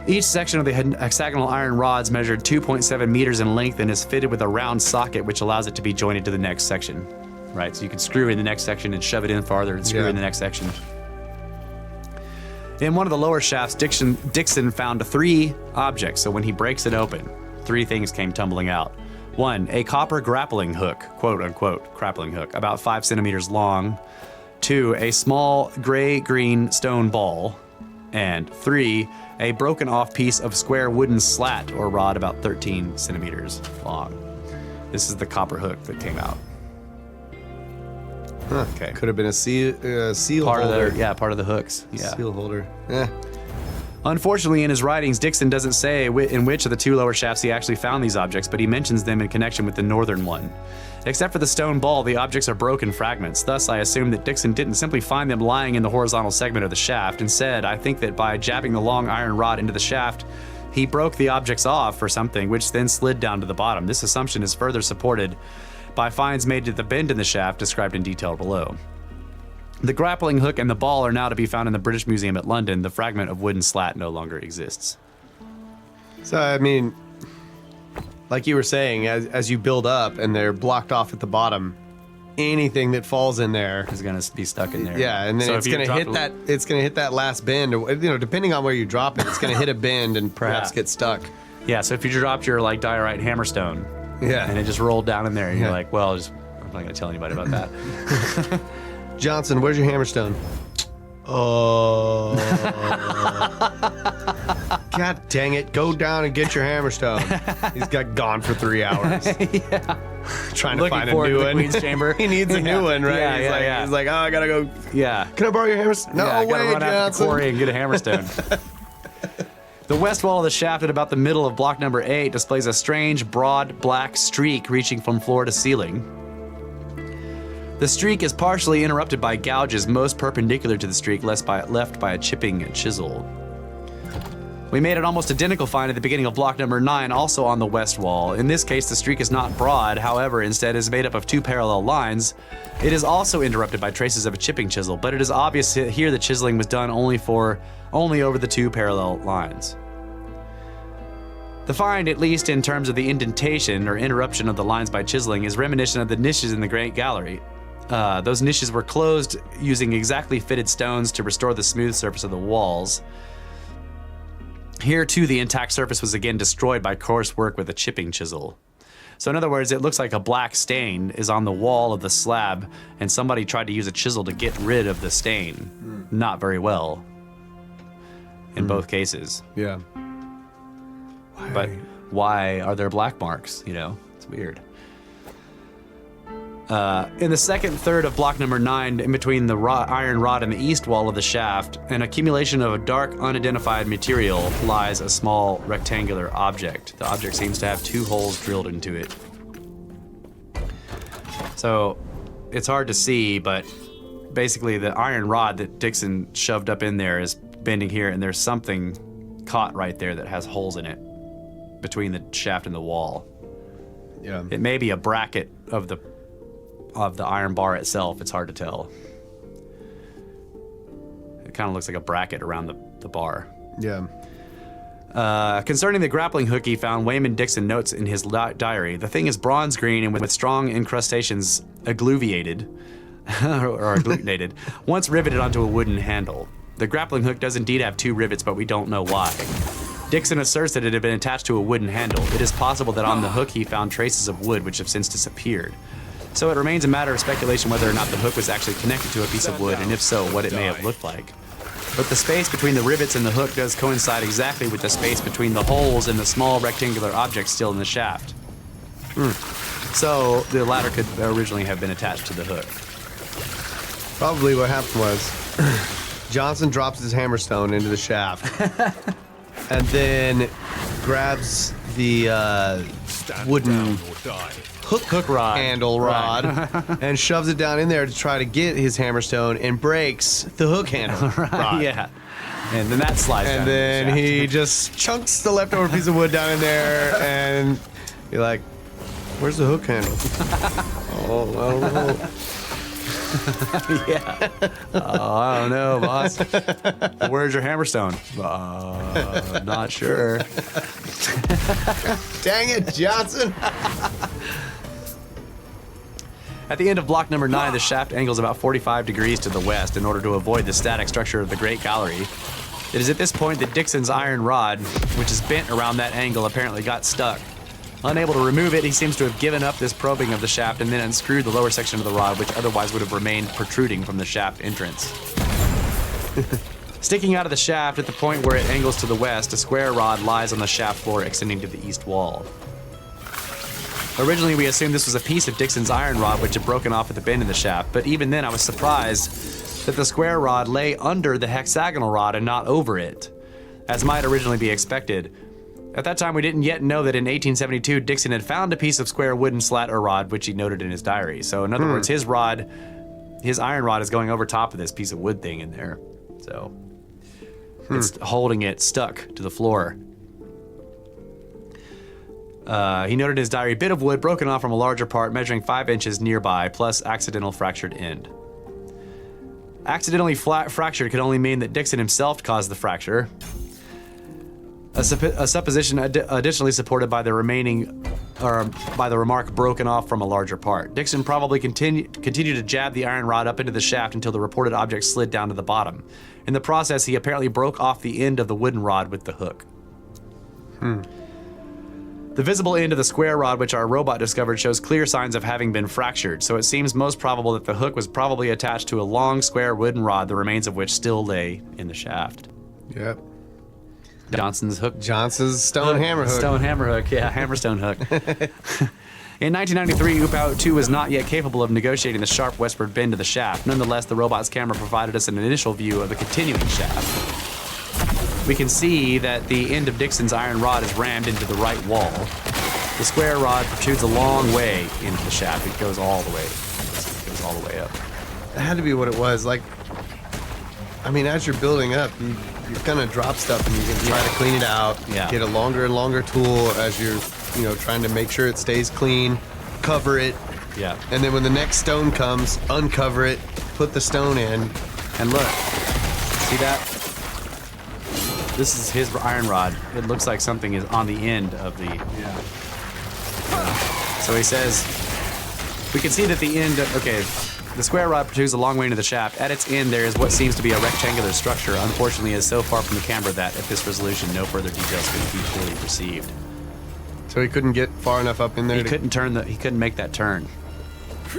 Each section of the hexagonal iron rods measured 2.7 meters in length and is fitted with a round socket which allows it to be jointed to the next section. Right, so you can screw it in the next section and shove it in farther and screw it in the next section. In one of the lower shafts, Dixon found 3 objects, so when he breaks it open, 3 things came tumbling out. 1, a copper grappling hook, quote-unquote grappling hook, about 5 centimeters long. 2, a small gray-green stone ball. And 3, a broken off piece of square wooden slat or rod about 13 centimeters long. This is the copper hook that came out.
Huh. Okay. Could have been a seal
part
holder.
Part of the hooks. Yeah.
Seal holder.
Unfortunately, in his writings, Dixon doesn't say in which of the 2 lower shafts he actually found these objects, but he mentions them in connection with the northern one. Except for the stone ball, the objects are broken fragments. Thus, I assume that Dixon didn't simply find them lying in the horizontal segment of the shaft. Instead, I think that by jabbing the long iron rod into the shaft, he broke the objects off or something, which then slid down to the bottom. This assumption is further supported by finds made at the bend in the shaft described in detail below. The grappling hook and the ball are now to be found in the British Museum at London. The fragment of wooden slat no longer exists.
So, I mean, like you were saying, as you build up and they're blocked off at the bottom, anything that falls in there
is going to be stuck in there.
Yeah, and then
so
it's going to hit that. It's going to hit that last bend, or depending on where you drop it, it's going to hit a bend and perhaps get stuck.
Yeah. So if you dropped your diorite hammerstone, and it just rolled down in there, and you're like, well, I'm not going to tell anybody about that.
Johnson, where's your hammerstone? Oh. God dang it. Go down and get your hammerstone. He's got gone for 3 hours. Trying to find a new one.
Queen's chamber.
He needs a new one, right? He's like, oh, I got to go.
Yeah.
Can I borrow your hammerstone? No,
I got to run
Johnson.
out to the quarry and get a hammerstone. The west wall of the shaft at about the middle of block number 8 displays a strange, broad, black streak reaching from floor to ceiling. The streak is partially interrupted by gouges, most perpendicular to the streak left by a chipping chisel. We made an almost identical find at the beginning of block number 9, also on the west wall. In this case, the streak is not broad, however, instead is made up of 2 parallel lines. It is also interrupted by traces of a chipping chisel, but it is obvious here the chiseling was done only over the 2 parallel lines. The find, at least in terms of the indentation or interruption of the lines by chiseling, is reminiscent of the niches in the Great Gallery. Those niches were closed using exactly fitted stones to restore the smooth surface of the walls. Here, too, the intact surface was again destroyed by coarse work with a chipping chisel. So in other words, it looks like a black stain is on the wall of the slab, and somebody tried to use a chisel to get rid of the stain. Not very well in both cases.
Yeah.
But why are there black marks? It's weird. In the second third of block number 9, in between the iron rod and the east wall of the shaft, an accumulation of a dark, unidentified material lies a small rectangular object. The object seems to have 2 holes drilled into it. So it's hard to see, but basically the iron rod that Dixon shoved up in there is bending here, and there's something caught right there that has holes in it between the shaft and the wall.
Yeah.
It may be a bracket of the iron bar itself. It's hard to tell. It kind of looks like a bracket around the bar.
Yeah.
Concerning the grappling hook he found, Wayman Dixon notes in his diary, the thing is bronze green and with strong incrustations aggluviated, or agglutinated, once riveted onto a wooden handle. The grappling hook does indeed have 2 rivets, but we don't know why. Dixon asserts that it had been attached to a wooden handle. It is possible that on the hook he found traces of wood which have since disappeared. So it remains a matter of speculation whether or not the hook was actually connected to a piece of wood, and if so, what it may have looked like. But the space between the rivets and the hook does coincide exactly with the space between the holes in the small rectangular object still in the shaft. So the latter could originally have been attached to the hook.
Probably what happened was Johnson drops his hammerstone into the shaft and then grabs the wooden hook
rod
handle rod and shoves it down in there to try to get his hammerstone and breaks the hook handle rod.
Yeah. And then that slides down
And then
into the
he just chunks the leftover piece of wood down in there and you're like, where's the hook handle? Oh, I don't know.
shaft. Yeah. Oh, I don't know, boss. Where's your hammerstone? Not sure.
Dang it, Johnson.
At the end of block number 9, the shaft angles about 45 degrees to the west in order to avoid the static structure of the Great Gallery. It is at this point that Dixon's iron rod, which is bent around that angle, apparently got stuck. Unable to remove it, he seems to have given up this probing of the shaft and then unscrewed the lower section of the rod, which otherwise would have remained protruding from the shaft entrance. Sticking out of the shaft at the point where it angles to the west, a square rod lies on the shaft floor extending to the east wall. Originally, we assumed this was a piece of Dixon's iron rod which had broken off at the bend in the shaft, but even then I was surprised that the square rod lay under the hexagonal rod and not over it, as might originally be expected. At that time, we didn't yet know that in 1872, Dixon had found a piece of square wooden slat or rod, which he noted in his diary. So in other words, his iron rod is going over top of this piece of wood thing in there. So it's holding it stuck to the floor. He noted in his diary, bit of wood broken off from a larger part measuring 5 inches nearby, plus accidental fractured end. Accidentally fractured could only mean that Dixon himself caused the fracture. A supposition additionally supported by the remark broken off from a larger part. Dixon probably continued to jab the iron rod up into the shaft until the reported object slid down to the bottom. In the process, he apparently broke off the end of the wooden rod with the hook. The visible end of the square rod, which our robot discovered, shows clear signs of having been fractured, so it seems most probable that the hook was probably attached to a long, square wooden rod, the remains of which still lay in the shaft.
Yep.
Johnson's hook.
Johnson's stone hammer hook.
Stone hammer hook, yeah, hammerstone hook. In 1993, Noooope 2 was not yet capable of negotiating the sharp westward bend of the shaft. Nonetheless, the robot's camera provided us an initial view of the continuing shaft. We can see that the end of Dixon's iron rod is rammed into the right wall. The square rod protrudes a long way into the shaft. It goes all the way. It goes all the way up.
That had to be what it was. Like, I mean, as you're building up, you're gonna drop stuff and you're gonna try to clean it out.
Yeah.
Get a longer and longer tool as you're, trying to make sure it stays clean. Cover it.
Yeah.
And then when the next stone comes, uncover it, put the stone in.
And look, see that? This is his iron rod. It looks like something is on the end of the...
Yeah.
So he says, we can see that the end... Okay, the square rod protrudes a long way into the shaft. At its end, there is what seems to be a rectangular structure. Unfortunately, it is so far from the camera that, at this resolution, no further details can be fully perceived.
So he couldn't get far enough up in there.
He couldn't make that turn.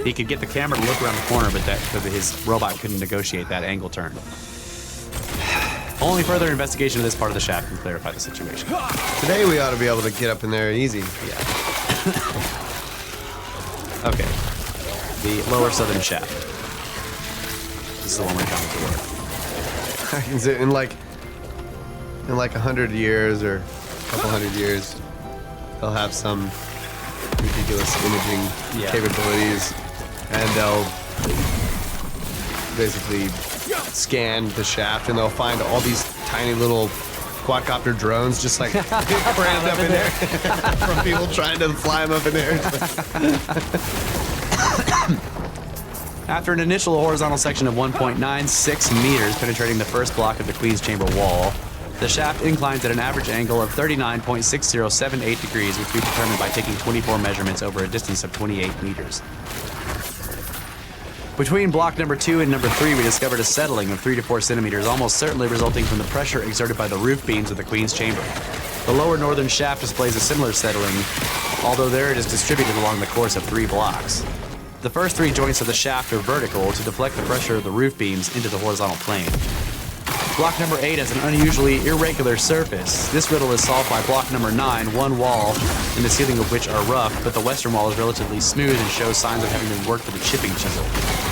He could get the camera to look around the corner, but his robot couldn't negotiate that angle turn. Only further investigation of this part of the shaft can clarify the situation.
Today we ought to be able to get up in there easy.
Yeah. Okay. The lower southern shaft. This is the one we're coming toward.
I can say in like 100 years or a couple hundred years, they'll have some ridiculous imaging capabilities, and they'll basically scan the shaft, and they'll find all these tiny little quadcopter drones just like crammed up in there from people trying to fly them up in there.
After an initial horizontal section of 1.96 meters penetrating the first block of the Queen's Chamber wall, the shaft inclines at an average angle of 39.6078 degrees, which we determined by taking 24 measurements over a distance of 28 meters. Between block number 2 and number 3, we discovered a settling of 3 to 4 centimeters, almost certainly resulting from the pressure exerted by the roof beams of the Queen's Chamber. The lower northern shaft displays a similar settling, although there it is distributed along the course of 3 blocks. The first 3 joints of the shaft are vertical to deflect the pressure of the roof beams into the horizontal plane. Block number 8 has an unusually irregular surface. This riddle is solved by block number 9, one wall and the ceiling of which are rough, but the western wall is relatively smooth and shows signs of having been worked with a chipping chisel.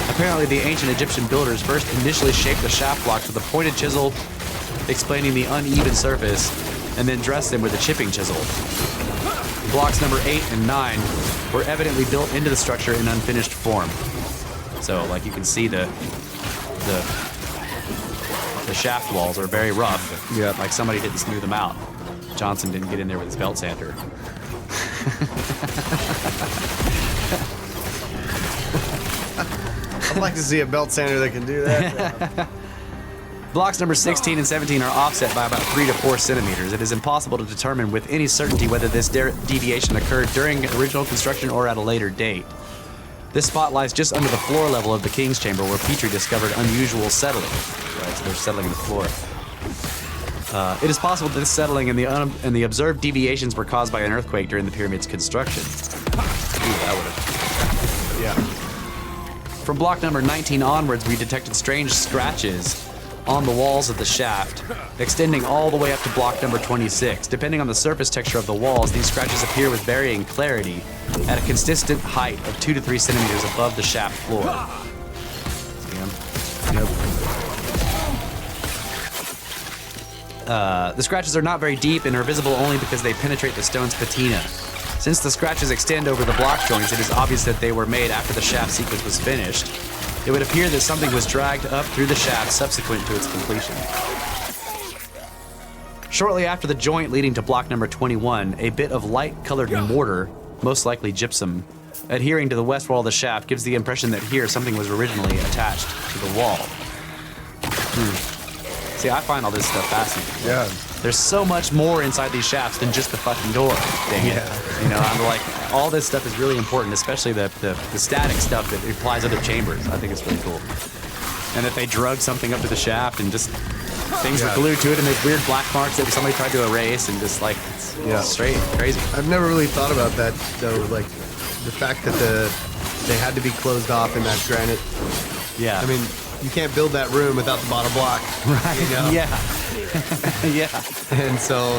Apparently, the ancient Egyptian builders first initially shaped the shaft blocks with a pointed chisel, explaining the uneven surface, and then dressed them with a chipping chisel. Blocks number 8 and 9 were evidently built into the structure in unfinished form. So, like you can see, the shaft walls are very rough.
Yeah.
Like somebody didn't smooth them out. Johnson didn't get in there with his belt sander.
I'd like to see a belt sander that can do that.
Blocks number 16 and 17 are offset by about 3 to 4 centimeters. It is impossible to determine with any certainty whether this deviation occurred during original construction or at a later date. This spot lies just under the floor level of the King's Chamber, where Petrie discovered unusual settling. Right, so they're settling in the floor. It is possible that this settling and the observed deviations were caused by an earthquake during the pyramid's construction. Ooh, that would have.
Yeah.
From block number 19 onwards, we detected strange scratches on the walls of the shaft, extending all the way up to block number 26. Depending on the surface texture of the walls, these scratches appear with varying clarity at a consistent height of 2 to 3 centimeters above the shaft floor. See them? Yep. The scratches are not very deep and are visible only because they penetrate the stone's patina. Since the scratches extend over the block joints, it is obvious that they were made after the shaft sequence was finished. It would appear that something was dragged up through the shaft subsequent to its completion. Shortly after the joint leading to block number 21, a bit of light-colored mortar, most likely gypsum, adhering to the west wall of the shaft gives the impression that here something was originally attached to the wall. See, I find all this stuff fascinating.
Yeah.
There's so much more inside these shafts than just the fucking door. Dang it. You know, I'm like, all this stuff is really important, especially the static stuff that applies other chambers. I think it's really cool. And that they drug something up to the shaft and just things were glued to it and there's weird black marks that somebody tried to erase and just like, it's straight crazy.
I've never really thought about that though, like the fact that they had to be closed off in that granite.
Yeah.
I mean, you can't build that room without the bottom block.
Right.
You know?
Yeah. Yeah.
And so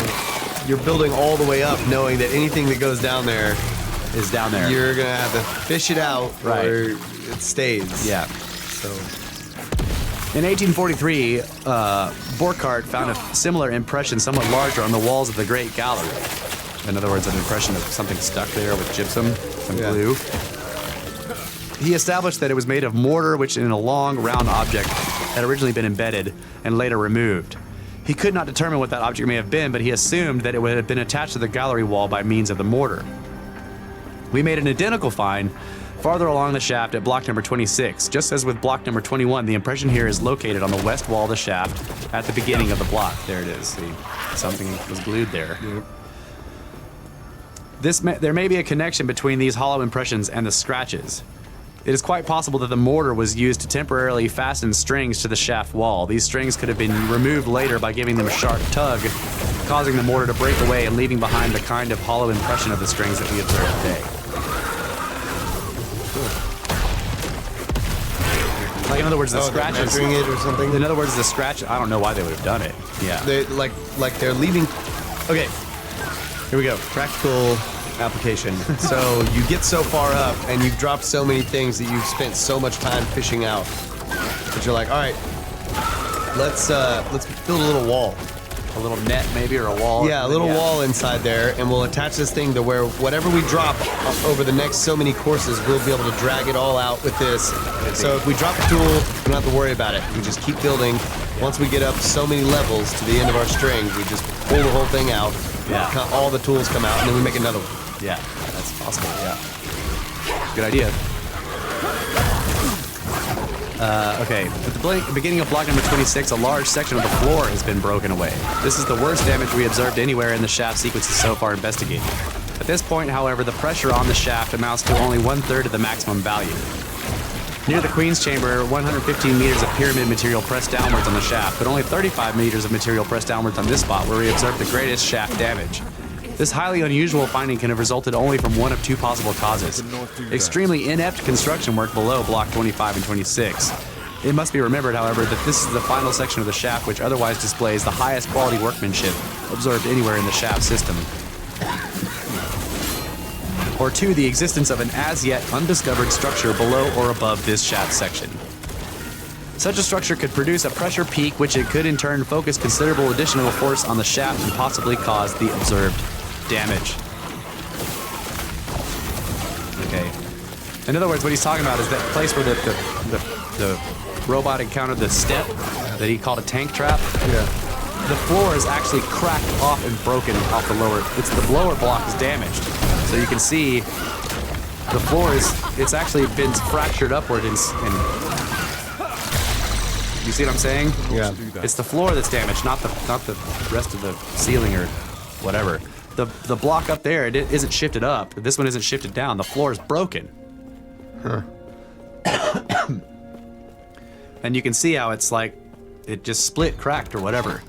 you're building all the way up knowing that anything that goes down there
Is down there.
you're gonna have to fish it out
Right.
or it stays.
Yeah.
So
In 1843, Burckhardt found a similar impression, somewhat larger, on the walls of the Great Gallery. In other words, an impression of something stuck there with gypsum, some glue. He established that it was made of mortar, which in a long, round object had originally been embedded and later removed. He could not determine what that object may have been, but he assumed that it would have been attached to the gallery wall by means of the mortar. We made an identical find farther along the shaft at block number 26. Just as with block number 21, the impression here is located on the west wall of the shaft at the beginning of the block. There it is. See, something was glued there. There may be a connection between these hollow impressions and the scratches. It is quite possible that the mortar was used to temporarily fasten strings to the shaft wall. These strings could have been removed later by giving them a sharp tug, causing the mortar to break away and leaving behind the kind of hollow impression of the strings that we observe today. Like, in other words, the scratches.
measuring it or something.
In other words, the scratch. I don't know why they would have done it. Yeah.
They like they're leaving. Okay, here we go. Practical application. So you get so far up and you've dropped so many things that you've spent so much time fishing out that you're like, all right, let's build a little wall.
A little net maybe, or a wall?
Yeah, a little wall inside there, and we'll attach this thing to where whatever we drop over the next so many courses, we'll be able to drag it all out with this. So if we drop a tool, we don't have to worry about it. We just keep building. Once we get up so many levels to the end of our string, we just pull the whole thing out.
Yeah.
All the tools come out, and then we make another one.
Yeah, that's possible, yeah. Good idea. Okay, at the beginning of block number 26, a large section of the floor has been broken away. This is the worst damage we observed anywhere in the shaft sequences so far investigated. At this point, however, the pressure on the shaft amounts to only 1/3 of the maximum value. Near the Queen's Chamber, 115 meters of pyramid material pressed downwards on the shaft, but only 35 meters of material pressed downwards on this spot where we observed the greatest shaft damage. This highly unusual finding can have resulted only from one of two possible causes: extremely inept construction work below block 25 and 26. It must be remembered, however, that this is the final section of the shaft which otherwise displays the highest quality workmanship observed anywhere in the shaft system. Or two, the existence of an as-yet undiscovered structure below or above this shaft section. Such a structure could produce a pressure peak, which it could in turn focus considerable additional force on the shaft and possibly cause the observed damage. Okay. In other words, what he's talking about is that place where the robot encountered the step that he called a tank trap.
Yeah.
The floor is actually cracked off and broken off the lower. The lower block is damaged, so you can see the floor it's actually been fractured upward and you see what I'm saying?
Yeah.
It's the floor that's damaged, not the rest of the ceiling or whatever. The block up there, it isn't shifted up. This one isn't shifted down. The floor is broken.
Huh.
And you can see how it's like it just split, cracked, or whatever.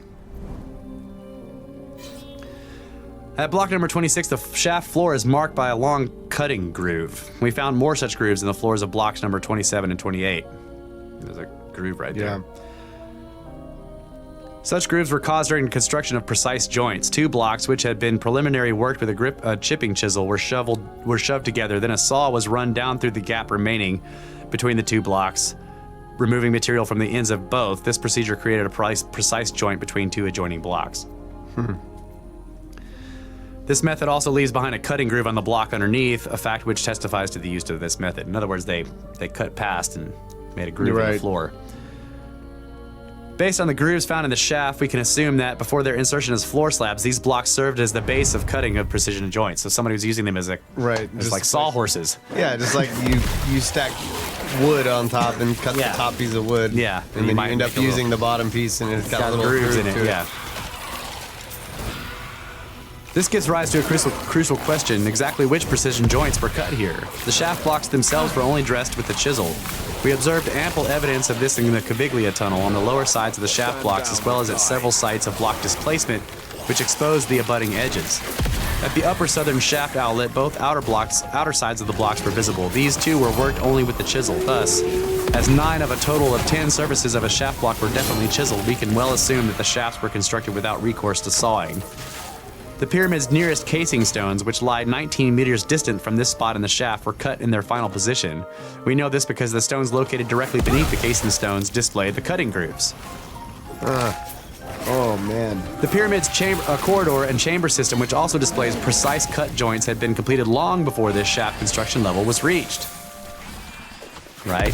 At block number 26, the shaft floor is marked by a long cutting groove. We found more such grooves in the floors of blocks number 27 and 28. There's a groove right there.
Yeah.
Such grooves were caused during the construction of precise joints. Two blocks, which had been preliminary worked with a chipping chisel, were shoved together. Then a saw was run down through the gap remaining between the two blocks, removing material from the ends of both. This procedure created a precise joint between two adjoining blocks. This method also leaves behind a cutting groove on the block underneath, a fact which testifies to the use of this method. In other words, they cut past and made a groove in the floor. Based on the grooves found in the shaft, we can assume that before their insertion as floor slabs, these blocks served as the base of cutting of precision joints. So somebody was using them as as like sawhorses.
Yeah, just like you stack wood on top and cut the top piece of wood.
Yeah,
and then you end up using the bottom piece and it's got little
grooves in it.
to
Yeah. This gives rise to a crucial question: exactly which precision joints were cut here? The shaft blocks themselves were only dressed with the chisel. We observed ample evidence of this in the Caviglia tunnel on the lower sides of the shaft blocks, as well as at several sites of block displacement, which exposed the abutting edges. At the upper southern shaft outlet, both outer sides of the blocks were visible. These too were worked only with the chisel. Thus, as 9 of a total of 10 surfaces of a shaft block were definitely chiseled, we can well assume that the shafts were constructed without recourse to sawing. The pyramid's nearest casing stones, which lie 19 meters distant from this spot in the shaft, were cut in their final position. We know this because the stones located directly beneath the casing stones display the cutting grooves.
Oh man.
The pyramid's corridor and chamber system, which also displays precise cut joints, had been completed long before this shaft construction level was reached. Right?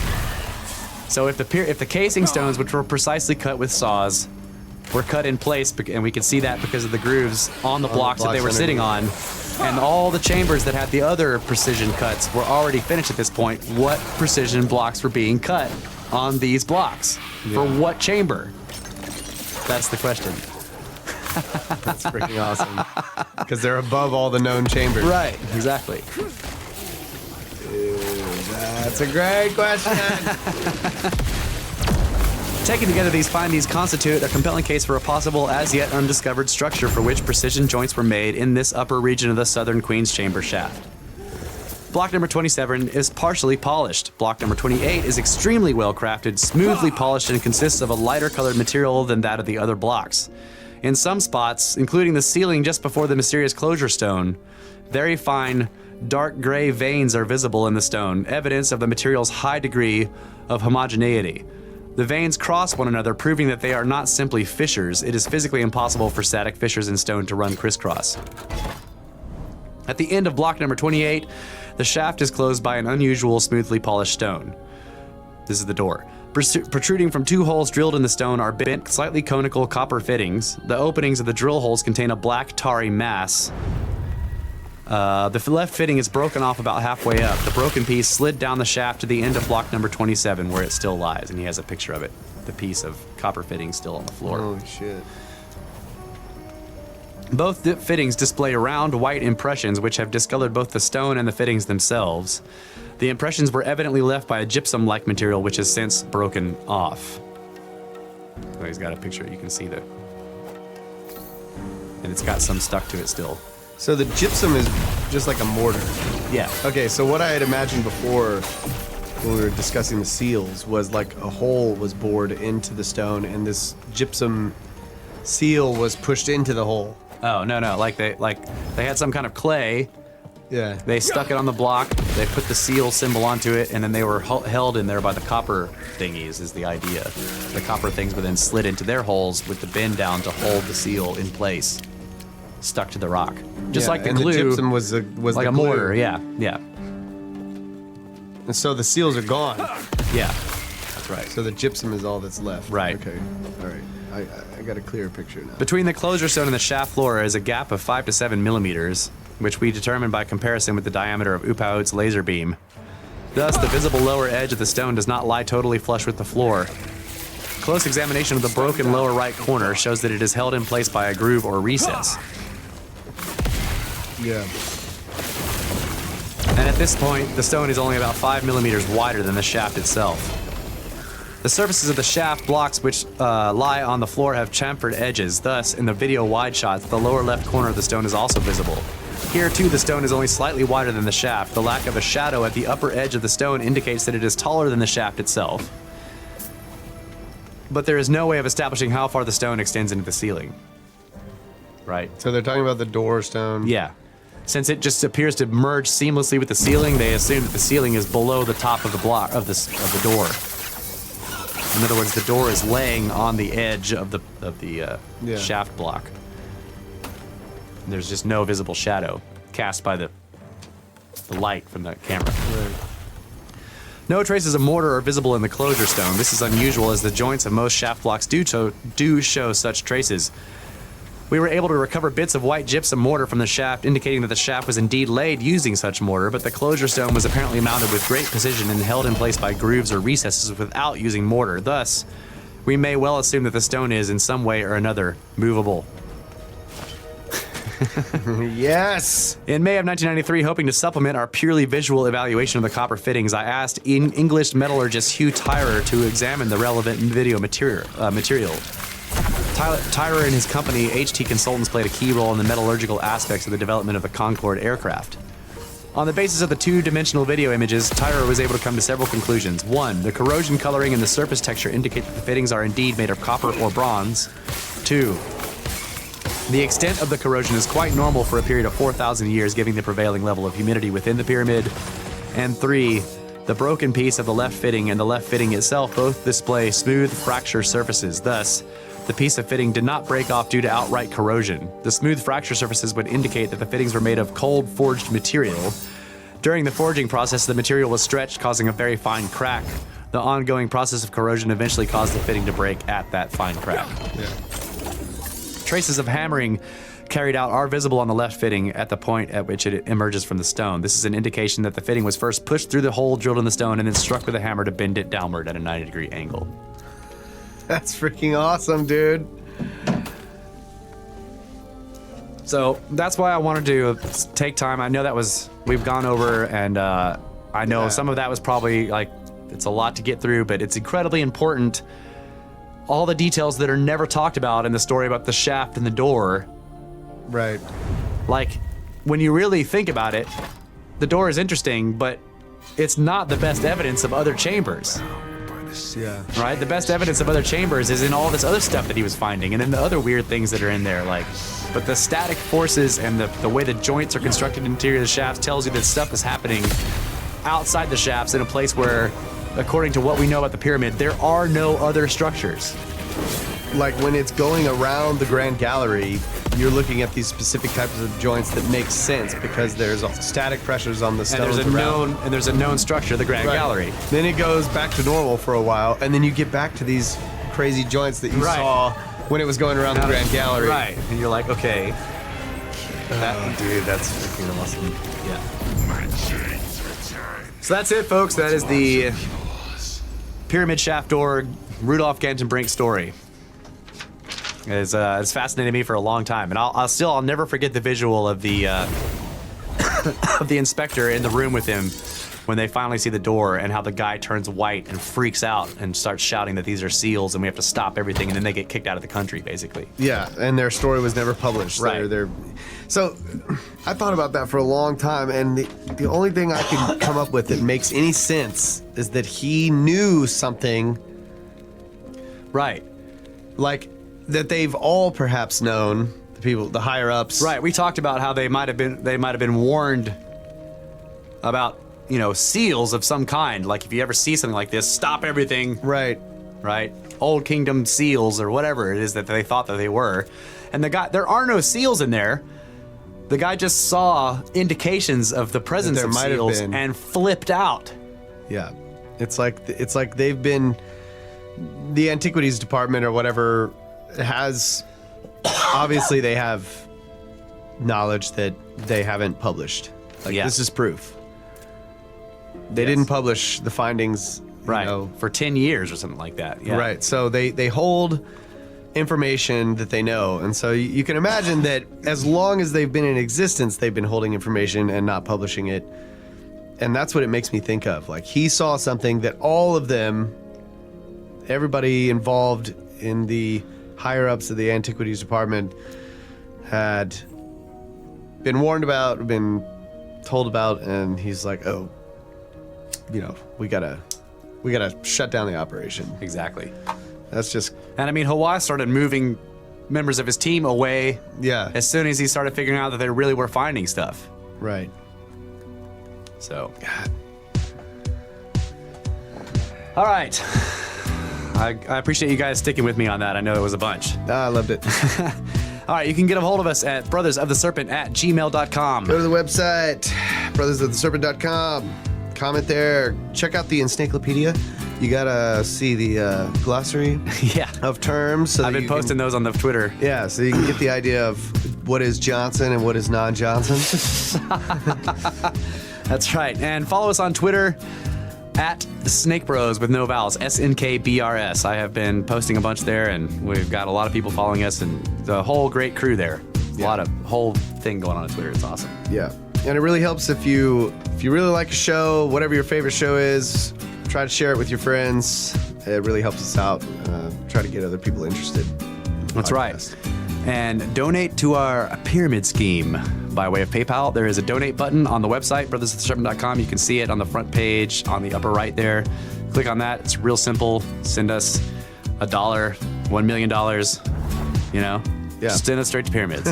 So if the casing stones, which were precisely cut with saws, were cut in place, and we can see that because of the grooves on the blocks that they were sitting on, and all the chambers that had the other precision cuts were already finished at this point. What precision blocks were being cut on these blocks? For what chamber? That's the question.
That's freaking awesome. Because they're above all the known chambers.
Right, exactly.
That's a great question.
Taken together, these findings constitute a compelling case for a possible, as-yet undiscovered structure for which precision joints were made in this upper region of the southern Queen's Chamber shaft. Block number 27 is partially polished. Block number 28 is extremely well crafted, smoothly polished, and consists of a lighter colored material than that of the other blocks. In some spots, including the ceiling just before the mysterious closure stone, Very fine, dark gray veins are visible in the stone, evidence of the material's high degree of homogeneity. The veins cross one another, proving that they are not simply fissures. It is physically impossible for static fissures in stone to run crisscross. At the end of block number 28, the shaft is closed by an unusual, smoothly polished stone. This is the door. Protruding from 2 holes drilled in the stone are bent, slightly conical copper fittings. The openings of the drill holes contain a black, tarry mass. The left fitting is broken off about halfway up. The broken piece slid down the shaft to the end of block number 27, where it still lies, and he has a picture of it. The piece of copper fitting still on the floor.
Holy shit.
Both fittings display round white impressions which have discolored both the stone and the fittings themselves. The impressions were evidently left by a gypsum-like material which has since broken off. Oh, he's got a picture, you can see that. And it's got some stuck to it still.
So the gypsum is just like a mortar.
Yeah.
Okay, so what I had imagined before when we were discussing the seals was like a hole was bored into the stone and this gypsum seal was pushed into the hole.
Oh, no, like they had some kind of clay.
Yeah.
They stuck it on the block, they put the seal symbol onto it, and then they were held in there by the copper thingies, is the idea. The copper things were then slid into their holes with the bend down to hold the seal in place, stuck to the rock. Just like the glue.
The gypsum was
like
the
a
glue.
mortar, yeah.
And so the seals are gone.
Yeah, that's right.
So the gypsum is all that's left.
Right.
Okay. All right. I got a clearer picture now.
Between the closure stone and the shaft floor is a gap of 5 to 7 millimeters, which we determined by comparison with the diameter of Oope's laser beam. Thus, the visible lower edge of the stone does not lie totally flush with the floor. Close examination of the broken lower right corner shows that it is held in place by a groove or recess.
Yeah.
And at this point, the stone is only about 5 millimeters wider than the shaft itself. The surfaces of the shaft blocks which lie on the floor have chamfered edges. Thus, in the video wide shots, the lower left corner of the stone is also visible. Here, too, the stone is only slightly wider than the shaft. The lack of a shadow at the upper edge of the stone indicates that it is taller than the shaft itself. But there is no way of establishing how far the stone extends into the ceiling. Right?
So they're talking about the door stone.
Yeah. Since it just appears to merge seamlessly with the ceiling, they assume that the ceiling is below the top of the block of the door. In other words, the door is laying on the edge of the shaft block. And there's just no visible shadow cast by the light from the camera.
Right.
No traces of mortar are visible in the closure stone. This is unusual as the joints of most shaft blocks do show such traces. We were able to recover bits of white gypsum mortar from the shaft, indicating that the shaft was indeed laid using such mortar, but the closure stone was apparently mounted with great precision and held in place by grooves or recesses without using mortar. Thus, we may well assume that the stone is, in some way or another, movable.
Yes!
In May of 1993, hoping to supplement our purely visual evaluation of the copper fittings, I asked English metallurgist Hugh Tyrer to examine the relevant video material. Tyrer and his company, HT Consultants, played a key role in the metallurgical aspects of the development of the Concorde aircraft. On the basis of the two-dimensional video images, Tyrer was able to come to several conclusions. 1. The corrosion coloring and the surface texture indicate that the fittings are indeed made of copper or bronze. 2. The extent of the corrosion is quite normal for a period of 4,000 years, given the prevailing level of humidity within the pyramid. And 3. The broken piece of the left fitting and the left fitting itself both display smooth fracture surfaces. Thus, the piece of fitting did not break off due to outright corrosion. The smooth fracture surfaces would indicate that the fittings were made of cold forged material. During the forging process, the material was stretched, causing a very fine crack. The ongoing process of corrosion eventually caused the fitting to break at that fine crack.
Yeah.
Traces of hammering carried out are visible on the left fitting at the point at which it emerges from the stone. This is an indication that the fitting was first pushed through the hole drilled in the stone and then struck with a hammer to bend it downward at a 90-degree angle.
That's freaking awesome, dude.
So that's why I wanted to take time. I know we've gone over, and I know some of that was probably it's a lot to get through, but it's incredibly important. All the details that are never talked about in the story about the shaft and the door.
Right.
Like, when you really think about it, the door is interesting, but it's not the best evidence of other chambers.
Yeah.
Right? The best evidence of other chambers is in all this other stuff that he was finding, and then the other weird things that are in there. But the static forces and the way the joints are constructed interior of the shafts tells you that stuff is happening outside the shafts in a place where, according to what we know about the pyramid, there are no other structures.
Like when it's going around the Grand Gallery, you're looking at these specific types of joints that make sense because there's static pressures on the stones
There's a known structure, the Grand Gallery.
Then it goes back to normal for a while, and then you get back to these crazy joints that you saw when it was going around the Grand Gallery.
Right. And you're like, okay.
Dude, that's freaking awesome.
Yeah. So that's it, folks. That is the Pyramid Shaft Door Rudolph Gantenbrink story. It's fascinated me for a long time, and I'll never forget the visual of the of the inspector in the room with him when they finally see the door, and how the guy turns white and freaks out and starts shouting that these are seals and we have to stop everything, and then they get kicked out of the country, basically.
Yeah, and their story was never published.
Right.
So I thought about that for a long time, and the only thing I can come up with that makes any sense is that he knew something.
Right.
Like that they've all perhaps known, the people, the higher ups.
Right. We talked about how they might have been warned about, seals of some kind. Like if you ever see something like this, stop everything.
Right.
Right. Old Kingdom seals or whatever it is that they thought that they were. And there are no seals in there. The guy just saw indications of the presence of seals and flipped out.
Yeah. It's like they've been, the antiquities department or whatever has, obviously they have knowledge that they haven't published. This is proof. They didn't publish the findings,
for 10 years or something like that. Yeah.
Right. So they hold information that they know. And so you can imagine that as long as they've been in existence, they've been holding information and not publishing it. And that's what it makes me think of. Like he saw something that all of them, everybody involved in the higher ups of the antiquities department had been warned about, been told about, and he's like, oh, we gotta shut down the operation.
Exactly.
That's just...
And I mean, Hawaii started moving members of his team away as soon as he started figuring out that they really were finding stuff.
Right.
So. God. All right. I appreciate you guys sticking with me on that. I know it was a bunch.
I loved it.
All right, you can get a hold of us at brothersoftheserpent@gmail.com.
Go to the website, brothersoftheserpent.com. Comment there. Check out the encyclopedia. You gotta see the glossary of terms. So
I've been posting those on the Twitter.
Yeah, so you can get the idea of what is Johnson and what is non-Johnson.
That's right. And follow us on Twitter at Snake Bros with no vowels, SNKBRS. I have been posting a bunch there, and we've got a lot of people following us, and the whole great crew there. A lot of whole thing going on Twitter. It's awesome.
Yeah, and it really helps if you really like a show, whatever your favorite show is, try to share it with your friends. It really helps us out. Try to get other people interested.
That's right. And donate to our pyramid scheme by way of PayPal. There is a donate button on the website, brothersoftheserpent.com. You can see it on the front page on the upper right there. Click on that. It's real simple. Send us $1, $1 million, Just send us straight to pyramids.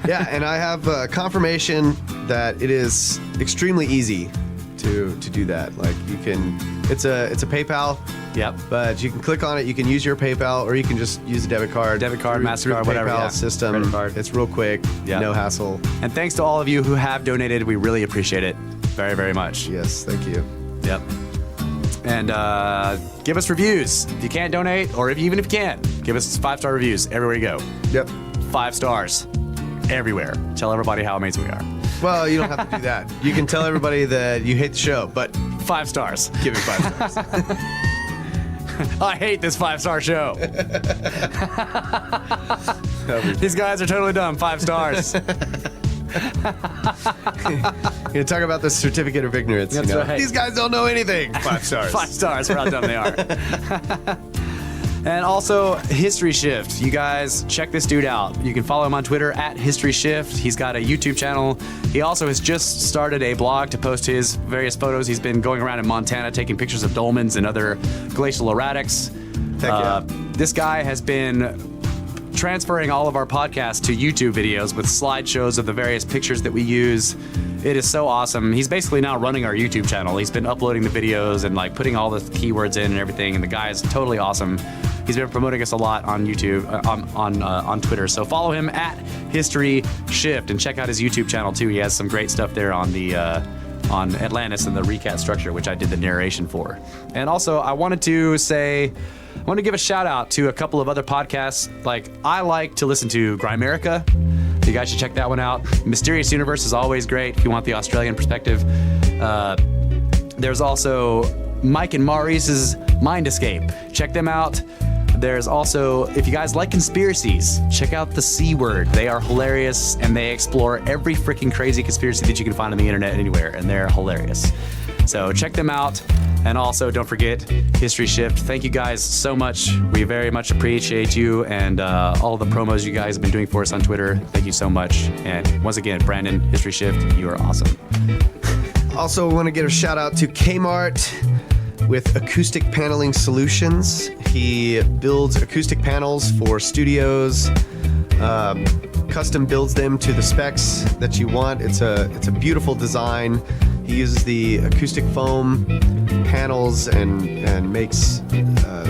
Yeah, and I have confirmation that it is extremely easy to do that. Like it's a PayPal.
Yep.
But you can click on it. You can use your PayPal, or you can just use a debit card,
MasterCard,
through
whatever.
PayPal system.
Credit card.
It's real quick. No hassle.
And thanks to all of you who have donated. We really appreciate it very, very much.
Yes, thank you.
Yep. And give us reviews if you can't donate, or even if you can, give us 5-star reviews everywhere you go.
Yep.
5 stars everywhere. Tell everybody how amazing we are.
Well, you don't have to do that. You can tell everybody that you hate the show, but
5 stars.
Give it 5 stars.
I hate this 5-star show. These guys are totally dumb. 5 stars.
You're gonna talk about the certificate of ignorance.
That's right.
These guys don't know anything. 5 stars.
5 stars for how dumb they are. And also, History Shift. You guys, check this dude out. You can follow him on Twitter at History Shift. He's got a YouTube channel. He also has just started a blog to post his various photos. He's been going around in Montana taking pictures of dolmens and other glacial erratics.
Heck yeah.
This guy has been transferring all of our podcasts to YouTube videos with slideshows of the various pictures that we use. It is so awesome. He's basically now running our YouTube channel. He's been uploading the videos and like putting all the keywords in and everything. And the guy is totally awesome. He's been promoting us a lot on YouTube, on Twitter. So follow him at History Shift and check out his YouTube channel too. He has some great stuff there on the on Atlantis and the recat structure, which I did the narration for. And also, I wanted to give a shout out to a couple of other podcasts. Like, I like to listen to Grimerica. You guys should check that one out. Mysterious Universe is always great if you want the Australian perspective. There's also Mike and Maurice's Mind Escape. Check them out. There's also, if you guys like conspiracies, check out The C Word. They are hilarious, and they explore every freaking crazy conspiracy that you can find on the internet anywhere, and they're hilarious. So check them out. And also, don't forget History Shift. Thank you guys so much. We very much appreciate you and all the promos you guys have been doing for us on Twitter. Thank you so much. And once again, Brandon, History Shift, you are awesome.
Also, want to give a shout out to Kmart with Acoustic Paneling Solutions. He builds acoustic panels for studios, custom builds them to the specs that you want. It's a beautiful design. He uses the acoustic foam panels and makes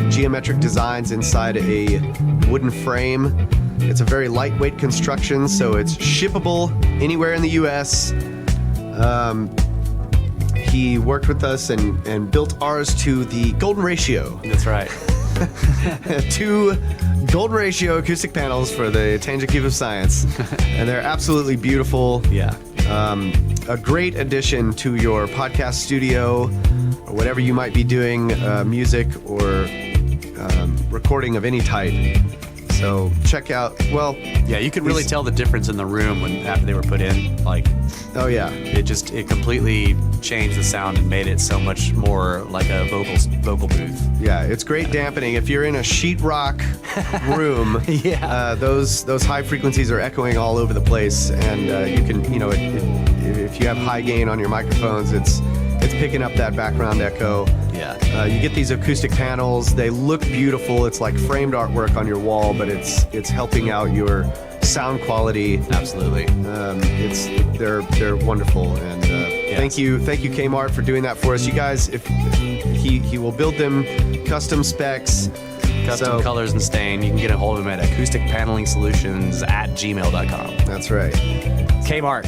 geometric designs inside a wooden frame. It's a very lightweight construction, so it's shippable anywhere in the U.S. He worked with us and built ours to the golden ratio.
That's right.
2 golden ratio acoustic panels for the Tangent Cube of Science. And they're absolutely beautiful.
Yeah.
A great addition to your podcast studio or whatever you might be doing, music or recording of any type. So check out,
yeah, you can really tell the difference in the room after they were put in. Like,
oh yeah,
it completely changed the sound and made it so much more like a vocal booth.
Yeah, it's great dampening. If you're in a sheetrock room,
yeah,
those high frequencies are echoing all over the place, and you can, if you have high gain on your microphones, it's picking up that background echo.
Yeah.
You get these acoustic panels. They look beautiful. It's like framed artwork on your wall, but it's helping out your sound quality.
Absolutely.
They're wonderful, and
yes.
thank you Kmart for doing that for us. You guys, if he will build them custom specs,
custom colors and stain. You can get a hold of him at acousticpanelingsolutions@gmail.com.
That's right.
Kmart.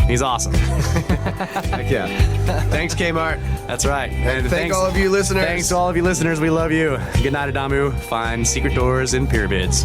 He's awesome.
Heck yeah. Thanks, Kmart.
That's right. And
thank all of you listeners.
Thanks to all of you listeners. We love you. Good night, Adamu. Find secret doors in pyramids.